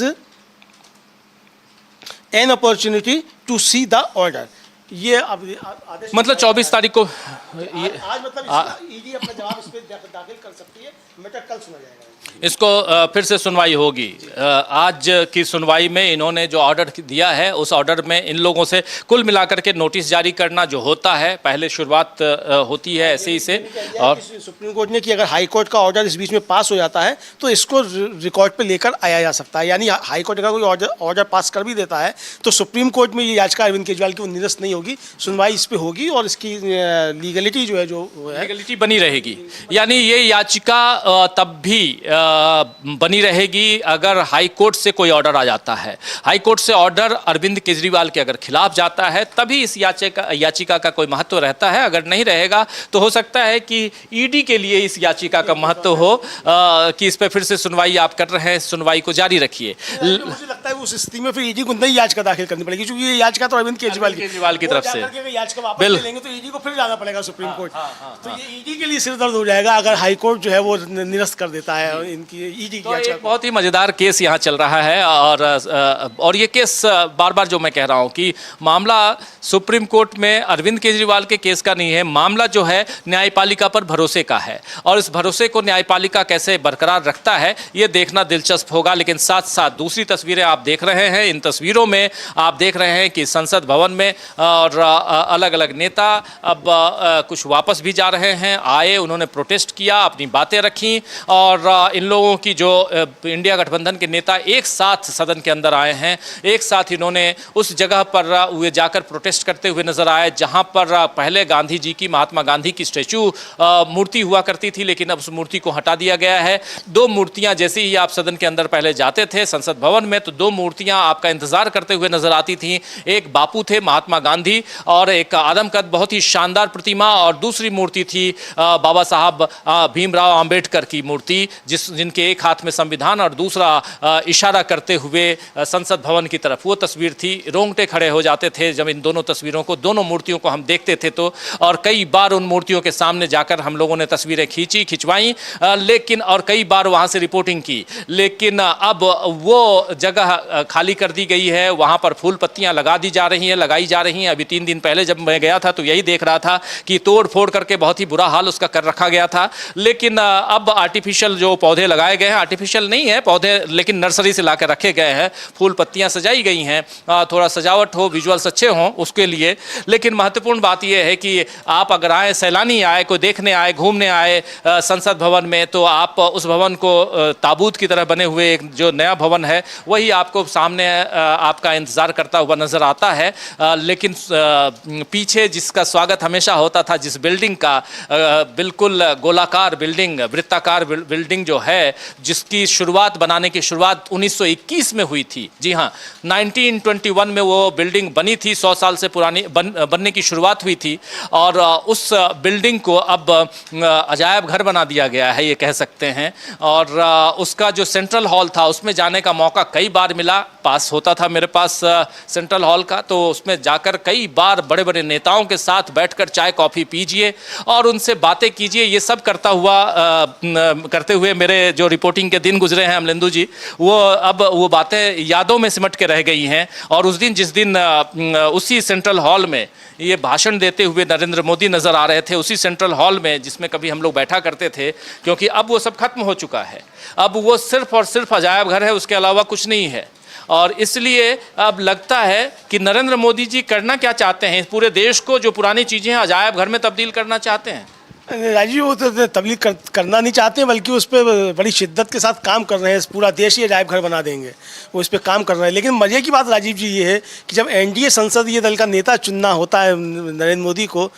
an opportunity to see the order. ये आदेश मतलब 24 तारीख को आज मतलब ED अपना जवाब इस पे दाखिल कर सकती है, मैटर कल सुना जाएगा। इसको फिर से सुनवाई होगी। आज की सुनवाई में इन्होंने जो ऑर्डर दिया है उस ऑर्डर में इन लोगों से कुल मिलाकर के नोटिस जारी करना जो होता है, पहले शुरुआत होती है ऐसे ही से। और सुप्रीम कोर्ट ने कि अगर हाई कोर्ट का ऑर्डर इस बीच में पास हो जाता है तो इसको रिकॉर्ड पे लेकर आया जा सकता है, यानी हाई कोर्ट अगर कोई ऑर्डर पास कर भी देता है तो सुप्रीम कोर्ट में ये याचिका अरविंद केजरीवाल की वो निरस्त नहीं होगी, सुनवाई इस पे होगी और इसकी लीगलिटी जो है लीगलिटी बनी रहेगी। यानी ये याचिका तब भी बनी रहेगी अगर हाई कोर्ट से कोई ऑर्डर आ जाता है। हाई कोर्ट से ऑर्डर अरविंद केजरीवाल के अगर खिलाफ जाता है तभी इस याचिका का कोई महत्व रहता है। अगर नहीं रहेगा तो हो सकता है कि ईडी के लिए इस याचिका का महत्व हो कि इस पर फिर से सुनवाई आप कर रहे हैं, सुनवाई को जारी रखिए। मुझे लगता है उस स्थिति में फिर ईडी को नई याचिका दाखिल करनी पड़ेगी, क्योंकि ये याचिका तो अरविंद केजरीवाल की तरफ से याचिका वापस ले लेंगे तो ईडी को फिर जाना पड़ेगा सुप्रीम कोर्ट। तो ये ईडी के लिए सिर दर्द हो जाएगा अगर हाई कोर्ट जो है वो निरस्त कर देता है इनकी ईडी की याचिका। एक बहुत ही मजेदार केस यहाँ चल रहा है और ये केस बार बार जो मैं कह रहा हूँ कि मामला सुप्रीम कोर्ट में अरविंद केजरीवाल के केस का नहीं है, मामला जो है न्यायपालिका पर भरोसे का है और इस भरोसे को न्यायपालिका कैसे बरकरार रखता है ये देखना दिलचस्प होगा। लेकिन साथ साथ दूसरी तस्वीरें आप देख रहे हैं, इन तस्वीरों में आप देख रहे हैं कि संसद भवन में और अलग अलग नेता अब कुछ वापस भी जा रहे हैं, आए, उन्होंने प्रोटेस्ट किया, अपनी बातें रखी और इन लोगों की जो इंडिया गठबंधन के नेता एक साथ सदन के अंदर आए हैं, एक साथ इन्होंने उस जगह पर वे जाकर प्रोटेस्ट करते हुए नजर आए जहां पर पहले गांधी जी की, महात्मा गांधी की स्टैचू मूर्ति हुआ करती थी, लेकिन अब उस मूर्ति को हटा दिया गया है। दो मूर्तियां जैसे ही आप सदन के अंदर पहले जाते थे संसद भवन में तो दो मूर्तियां आपका इंतजार करते हुए नजर आती थी। एक बापू थे महात्मा गांधी और एक आदमकद बहुत ही शानदार प्रतिमा और दूसरी मूर्ति थी बाबा साहब भीमराव अंबेडकर की मूर्ति, जिनके एक हाथ में संविधान और दूसरा इशारा करते हुए संसद भवन की तरफ। वो तस्वीर थी, रोंगटे खड़े हो जाते थे जब इन दोनों तस्वीरों को, दोनों मूर्तियों को हम देखते थे तो। और कई बार उन मूर्तियों के सामने जाकर हम लोगों ने तस्वीरें खिंचवाई, लेकिन और कई बार वहां से रिपोर्टिंग की, लेकिन अब वो जगह खाली कर दी गई है। वहां पर फूल पत्तियां लगाई जा रही हैं। अभी 3 दिन पहले जब मैं गया था तो यही देख रहा था कि तोड़ फोड़ करके बहुत ही बुरा हाल उसका कर रखा गया था। लेकिन अब आर्टिफिशियल जो पौधे लगाए गए हैं, आर्टिफिशियल नहीं है पौधे, लेकिन नर्सरी से लाकर रखे गए हैं, फूल पत्तियां सजाई गई हैं, थोड़ा सजावट हो, विजुअल्स अच्छे हों उसके लिए। लेकिन महत्वपूर्ण बात यह है कि आप अगर आए, सैलानी आए, कोई देखने आए, घूमने आए संसद भवन में, तो आप उस भवन को ताबूत की तरह बने हुए एक जो नया भवन है वही आपको सामने आपका इंतजार करता हुआ नजर आता है। लेकिन पीछे जिसका स्वागत हमेशा होता था, जिस बिल्डिंग का बिल्कुल गोलाकार बिल्डिंग, वृत्ताकार बिल्डिंग जो है, जिसकी शुरुआत, बनाने की शुरुआत 1921 में हुई थी। जी हाँ, 1921 में वो बिल्डिंग बनी थी, 100 साल से पुरानी बनने की शुरुआत हुई थी और उस बिल्डिंग को अब अजायब घर बना दिया गया है ये कह सकते हैं। और उसका जो सेंट्रल हॉल था उसमें जाने का मौका कई बार मिला, पास होता था मेरे पास सेंट्रल हॉल का, तो उसमें जाकर कई बार बड़े बड़े नेताओं के साथ बैठकर चाय कॉफ़ी पीजिए और उनसे बातें कीजिए। ये सब करते हुए मेरे जो रिपोर्टिंग के दिन गुजरे हैं अमलेंदु जी, वो अब वो बातें यादों में सिमट के रह गई हैं। और उस दिन, जिस दिन उसी सेंट्रल हॉल में ये भाषण देते हुए नरेंद्र मोदी नज़र आ रहे थे, उसी सेंट्रल हॉल में जिसमें कभी हम लोग बैठा करते थे, क्योंकि अब वो सब खत्म हो चुका है, अब वो सिर्फ और सिर्फ अजायब घर है, उसके अलावा कुछ नहीं है। और इसलिए अब लगता है कि नरेंद्र मोदी जी करना क्या चाहते हैं, पूरे देश को जो पुरानी चीज़ें हैं अजायब घर में तब्दील करना चाहते हैं। राजीव, वो तो तब्लीग करना नहीं चाहते, बल्कि उस पर बड़ी शिद्दत के साथ काम कर रहे हैं। पूरा देश ही अजायब घर बना देंगे, वो इस पर काम कर रहे हैं। लेकिन मजे की बात राजीव जी ये है कि जब एनडीए संसदीय दल का नेता चुनना होता है नरेंद्र मोदी को,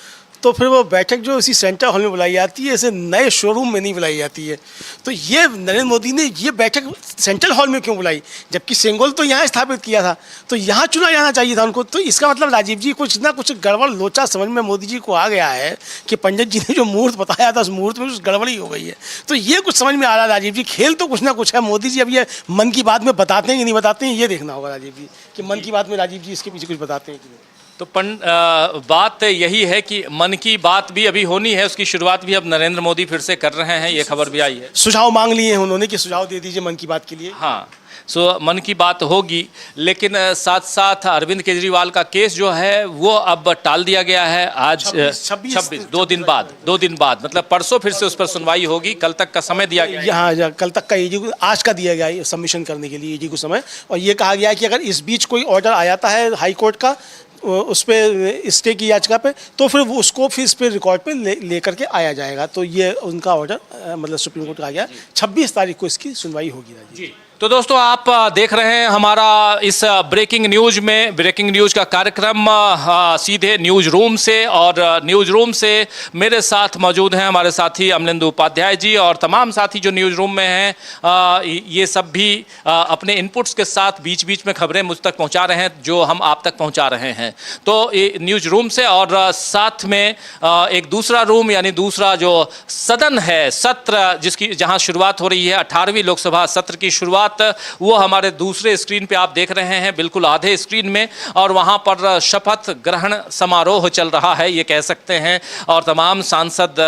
तो फिर वो बैठक जो इसी सेंट्रल हॉल में बुलाई जाती है, ऐसे नए शोरूम में नहीं बुलाई जाती है। तो ये नरेंद्र मोदी ने ये बैठक सेंट्रल हॉल में क्यों बुलाई, जबकि सेंगोल तो यहाँ स्थापित किया था, तो यहाँ चुना जाना चाहिए था उनको। तो इसका मतलब राजीव जी कुछ ना कुछ गड़बड़ लोचा समझ में मोदी जी को आ गया है कि पंडित जी ने जो मुहूर्त बताया था उस मुहूर्त में कुछ गड़बड़ी हो गई है। तो ये कुछ समझ में आ रहा है राजीव जी, खेल तो कुछ ना कुछ है। मोदी जी अब ये मन की बात में बताते हैं कि नहीं बताते हैं, ये देखना होगा राजीव जी कि मन की बात में राजीव जी इसके पीछे कुछ बताते हैं कि नहीं। तो बात यही है कि मन की बात भी अभी होनी है, उसकी शुरुआत भी अब नरेंद्र मोदी फिर से कर रहे हैं, ये खबर भी आई है। सुझाव मांग लिए हैं उन्होंने कि सुझाव दे दीजिए मन की बात के लिए। हाँ, सो मन की बात होगी, लेकिन साथ साथ अरविंद केजरीवाल का केस जो है वो अब टाल दिया गया है। आज 26 दो दिन बाद मतलब परसों फिर से उस पर सुनवाई होगी। कल तक का समय दिया गया है। यहाँ कल तक का ईडी को आज का दिया गया है सबमिशन करने के लिए ईडी को समय, और ये कहा गया है कि अगर इस बीच कोई ऑर्डर आ जाता है हाई कोर्ट का उस पे स्टे की याचिका पे, तो फिर वो उसको फिर इस पे रिकॉर्ड पे लेकर के आया जाएगा। तो ये उनका ऑर्डर मतलब सुप्रीम कोर्ट का आ गया, 26 तारीख को इसकी सुनवाई होगी। जी तो दोस्तों आप देख रहे हैं हमारा इस ब्रेकिंग न्यूज का कार्यक्रम सीधे न्यूज रूम से, और न्यूज रूम से मेरे साथ मौजूद हैं हमारे साथी अमलेंदु उपाध्याय जी और तमाम साथी जो न्यूज रूम में हैं। ये सब भी अपने इनपुट्स के साथ बीच बीच में खबरें मुझ तक पहुंचा रहे हैं जो हम आप तक पहुंचा रहे हैं। तो न्यूज रूम से और साथ में एक दूसरा रूम यानी दूसरा जो सदन है, सत्र जहां शुरुआत हो रही है 18वीं लोकसभा सत्र की शुरुआत, वो हमारे दूसरे स्क्रीन पे आप देख रहे हैं, बिल्कुल आधे स्क्रीन में, और वहां पर शपथ ग्रहण समारोह चल रहा है ये कह सकते हैं, और तमाम सांसद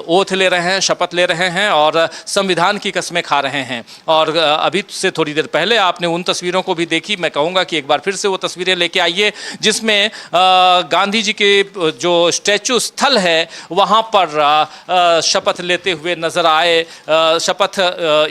ओथ ले रहे हैं, शपथ ले रहे हैं और संविधान की कसमें खा रहे हैं। और अभी से थोड़ी देर पहले आपने उन तस्वीरों को भी देखी, मैं कहूँगा कि एक बार फिर से वो तस्वीरें लेके आइए जिसमें गांधी जी के जो स्टैचू स्थल है वहाँ पर शपथ लेते हुए नजर आए, शपथ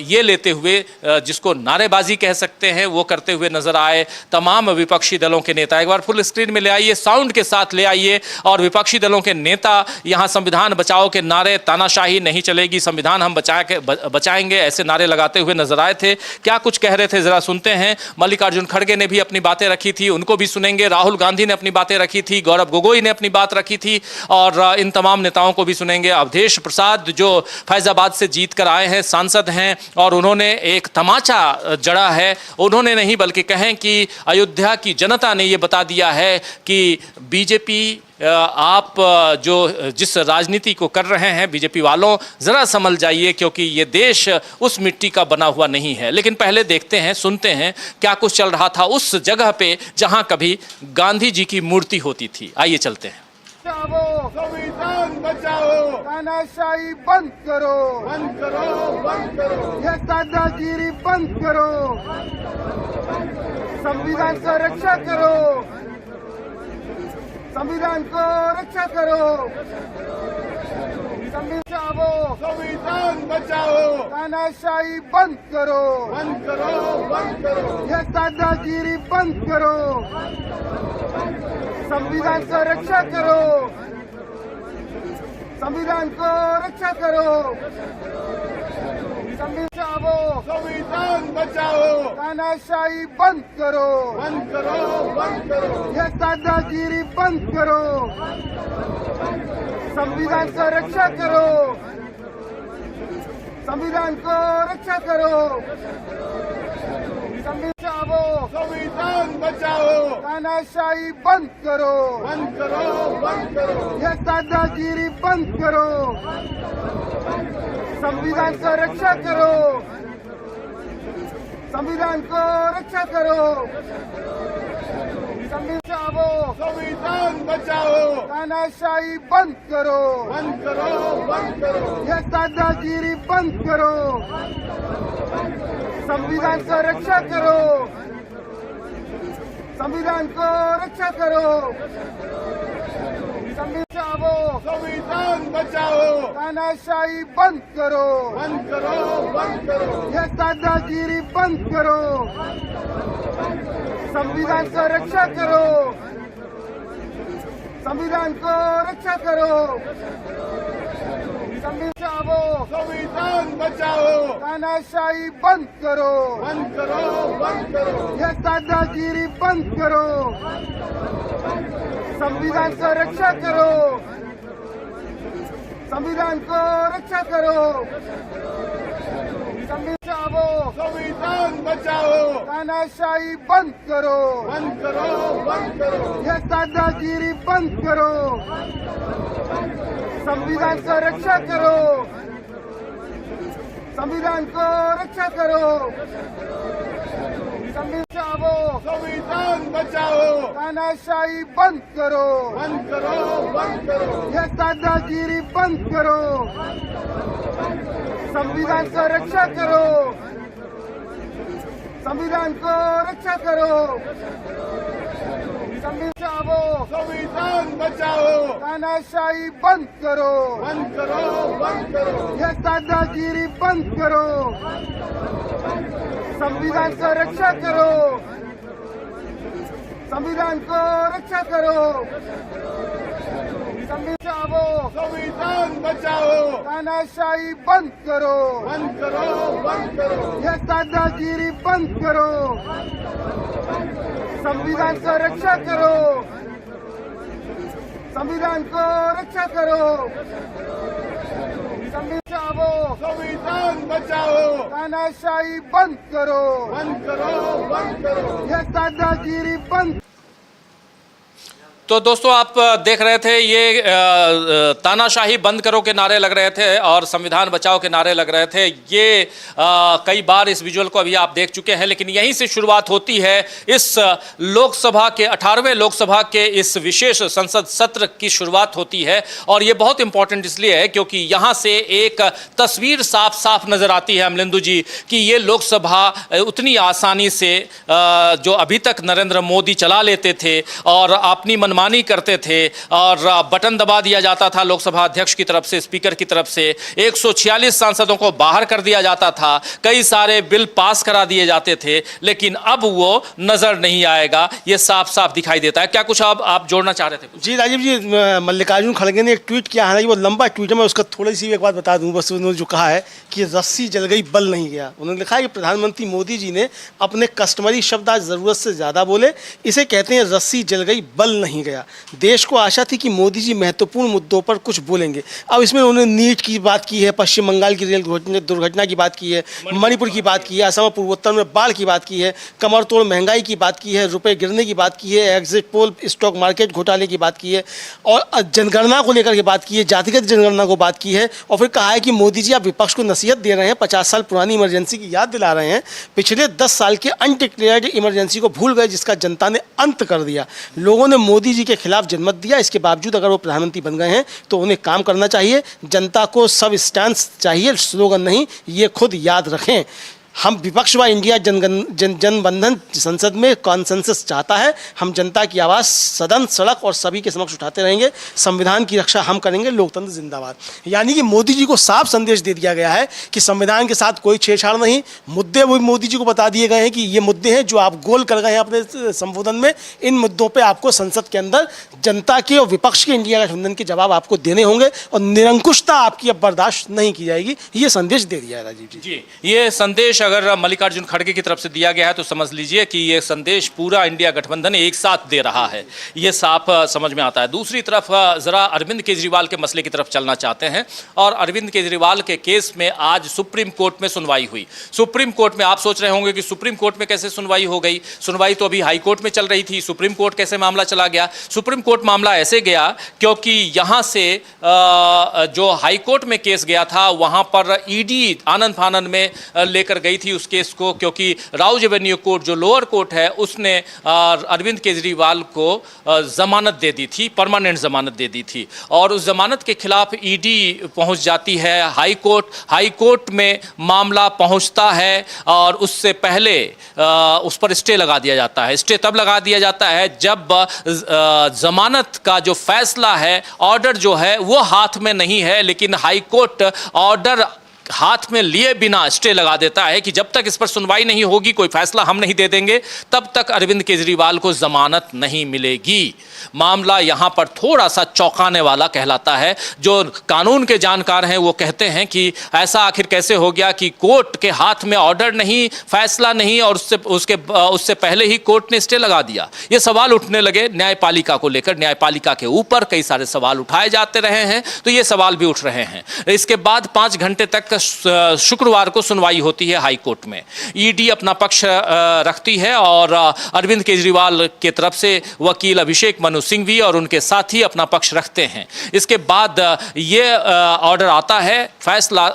ये लेते हुए जिसको नारेबाजी कह सकते हैं वो करते हुए नजर आए तमाम विपक्षी दलों के नेता। एक बार फुल स्क्रीन में ले आइए, साउंड के साथ ले आइए, और विपक्षी दलों के नेता यहां संविधान बचाओ के नारे, तानाशाही नहीं चलेगी, संविधान हम बचाएंगे, ऐसे नारे लगाते हुए नजर आए थे। क्या कुछ कह रहे थे जरा सुनते हैं। मल्लिकार्जुन खड़गे ने भी अपनी बातें रखी थी, उनको भी सुनेंगे। राहुल गांधी ने अपनी बातें रखी थी, गौरव गोगोई ने अपनी बात रखी थी, और इन तमाम नेताओं को भी सुनेंगे। अवधेश प्रसाद जो फैजाबाद से जीत कर आए हैं, सांसद हैं, और उन्होंने एक तमाचा जड़ा है, उन्होंने नहीं बल्कि कहें कि अयोध्या की जनता ने ये बता दिया है कि बीजेपी आप जो जिस राजनीति को कर रहे हैं, बीजेपी वालों जरा समझ जाइए क्योंकि ये देश उस मिट्टी का बना हुआ नहीं है। लेकिन पहले देखते हैं, सुनते हैं क्या कुछ चल रहा था उस जगह पे जहां कभी गांधी जी की मूर्ति होती थी। आइए चलते हैं। संविधान बचाओ, तानाशाही बंद करो, बंद करो, बंद करो, ये दादागिरी बंद करो, संविधान को रक्षा करो, संविधान को रक्षा करो, संविधान बचाओ, तानाशाही बंद करो, बंद करो, बंद करो, ये दादागिरी बंद करो, संविधान को रक्षा करो, संविधान को रक्षा करो, संविधान बचाओ, तानाशाही बंद करो, बंद करो, बंद करो, ये दादागिरी बंद करो, संविधान को रक्षा करो, संविधान को रक्षा करो, संविधान बचाओ, तानाशाही बंद करो, बंद करो, बंद करो, ये दादागिरी बंद करो, संविधान को रक्षा करो, संविधान को रक्षा करो, संविधान बचाओ, तानाशाही बंद करो, बंद करो, बंद करो, ये दादागिरी बंद करो, संविधान को रक्षा करो, संविधान को रक्षा करो, संविधान बचाओ, तानाशाही बंद करो, बंद करो, बंद करो, ये दादागिरी बंद करो, संविधान को रक्षा करो, संविधान को रक्षा करो, संविधान बचाओ, तानाशाही बंद करो, बंद करो, बंद करो, ये दादागिरी बंद करो, संविधान को रक्षा करो, संविधान को रक्षा करो, संविधान बचाओ, तानाशाही बंद करो, बंद करो, बंद करो, ये दादागिरी बंद करो, संविधान को रक्षा करो, संविधान को रक्षा करो, संविधान बचाओ, तानाशाही बंद करो, बंद करो, बंद करो, ये दादागिरी बंद करो, संविधान को रक्षा करो, संविधान को रक्षा करो, संविधान बचाओ, तानाशाही बंद करो, बंद करो, बंद करो, ये दादागिरी बंद करो, संविधान को रक्षा करो, संविधान को रक्षा करो, संविधान बचाओ, तानाशाही बंद करो, बंद करो, बंद करो, ये दादागिरी बंद करो, संविधान को रक्षा करो, संविधान को रक्षा करो, संविधान बचाओ, तानाशाही बंद करो, बंद करो, बंद करो, ये दादागिरी बंद। तो दोस्तों आप देख रहे थे ये तानाशाही बंद करो के नारे लग रहे थे और संविधान बचाओ के नारे लग रहे थे। ये कई बार इस विजुअल को अभी आप देख चुके हैं, लेकिन यहीं से शुरुआत होती है इस लोकसभा के 18वें लोकसभा के इस विशेष संसद सत्र की शुरुआत होती है। और ये बहुत इंपॉर्टेंट इसलिए है क्योंकि यहाँ से एक तस्वीर साफ साफ नजर आती है अमलेंदु जी कि ये लोकसभा उतनी आसानी से जो अभी तक नरेंद्र मोदी चला लेते थे और अपनी मनमानी करते थे और बटन दबा दिया जाता था लोकसभा अध्यक्ष की तरफ से, स्पीकर की तरफ से, 146 सांसदों को बाहर कर दिया जाता था, कई सारे बिल पास करा दिए जाते थे, लेकिन अब वो नजर नहीं आएगा। ये साफ साफ दिखाई देता है। क्या कुछ आप जोड़ना चाह रहे थे? जी राजीव जी, मल्लिकार्जुन खड़गे ने एक ट्वीट किया है, वो लंबा ट्वीट है, मैं उसका थोड़ी सी एक बात बता दूं। बस उन्होंने जो कहा है कि रस्सी जल गई बल नहीं गया। उन्होंने लिखा है कि प्रधानमंत्री मोदी जी ने अपने कस्टमरी शब्द आज ज़रूरत से ज़्यादा बोले, इसे कहते हैं रस्सी जल गई बल नहीं गया। देश को आशा थी कि मोदी जी महत्वपूर्ण मुद्दों पर कुछ बोलेंगे। अब इसमें उन्होंने नीट की बात की है, पश्चिम बंगाल की रेल दुर्घटना की बात की है, मणिपुर की बात की है, असम पूर्वोत्तर में बाढ़ की बात की है, कमर तोड़ महंगाई की बात की है, रुपए गिरने की बात की है, एग्जिट पोल स्टॉक मार्केट घोटाले की बात की है और जनगणना को लेकर के बात की है, जातिगत जनगणना को बात की है। और फिर कहा है कि मोदी जी आप विपक्ष को नसीहत दे रहे हैं, 50 साल पुरानी इमरजेंसी की याद दिला रहे हैं, पिछले 10 साल के अनडिक्लेयर्ड इमरजेंसी को भूल गए जिसका जनता ने अंत कर दिया। लोगों ने मोदी जी के खिलाफ जनमत दिया, इसके बावजूद अगर वो प्रधानमंत्री बन गए हैं तो उन्हें काम करना चाहिए। जनता को सब स्टैंड चाहिए, स्लोगन नहीं। ये खुद याद रखें। हम विपक्ष व इंडिया जनबंधन संसद में कॉन्सेंसस चाहता है। हम जनता की आवाज़ सदन, सड़क और सभी के समक्ष उठाते रहेंगे। संविधान की रक्षा हम करेंगे, लोकतंत्र जिंदाबाद। यानी कि मोदी जी को साफ संदेश दे दिया गया है कि संविधान के साथ कोई छेड़छाड़ नहीं। मुद्दे वो मोदी जी को बता दिए गए हैं कि ये मुद्दे हैं जो आप गोल कर गए हैं अपने संबोधन में। इन मुद्दों पर आपको संसद के अंदर जनता के और विपक्ष के इंडिया गठबंधन के जवाब आपको देने होंगे और निरंकुशता आपकी अब बर्दाश्त नहीं की जाएगी। ये संदेश दे दिया है राजीव जी। ये संदेश अगर मल्लिकार्जुन खड़गे की तरफ से दिया गया है तो समझ लीजिए कि ये संदेश पूरा इंडिया गठबंधन एक साथ दे रहा है। ये साफ समझ में आता है। दूसरी तरफ जरा अरविंद केजरीवाल के मसले की तरफ चलना चाहते हैं और अरविंद केजरीवाल के केस में आज सुप्रीम कोर्ट में सुनवाई हुई। सुप्रीम कोर्ट में आप सोच रहे होंगे कि सुप्रीम कोर्ट में कैसे सुनवाई हो गई? सुनवाई तो अभी हाई कोर्ट में चल रही थी, सुप्रीम कोर्ट कैसे मामला चला गया? सुप्रीम कोर्ट मामला ऐसे गया क्योंकि यहाँ से जो हाई कोर्ट में केस गया था वहाँ पर ईडी आनंद फानंद में लेकर गई थी उस केस को, क्योंकि राउज एवेन्यू कोर्ट जो लोअर कोर्ट है उसने अरविंद केजरीवाल को जमानत दे दी थी, परमानेंट जमानत दे दी थी और उस जमानत के खिलाफ ईडी पहुंच जाती है हाई कोर्ट। हाई कोर्ट में मामला पहुंचता है और उससे पहले उस पर स्टे लगा दिया जाता है। स्टे तब लगा दिया जाता है जब जमानत का जो फैसला है, ऑर्डर जो है वो हाथ में नहीं है, लेकिन हाई कोर्ट ऑर्डर हाथ में लिए बिना स्टे लगा देता है कि जब तक इस पर सुनवाई नहीं होगी, कोई फैसला हम नहीं दे देंगे, तब तक अरविंद केजरीवाल को जमानत नहीं मिलेगी। मामला यहां पर थोड़ा सा चौंकाने वाला कहलाता है। जो कानून के जानकार हैं वो कहते हैं कि ऐसा आखिर कैसे हो गया कि कोर्ट के हाथ में ऑर्डर नहीं, फैसला नहीं और उससे पहले ही कोर्ट ने स्टे लगा दिया। ये सवाल उठने लगे न्यायपालिका को लेकर। न्यायपालिका के ऊपर कई सारे सवाल उठाए जाते रहे हैं, तो ये सवाल भी उठ रहे हैं। इसके बाद 5 घंटे तक शुक्रवार को सुनवाई होती है हाई कोर्ट में। ईडी अपना पक्ष रखती है और अरविंद केजरीवाल के तरफ से वकील अभिषेक मनु सिंघवी और उनके साथी अपना पक्ष रखते हैं। इसके बाद ये ऑर्डर आता है फैसला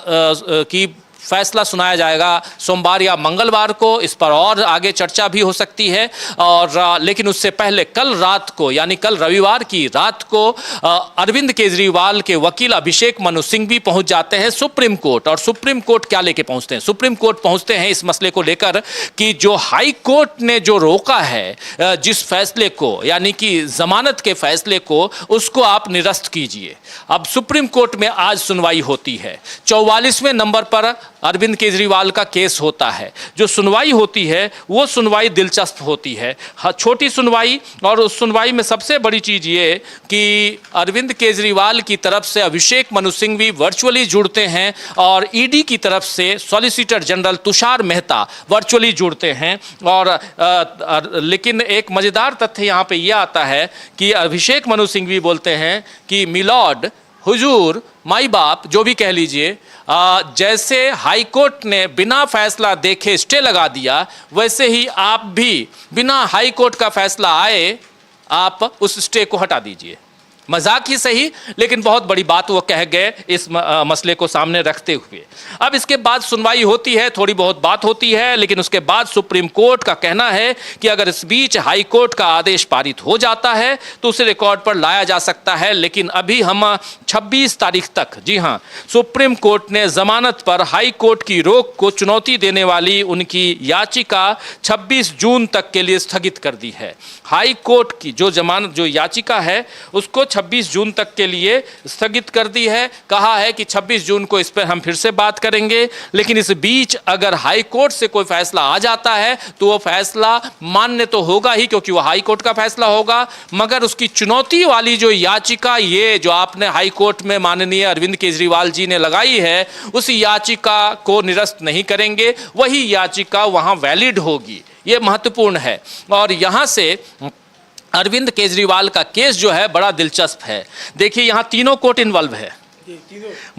की फैसला सुनाया जाएगा सोमवार या मंगलवार को। इस पर और आगे चर्चा भी हो सकती है। और लेकिन उससे पहले कल रात को, यानी कल रविवार की रात को, अरविंद केजरीवाल के वकील अभिषेक मनु सिंह भी पहुंच जाते हैं सुप्रीम कोर्ट। और सुप्रीम कोर्ट क्या लेके पहुंचते हैं? सुप्रीम कोर्ट पहुंचते हैं इस मसले को लेकर कि जो हाई कोर्ट ने जो रोका है जिस फैसले को, यानी कि जमानत के फैसले को, उसको आप निरस्त कीजिए। अब सुप्रीम कोर्ट में आज सुनवाई होती है। 44वें नंबर पर अरविंद केजरीवाल का केस होता है। जो सुनवाई होती है वो सुनवाई दिलचस्प होती है, छोटी सुनवाई। और उस सुनवाई में सबसे बड़ी चीज ये कि अरविंद केजरीवाल की तरफ से अभिषेक मनु सिंह भी वर्चुअली जुड़ते हैं और ईडी की तरफ से solicitor general Tushar Mehta virtually जुड़ते हैं। और लेकिन एक मजेदार तथ्य यहाँ पे ये आता है कि अभिषेक मनु सिंह भी बोलते हैं कि मिलॉर्ड, हुजूर, माई बाप, जो भी कह लीजिए, जैसे हाई कोर्ट ने बिना फैसला देखे स्टे लगा दिया, वैसे ही आप भी बिना हाई कोर्ट का फैसला आए आप उस स्टे को हटा दीजिए। मजाक ही सही, लेकिन बहुत बड़ी बात वो कह गए इस मसले को सामने रखते हुए। अब इसके बाद सुनवाई होती है, थोड़ी बहुत बात होती है, लेकिन उसके बाद सुप्रीम कोर्ट का कहना है कि अगर इस बीच हाई कोर्ट का आदेश पारित हो जाता है तो उसे रिकॉर्ड पर लाया जा सकता है। लेकिन अभी हम 26 तारीख तक, जी हाँ, सुप्रीम कोर्ट ने जमानत पर हाई कोर्ट की रोक को चुनौती देने वाली उनकी याचिका 26 जून तक के लिए स्थगित कर दी है। हाई कोर्ट की जो जमानत, जो याचिका है, उसको 26 जून तक के लिए स्थगित कर दी है। कहा है कि 26 जून को इस पर हम फिर से बात करेंगे। लेकिन इस बीच अगर हाई कोर्ट से कोई फैसला आ जाता है तो वो फैसला मान्य तो होगा ही, क्योंकि वो हाई कोर्ट का फैसला होगा, मगर उसकी चुनौती वाली जो याचिका, ये जो आपने हाई कोर्ट में माननीय अरविंद केजरीवाल जी ने लगाई है, उस याचिका को निरस्त नहीं करेंगे। वही याचिका वहां वैलिड होगी। ये महत्वपूर्ण है। और यहां से अरविंद केजरीवाल का केस जो है बड़ा दिलचस्प है। देखिए, यहाँ तीनों कोर्ट इन्वॉल्व है।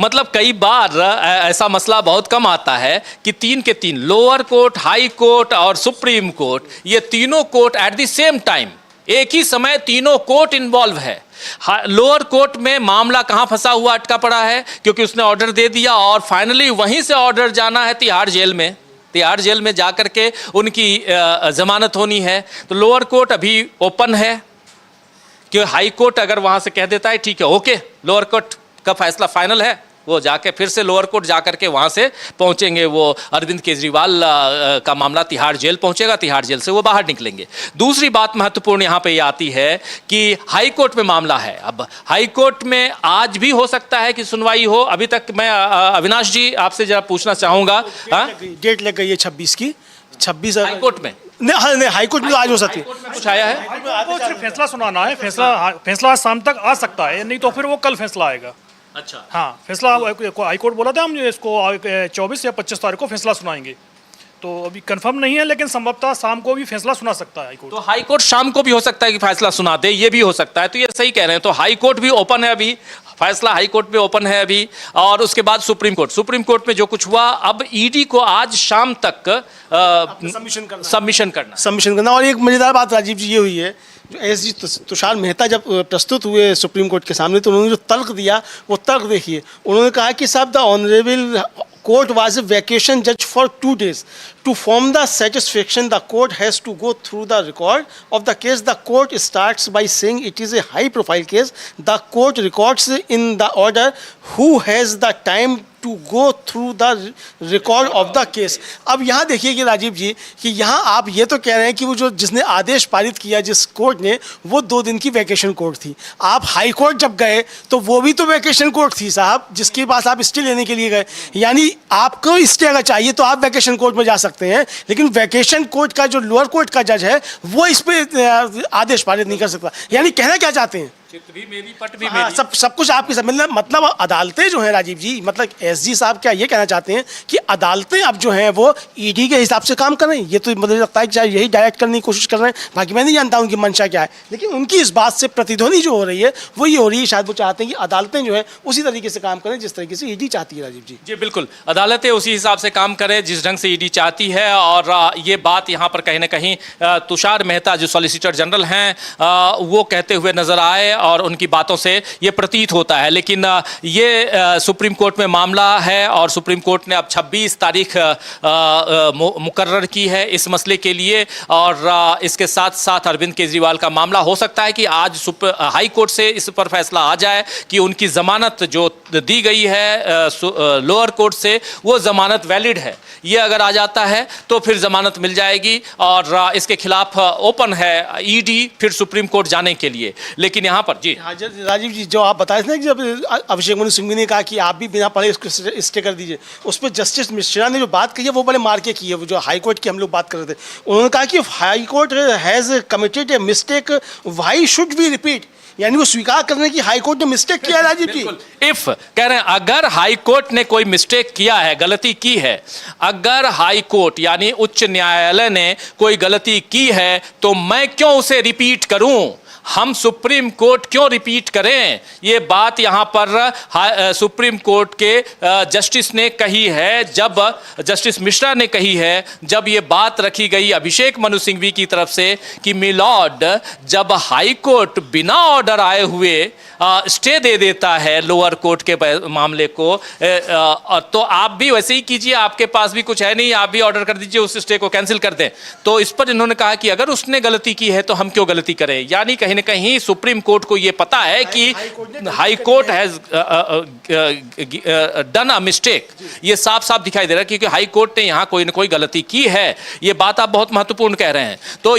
मतलब कई बार ऐसा मसला बहुत कम आता है कि 3 के 3, लोअर कोर्ट, हाई कोर्ट और सुप्रीम कोर्ट, ये तीनों court at the same time, एक ही समय तीनों कोर्ट इन्वॉल्व है। लोअर कोर्ट में मामला कहां फंसा हुआ अटका पड़ा है, क्योंकि उसने ऑर्डर दे दिया और फाइनली वहीं से ऑर्डर जाना है तिहाड़ जेल में। तिहाड़ जेल में जाकर के उनकी जमानत होनी है। तो लोअर कोर्ट अभी ओपन है कि हाई कोर्ट अगर वहां से कह देता है ठीक है, ओके, लोअर कोर्ट का फैसला फाइनल है, वो जाके फिर से लोअर कोर्ट जाकर के वहां से पहुंचेंगे। वो अरविंद केजरीवाल का मामला तिहाड़ जेल पहुंचेगा, तिहाड़ जेल से वो बाहर निकलेंगे। दूसरी बात महत्वपूर्ण यहां पे ये आती है कि हाई कोर्ट में मामला है। अब हाई कोर्ट में आज भी हो सकता है कि सुनवाई हो। अभी तक मैं अविनाश जी आपसे जरा पूछना चाहूंगा, डेट लग गई है 26 की, 26 हाई कोर्ट में नहीं, हाई कोर्ट में आज हो सकती है। कुछ आया है? सिर्फ फैसला सुनाना है। फैसला आज शाम तक आ सकता है, नहीं तो फिर वो कल फैसला आएगा। अच्छा, हाँ, फैसला हाई कोर्ट बोला था हम इसको 24 या 25 तारीख को फैसला सुनाएंगे। तो अभी कंफर्म नहीं है, लेकिन संभवतः शाम को भी फैसला सुना सकता है हाई कोर्ट। तो हाई कोर्ट शाम को भी हो सकता है कि फैसला सुना दे, ये भी हो सकता है। तो ये सही कह रहे हैं। तो हाई कोर्ट भी ओपन है अभी, फैसला हाई कोर्ट में ओपन है अभी। और उसके बाद सुप्रीम कोर्ट में जो कुछ हुआ, अब ईडी को आज शाम तक सबमिशन करना। और एक मजेदार बात राजीव जी ये हुई है, जो एसजी तुषार मेहता जब प्रस्तुत हुए सुप्रीम कोर्ट के सामने, तो उन्होंने जो तर्क दिया, वो तर्क देखिए। उन्होंने कहा कि साहब, the honourable court was a vacation judge for 2 days. To form the satisfaction, the court has to go through the record of the case. The court starts by saying it is a high-profile case. The court records in the order who has the time to go through the record of the case. अब यहाँ देखिए कि राजीव जी, कि यहाँ आप ये तो कह रहे हैं कि वो जो जिसने आदेश पारित किया जिस कोर्ट ने, वो 2 दिन की वैकेशन कोर्ट थी। आप हाई कोर्ट जब गए तो वो भी तो वैकेशन कोर्ट थी साहब, जिसके पास आप स्टे लेने के लिए गए। यानी आपको स्टे अगर चाहिए तो आप वैकेशन कोर्ट में जा सकते हैं, लेकिन वैकेशन कोर्ट का जो लोअर कोर्ट का जज है वो इस पर आदेश पारित नहीं कर सकता। यानी कहना क्या चाहते हैं? चित्त भी मेरी, पट भी हाँ, मेरी। सब कुछ आपकी सब मतलब अदालतें जो हैं राजीव जी, मतलब एसजी साहब क्या ये कहना चाहते हैं कि अदालतें अब जो हैं वो ईडी के हिसाब से काम कर रही हैं? ये तो मुझे लगता है कि यही डायरेक्ट करने की कोशिश कर रहे हैं। बाकी मैं नहीं जानता उनकी मंशा क्या है, लेकिन उनकी इस बात से प्रतिध्वनि जो हो रही है वो ये हो रही है, शायद वो चाहते हैं कि अदालतें जो है उसी तरीके से काम करें जिस तरीके से ईडी चाहती है। राजीव जी, जी बिल्कुल, अदालतें उसी हिसाब से काम करें जिस ढंग से ईडी चाहती है। और ये बात यहाँ पर कहीं ना कहीं तुषार मेहता जो सॉलिसिटर जनरल हैं वो कहते हुए नजर आए। और उनकी बातों से ये प्रतीत होता है। लेकिन ये सुप्रीम कोर्ट में मामला है और सुप्रीम कोर्ट ने अब 26 तारीख मुकर्रर की है इस मसले के लिए। और इसके साथ साथ अरविंद केजरीवाल का मामला हो सकता है कि आज हाई कोर्ट से इस पर फैसला आ जाए कि उनकी जमानत जो दी गई है लोअर कोर्ट से वो जमानत वैलिड है। ये अगर आ जाता है तो फिर जमानत मिल जाएगी और इसके खिलाफ ओपन है ईडी फिर सुप्रीम कोर्ट जाने के लिए। लेकिन यहाँ पर जी राजीव जी, जो आप बताए थे ना कि जब अभिषेक मनु सिंघवी ने कहा कि आप भी बिना पढ़े इसको स्टे कर दीजिए, उस पर जस्टिस मिश्रा ने जो बात कही है वो बड़े मार के की है। जो हाई कोर्ट की हम लोग बात कर रहे थे, उन्होंने कहा कि high court has committed a mistake, why should we repeat, यानी वो स्वीकार करने की हाई कोर्ट ने मिस्टेक किया। राजीव जी इफ कह रहे हैं अगर हाई कोर्ट ने कोई मिस्टेक किया है, गलती की है, अगर हाई कोर्ट यानी उच्च न्यायालय ने कोई गलती की है तो मैं क्यों उसे रिपीट करूं, हम सुप्रीम कोर्ट क्यों रिपीट करें। ये बात यहां पर सुप्रीम कोर्ट के जस्टिस ने कही है, जब जस्टिस मिश्रा ने कही है, जब ये बात रखी गई अभिषेक मनु सिंघवी की तरफ से कि मिलॉर्ड जब हाई कोर्ट बिना ऑर्डर आए हुए स्टे दे देता है लोअर कोर्ट के मामले को, तो आप भी वैसे ही कीजिए, आपके पास भी कुछ है नहीं, आप भी ऑर्डर कर दीजिए, उस स्टे को कैंसिल कर दें। तो इस पर इन्होंने कहा कि अगर उसने गलती की है तो हम क्यों गलती करें। यानी कहीं ना कहीं सुप्रीम कोर्ट को यह पता है कि high court has done a mistake. ये साफ साफ दिखाई दे रहा है क्योंकि हाई कोर्ट ने यहां कोई ना कोई गलती की है। ये बात आप बहुत महत्वपूर्ण कह रहे हैं। तो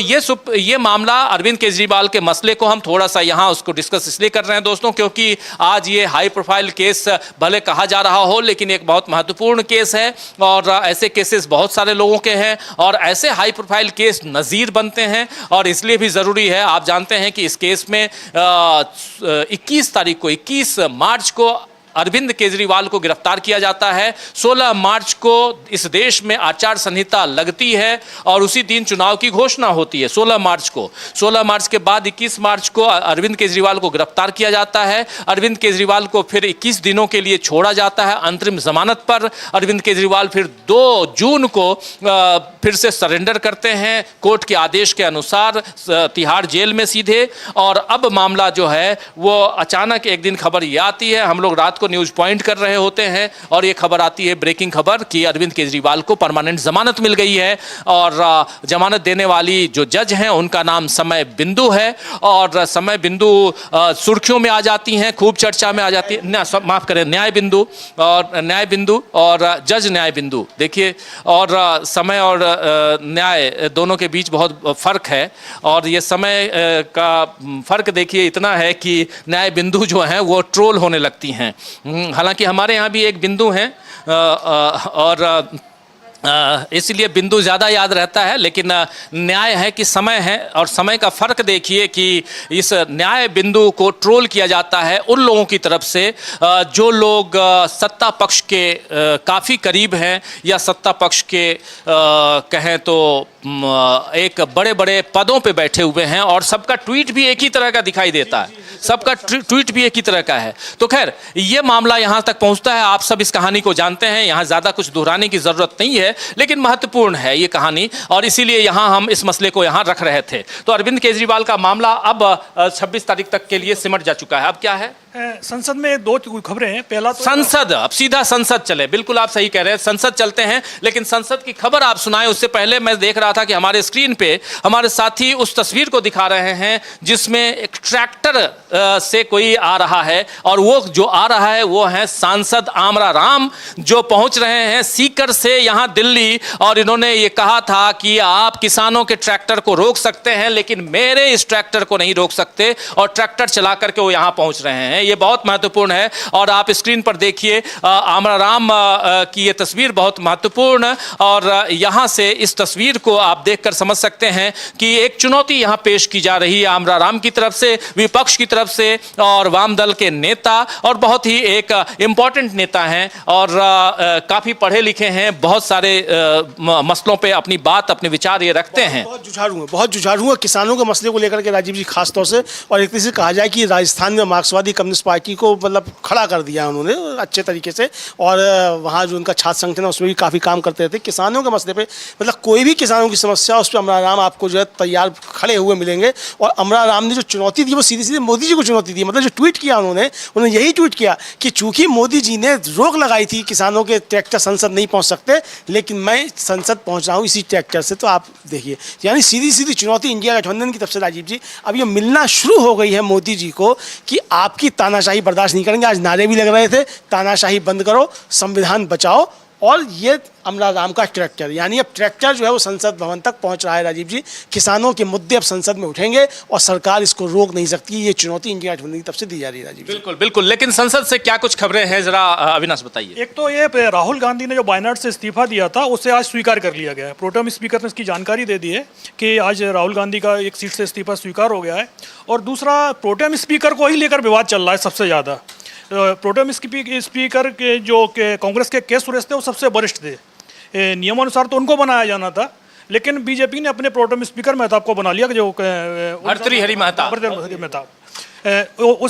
ये मामला अरविंद केजरीवाल के मसले को हम थोड़ा सा यहां उसको डिस्कस इसलिए कर रहे हैं दोस्तों, क्योंकि आज ये हाई प्रोफाइल केस भले कहा जा रहा हो लेकिन एक बहुत महत्वपूर्ण केस है और ऐसे केसेस बहुत सारे लोगों के हैं और ऐसे हाई प्रोफाइल केस नज़ीर बनते हैं और इसलिए भी ज़रूरी है। आप जानते हैं कि इस केस में 21 मार्च को अरविंद केजरीवाल को गिरफ्तार किया जाता है। 16 मार्च को इस देश में आचार संहिता लगती है और उसी दिन चुनाव की घोषणा होती है 16 मार्च को। 16 मार्च के बाद 21 मार्च को अरविंद केजरीवाल को गिरफ्तार किया जाता है। अरविंद केजरीवाल को फिर 21 दिनों के लिए छोड़ा जाता है अंतरिम जमानत पर। अरविंद केजरीवाल फिर 2 जून को फिर से सरेंडर करते हैं कोर्ट के आदेश के अनुसार तिहाड़ जेल में सीधे। और अब मामला जो है वो अचानक एक दिन खबर ये आती है, हम लोग रात को न्यूज पॉइंट कर रहे होते हैं और ये खबर आती है, ब्रेकिंग खबर, कि अरविंद केजरीवाल को परमानेंट जमानत मिल गई है और जमानत देने वाली जो जज हैं उनका नाम समय बिंदु है। और समय बिंदु सुर्खियों में आ जाती हैं, खूब चर्चा में आ जाती है, माफ करें न्याय बिंदु और जज न्याय बिंदु। देखिए, और समय और न्याय दोनों के बीच बहुत फर्क है और ये समय का फर्क देखिए इतना है कि न्याय बिंदु जो हैं वो ट्रोल होने लगती हैं। हालांकि हमारे यहाँ भी एक बिंदु हैं और इसलिए बिंदु ज़्यादा याद रहता है, लेकिन न्याय है कि समय है। और समय का फ़र्क देखिए कि इस न्याय बिंदु को ट्रोल किया जाता है उन लोगों की तरफ से जो लोग सत्ता पक्ष के काफ़ी करीब हैं या सत्ता पक्ष के कहें तो एक बड़े बड़े पदों पे बैठे हुए हैं और सबका ट्वीट भी एक ही तरह का दिखाई देता है, सबका ट्वीट भी एक ही तरह का है। तो खैर ये मामला यहाँ तक पहुँचता है, आप सब इस कहानी को जानते हैं, यहाँ ज़्यादा कुछ दोहराने की ज़रूरत नहीं है, लेकिन महत्वपूर्ण है ये कहानी और इसीलिए यहाँ हम इस मसले को यहाँ रख रहे थे। तो अरविंद केजरीवाल का मामला अब 26 तारीख तक के लिए सिमट जा चुका है। अब क्या है, संसद में 2 खबरें हैं। पहला तो संसद, अब सीधा संसद चले, बिल्कुल आप सही कह रहे हैं, संसद चलते हैं। लेकिन संसद की खबर आप सुनाएं उससे पहले मैं देख रहा था कि हमारे स्क्रीन पे हमारे साथी उस तस्वीर को दिखा रहे हैं जिसमें एक ट्रैक्टर से कोई आ रहा है और वो जो आ रहा है वो है सांसद आमरा राम, जो पहुंच रहे हैं सीकर से यहाँ दिल्ली। और इन्होंने ये कहा था कि आप किसानों के ट्रैक्टर को रोक सकते हैं लेकिन मेरे इस ट्रैक्टर को नहीं रोक सकते, और ट्रैक्टर चला करके वो यहाँ पहुंच रहे हैं। ये बहुत महत्वपूर्ण है और आप स्क्रीन पर देखिए आमरा राम की ये तस्वीर बहुत महत्वपूर्ण। और यहाँ से इस तस्वीर को आप देखकर समझ सकते हैं कि एक चुनौती यहाँ पेश की जा रही है आमरा राम की तरफ से, विपक्ष की तरफ से और वाम दल के नेता, और बहुत ही एक इंपॉर्टेंट नेता हैं और काफी पढ़े लिखे हैं, बहुत सारे मसलों पे अपनी बात अपने विचार ये रखते हैं। बहुत जुझारू है किसानों के मसले को लेकर के राजीव जी खास तौर से। और एक तरह से कहा जाए कि राजस्थान में मार्क्सवादी कम्युनिस्ट कम्युनिस्ट पार्टी को मतलब खड़ा कर दिया उन्होंने अच्छे तरीके से। और वहाँ जो उनका छात्र संगठन है उसमें भी काफ़ी काम करते थे किसानों के मसले पे। मतलब कोई भी किसानों की समस्या उस पर अमरा राम आपको जो है तैयार खड़े हुए मिलेंगे। और अमरा राम ने जो चुनौती दी वो सीधी सीधे मोदी जी को चुनौती दी। मतलब जो ट्वीट किया उन्होंने यही ट्वीट किया कि चूंकि मोदी जी ने रोक लगाई थी किसानों के ट्रैक्टर संसद नहीं पहुँच सकते, लेकिन मैं संसद पहुँच रहा हूँ इसी ट्रैक्टर से। तो आप देखिए, यानी सीधी सीधी चुनौती इंडिया गठबंधन की तरफ से राजीव जी। अब ये मिलना शुरू हो गई है मोदी जी को कि आपकी तानाशाही बर्दाश्त नहीं करेंगे। आज नारे भी लग रहे थे, तानाशाही बंद करो, संविधान बचाओ। और ये अमरा राम का ट्रैक्टर, यानी अब ट्रैक्टर जो है वो संसद भवन तक पहुंच रहा है राजीव जी। किसानों के मुद्दे अब संसद में उठेंगे और सरकार इसको रोक नहीं सकती। ये चुनौती इंडिया गठबंधन की तरफ से दी जा रही है राजीव। बिल्कुल बिल्कुल, लेकिन संसद से क्या कुछ खबरें हैं, जरा अविनाश बताइए। एक तो ये राहुल गांधी ने जो वायनाड से इस्तीफा दिया था उसे आज स्वीकार कर लिया गया है। प्रोटेम स्पीकर ने इसकी जानकारी दे दी है कि आज राहुल गांधी का एक सीट से इस्तीफा स्वीकार हो गया है। और दूसरा, प्रोटेम स्पीकर को ही लेकर विवाद चल रहा है सबसे ज़्यादा। प्रोटेम स्पीकर के जो कांग्रेस के सुरेश थे वो सबसे वरिष्ठ थे, नियमानुसार तो उनको बनाया जाना था, लेकिन बीजेपी ने अपने प्रोटेम स्पीकर मेहताब को बना लिया जो भर्तृहरि मेहताब।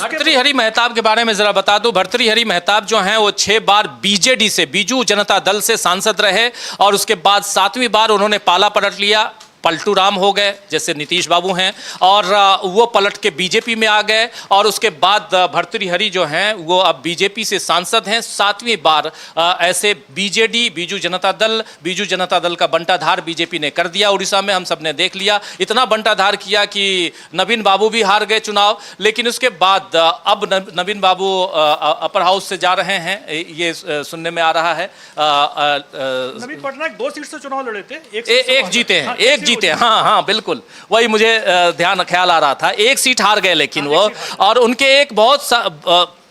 भर्तृहरि मेहताब के बारे में जरा बता दूं। भर्तृहरि मेहताब जो हैं वो 6 बार बीजेडी से, बीजू जनता दल से सांसद रहे और उसके बाद 7वीं बार उन्होंने पाला पलट लिया। पलटू राम हो गए जैसे नीतीश बाबू हैं, और वो पलट के बीजेपी में आ गए। और उसके बाद भर्तृहरि जो हैं वो अब बीजेपी से सांसद हैं 7वीं बार। ऐसे बीजेडी, बीजू जनता दल का बंटाधार बीजेपी ने कर दिया। उड़ीसा में हम सब ने देख लिया, इतना बंटाधार किया कि नवीन बाबू भी हार गए चुनाव। लेकिन उसके बाद अब नवीन बाबू अपर हाउस से जा रहे हैं, ये सुनने में आ रहा है। नवीन पटनायक 2 सीट से चुनाव लड़े थे, एक जीते हैं, एक जीते। हाँ बिल्कुल, वही मुझे ख्याल आ रहा था। एक सीट हार गए लेकिन वो, और उनके एक बहुत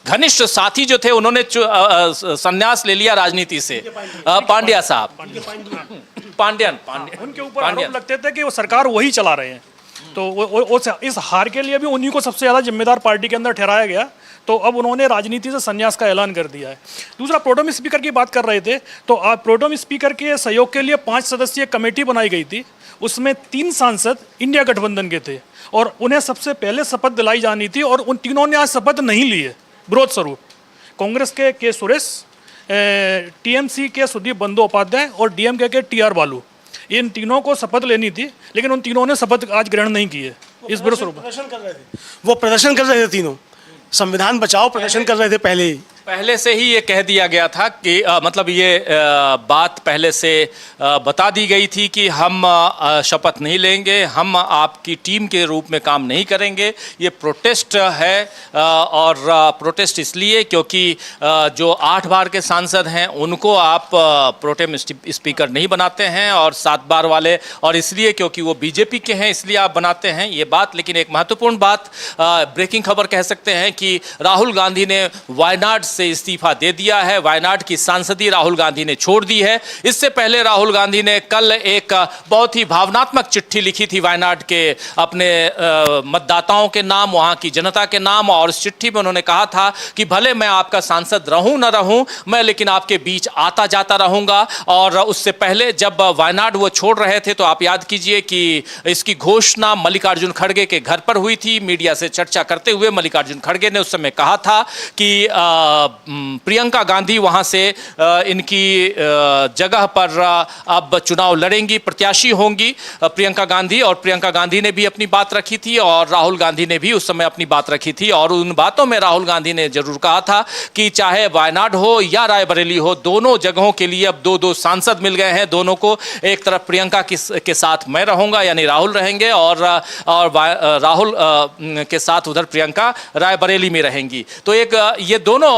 घनिष्ठ साथी जो थे उन्होंने संन्यास ले लिया राजनीति से, पांड्या साहब, पांड्यन उनके ऊपर आरोप लगते थे कि वो सरकार वही चला रहे हैं। तो इस हार के लिए भी उन्हीं को सबसे ज्यादा जिम्मेदार पार्टी के अंदर ठहराया गया। तो अब उन्होंने राजनीति से संन्यास का ऐलान कर दिया है। दूसरा, प्रोटेम स्पीकर की बात कर रहे थे, तो प्रोटेम स्पीकर के सहयोग के लिए 5 सदस्यीय कमेटी बनाई गई थी। उसमें 3 सांसद इंडिया गठबंधन के थे और उन्हें सबसे पहले शपथ दिलाई जानी थी, और उन तीनों ने आज शपथ नहीं ली है विरोध स्वरूप। कांग्रेस के सुरेश, टीएमसी के सुदीप बंदोपाध्याय और डीएमके के टीआर बालू, इन तीनों को शपथ लेनी थी, लेकिन उन तीनों ने शपथ आज ग्रहण नहीं की है। इस विरोध स्वरूप वो प्रदर्शन कर रहे थे, तीनों संविधान बचाओ प्रदर्शन कर रहे थे। पहले से ही ये कह दिया गया था कि मतलब ये बात पहले से बता दी गई थी कि हम शपथ नहीं लेंगे, हम आपकी टीम के रूप में काम नहीं करेंगे। ये प्रोटेस्ट है, और प्रोटेस्ट इसलिए क्योंकि जो 8 बार के सांसद हैं उनको आप प्रोटेम स्पीकर नहीं बनाते हैं, और 7 बार वाले, और इसलिए क्योंकि वो बीजेपी के हैं इसलिए आप बनाते हैं ये बात। लेकिन एक महत्वपूर्ण बात, ब्रेकिंग खबर कह सकते हैं कि राहुल गांधी ने वायनाड से इस्तीफा दे दिया है। वायनाड की सांसदी राहुल गांधी ने छोड़ दी है। इससे पहले राहुल गांधी ने कल एक बहुत ही भावनात्मक चिट्ठी लिखी थी वायनाड के अपने मतदाताओं के नाम, वहां की जनता के नाम, और उस चिट्ठी में उन्होंने कहा था कि भले मैं आपका सांसद रहूं न रहूं, मैं लेकिन आपके बीच आता जाता रहूंगा। और उससे पहले जब वायनाड वो छोड़ रहे थे तो आप याद कीजिए कि इसकी घोषणा मल्लिकार्जुन खड़गे के घर पर हुई थी। मीडिया से चर्चा करते हुए मल्लिकार्जुन खड़गे ने उस समय कहा था कि प्रियंका गांधी वहां से इनकी जगह पर अब चुनाव लड़ेंगी, प्रत्याशी होंगी प्रियंका गांधी। और प्रियंका गांधी ने भी अपनी बात रखी थी और राहुल गांधी ने भी उस समय अपनी बात रखी थी। और उन बातों में राहुल गांधी ने जरूर कहा था कि चाहे वायनाड हो या रायबरेली हो, दोनों जगहों के लिए अब 2-2 सांसद मिल गए हैं दोनों को। एक तरफ प्रियंका के साथ मैं रहूंगा, यानी राहुल रहेंगे, और राहुल के साथ उधर प्रियंका रायबरेली में रहेंगी। तो एक ये दोनों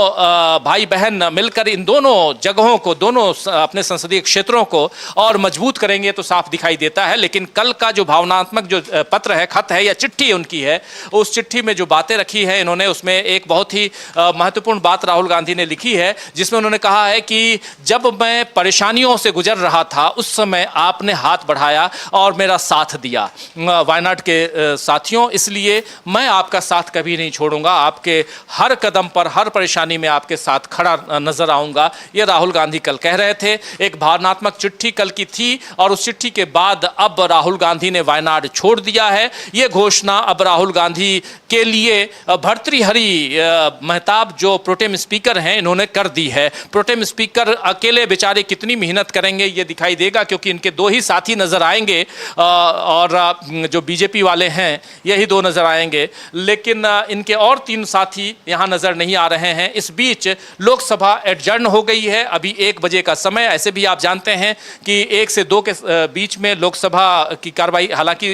भाई बहन मिलकर इन दोनों जगहों को, दोनों अपने संसदीय क्षेत्रों को और मजबूत करेंगे तो साफ दिखाई देता है। लेकिन कल का जो भावनात्मक जो पत्र है, खत है या चिट्ठी उनकी है, उस चिट्ठी में जो बातें रखी है इन्होंने, उसमें एक बहुत ही महत्वपूर्ण बात राहुल गांधी ने लिखी है, जिसमें उन्होंने कहा है कि जब मैं परेशानियों से गुजर रहा था उस समय आपने हाथ बढ़ाया और मेरा साथ दिया वायनाड के साथियों, इसलिए मैं आपका साथ कभी नहीं छोड़ूंगा। आपके हर कदम पर, हर परेशानी में आपके साथ खड़ा नजर आऊंगा, ये राहुल गांधी कल कह रहे थे। एक भावनात्मक चिट्ठी कल की थी और उस चिट्ठी के बाद अब राहुल गांधी ने वायनाड छोड़ दिया है। ये घोषणा अब राहुल गांधी के लिए भर्तृहरि महताब जो प्रोटेम स्पीकर हैं इन्होंने कर दी है। प्रोटेम स्पीकर अकेले बेचारे कितनी मेहनत करेंगे ये दिखाई देगा, क्योंकि इनके दो ही साथी नजर आएंगे और जो बीजेपी वाले हैं यही दो नजर आएंगे, लेकिन इनके और 3 साथी यहां नजर नहीं आ रहे हैं। इस बीच लोकसभा एडजर्न हो गई है, अभी 1 बजे का समय। ऐसे भी आप जानते हैं कि 1 से 2 के बीच में लोकसभा की कार्रवाई, हालांकि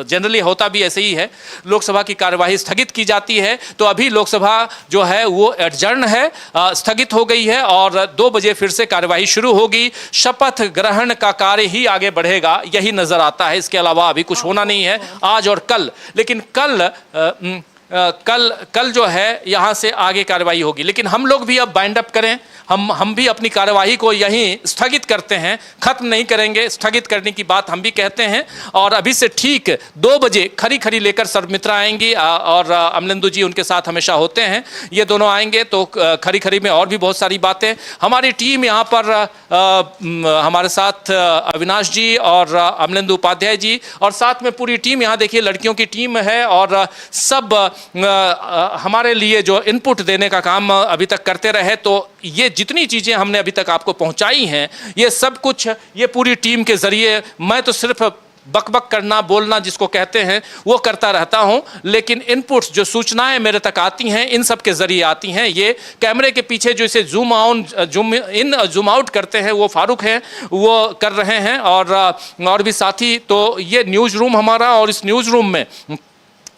जनरली होता भी ऐसे ही है, लोकसभा की कार्यवाही स्थगित की जाती है। तो अभी लोकसभा जो है वो एडजर्न है, स्थगित हो गई है और 2 बजे फिर से कार्यवाही शुरू होगी। शपथ ग्रहण का कार्य ही आगे बढ़ेगा, यही नजर आता है। इसके अलावा अभी कुछ होना नहीं है आज और कल। लेकिन कल जो है यहां से आगे कार्रवाई होगी। लेकिन हम लोग भी अब बाइंड अप करें, हम भी अपनी कार्यवाही को यहीं स्थगित करते हैं, खत्म नहीं करेंगे। स्थगित करने की बात हम भी कहते हैं और अभी से ठीक 2 बजे खरी लेकर सर्वमित्रा आएंगी और अमलेंदु जी उनके साथ हमेशा होते हैं, ये दोनों आएंगे तो खरी में और भी बहुत सारी बातें। हमारी टीम यहाँ पर हमारे साथ अविनाश जी और अमलेंदु उपाध्याय जी और साथ में पूरी टीम, यहाँ देखिए लड़कियों की टीम है और सब हमारे लिए जो इनपुट देने का काम अभी तक करते रहे। तो ये जितनी चीज़ें हमने अभी तक आपको पहुंचाई हैं, ये सब कुछ ये पूरी टीम के जरिए, मैं तो सिर्फ बकबक करना, बोलना जिसको कहते हैं वो करता रहता हूं, लेकिन इनपुट्स जो सूचनाएं मेरे तक आती हैं इन सब के जरिए आती हैं। ये कैमरे के पीछे जो इसे zoom out zoom in zoom out करते हैं वो फारूक हैं, वो कर रहे हैं और भी साथी। तो ये न्यूज़ रूम हमारा, और इस न्यूज़ रूम में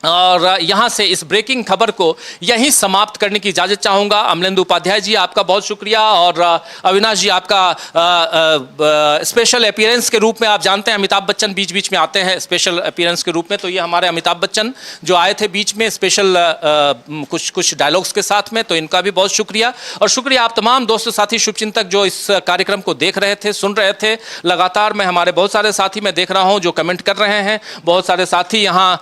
और यहाँ से इस ब्रेकिंग खबर को यहीं समाप्त करने की इजाज़त चाहूँगा। अमलेंदु उपाध्याय जी आपका बहुत शुक्रिया और अविनाश जी आपका स्पेशल अपीयरेंस के रूप में, आप जानते हैं अमिताभ बच्चन बीच बीच में आते हैं स्पेशल अपीयरेंस के रूप में, तो ये हमारे अमिताभ बच्चन जो आए थे बीच में स्पेशल कुछ डायलॉग्स के साथ में, तो इनका भी बहुत शुक्रिया। और शुक्रिया आप तमाम दोस्तों साथी शुभचिंतक जो इस कार्यक्रम को देख रहे थे, सुन रहे थे लगातार। मैं हमारे बहुत सारे साथी मैं देख रहा हूँ जो कमेंट कर रहे हैं, बहुत सारे साथी यहाँ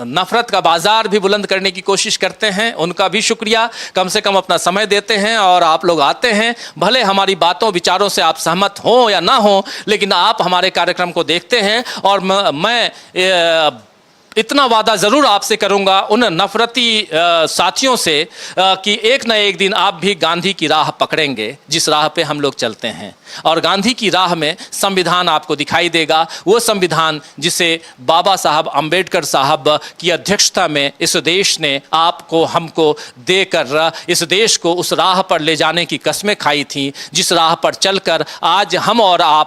नफरत का बाजार भी बुलंद करने की कोशिश करते हैं, उनका भी शुक्रिया। कम से कम अपना समय देते हैं और आप लोग आते हैं, भले हमारी बातों विचारों से आप सहमत हों या ना हों, लेकिन आप हमारे कार्यक्रम को देखते हैं। और मैं इतना वादा ज़रूर आपसे करूंगा उन नफरती साथियों से कि एक न एक दिन आप भी गांधी की राह पकड़ेंगे, जिस राह पे हम लोग चलते हैं। और गांधी की राह में संविधान आपको दिखाई देगा, वो संविधान जिसे बाबा साहब अंबेडकर साहब की अध्यक्षता में इस देश ने आपको हमको देकर इस देश को उस राह पर ले जाने की कस्में खाई थी, जिस राह पर चलकर आज हम और आप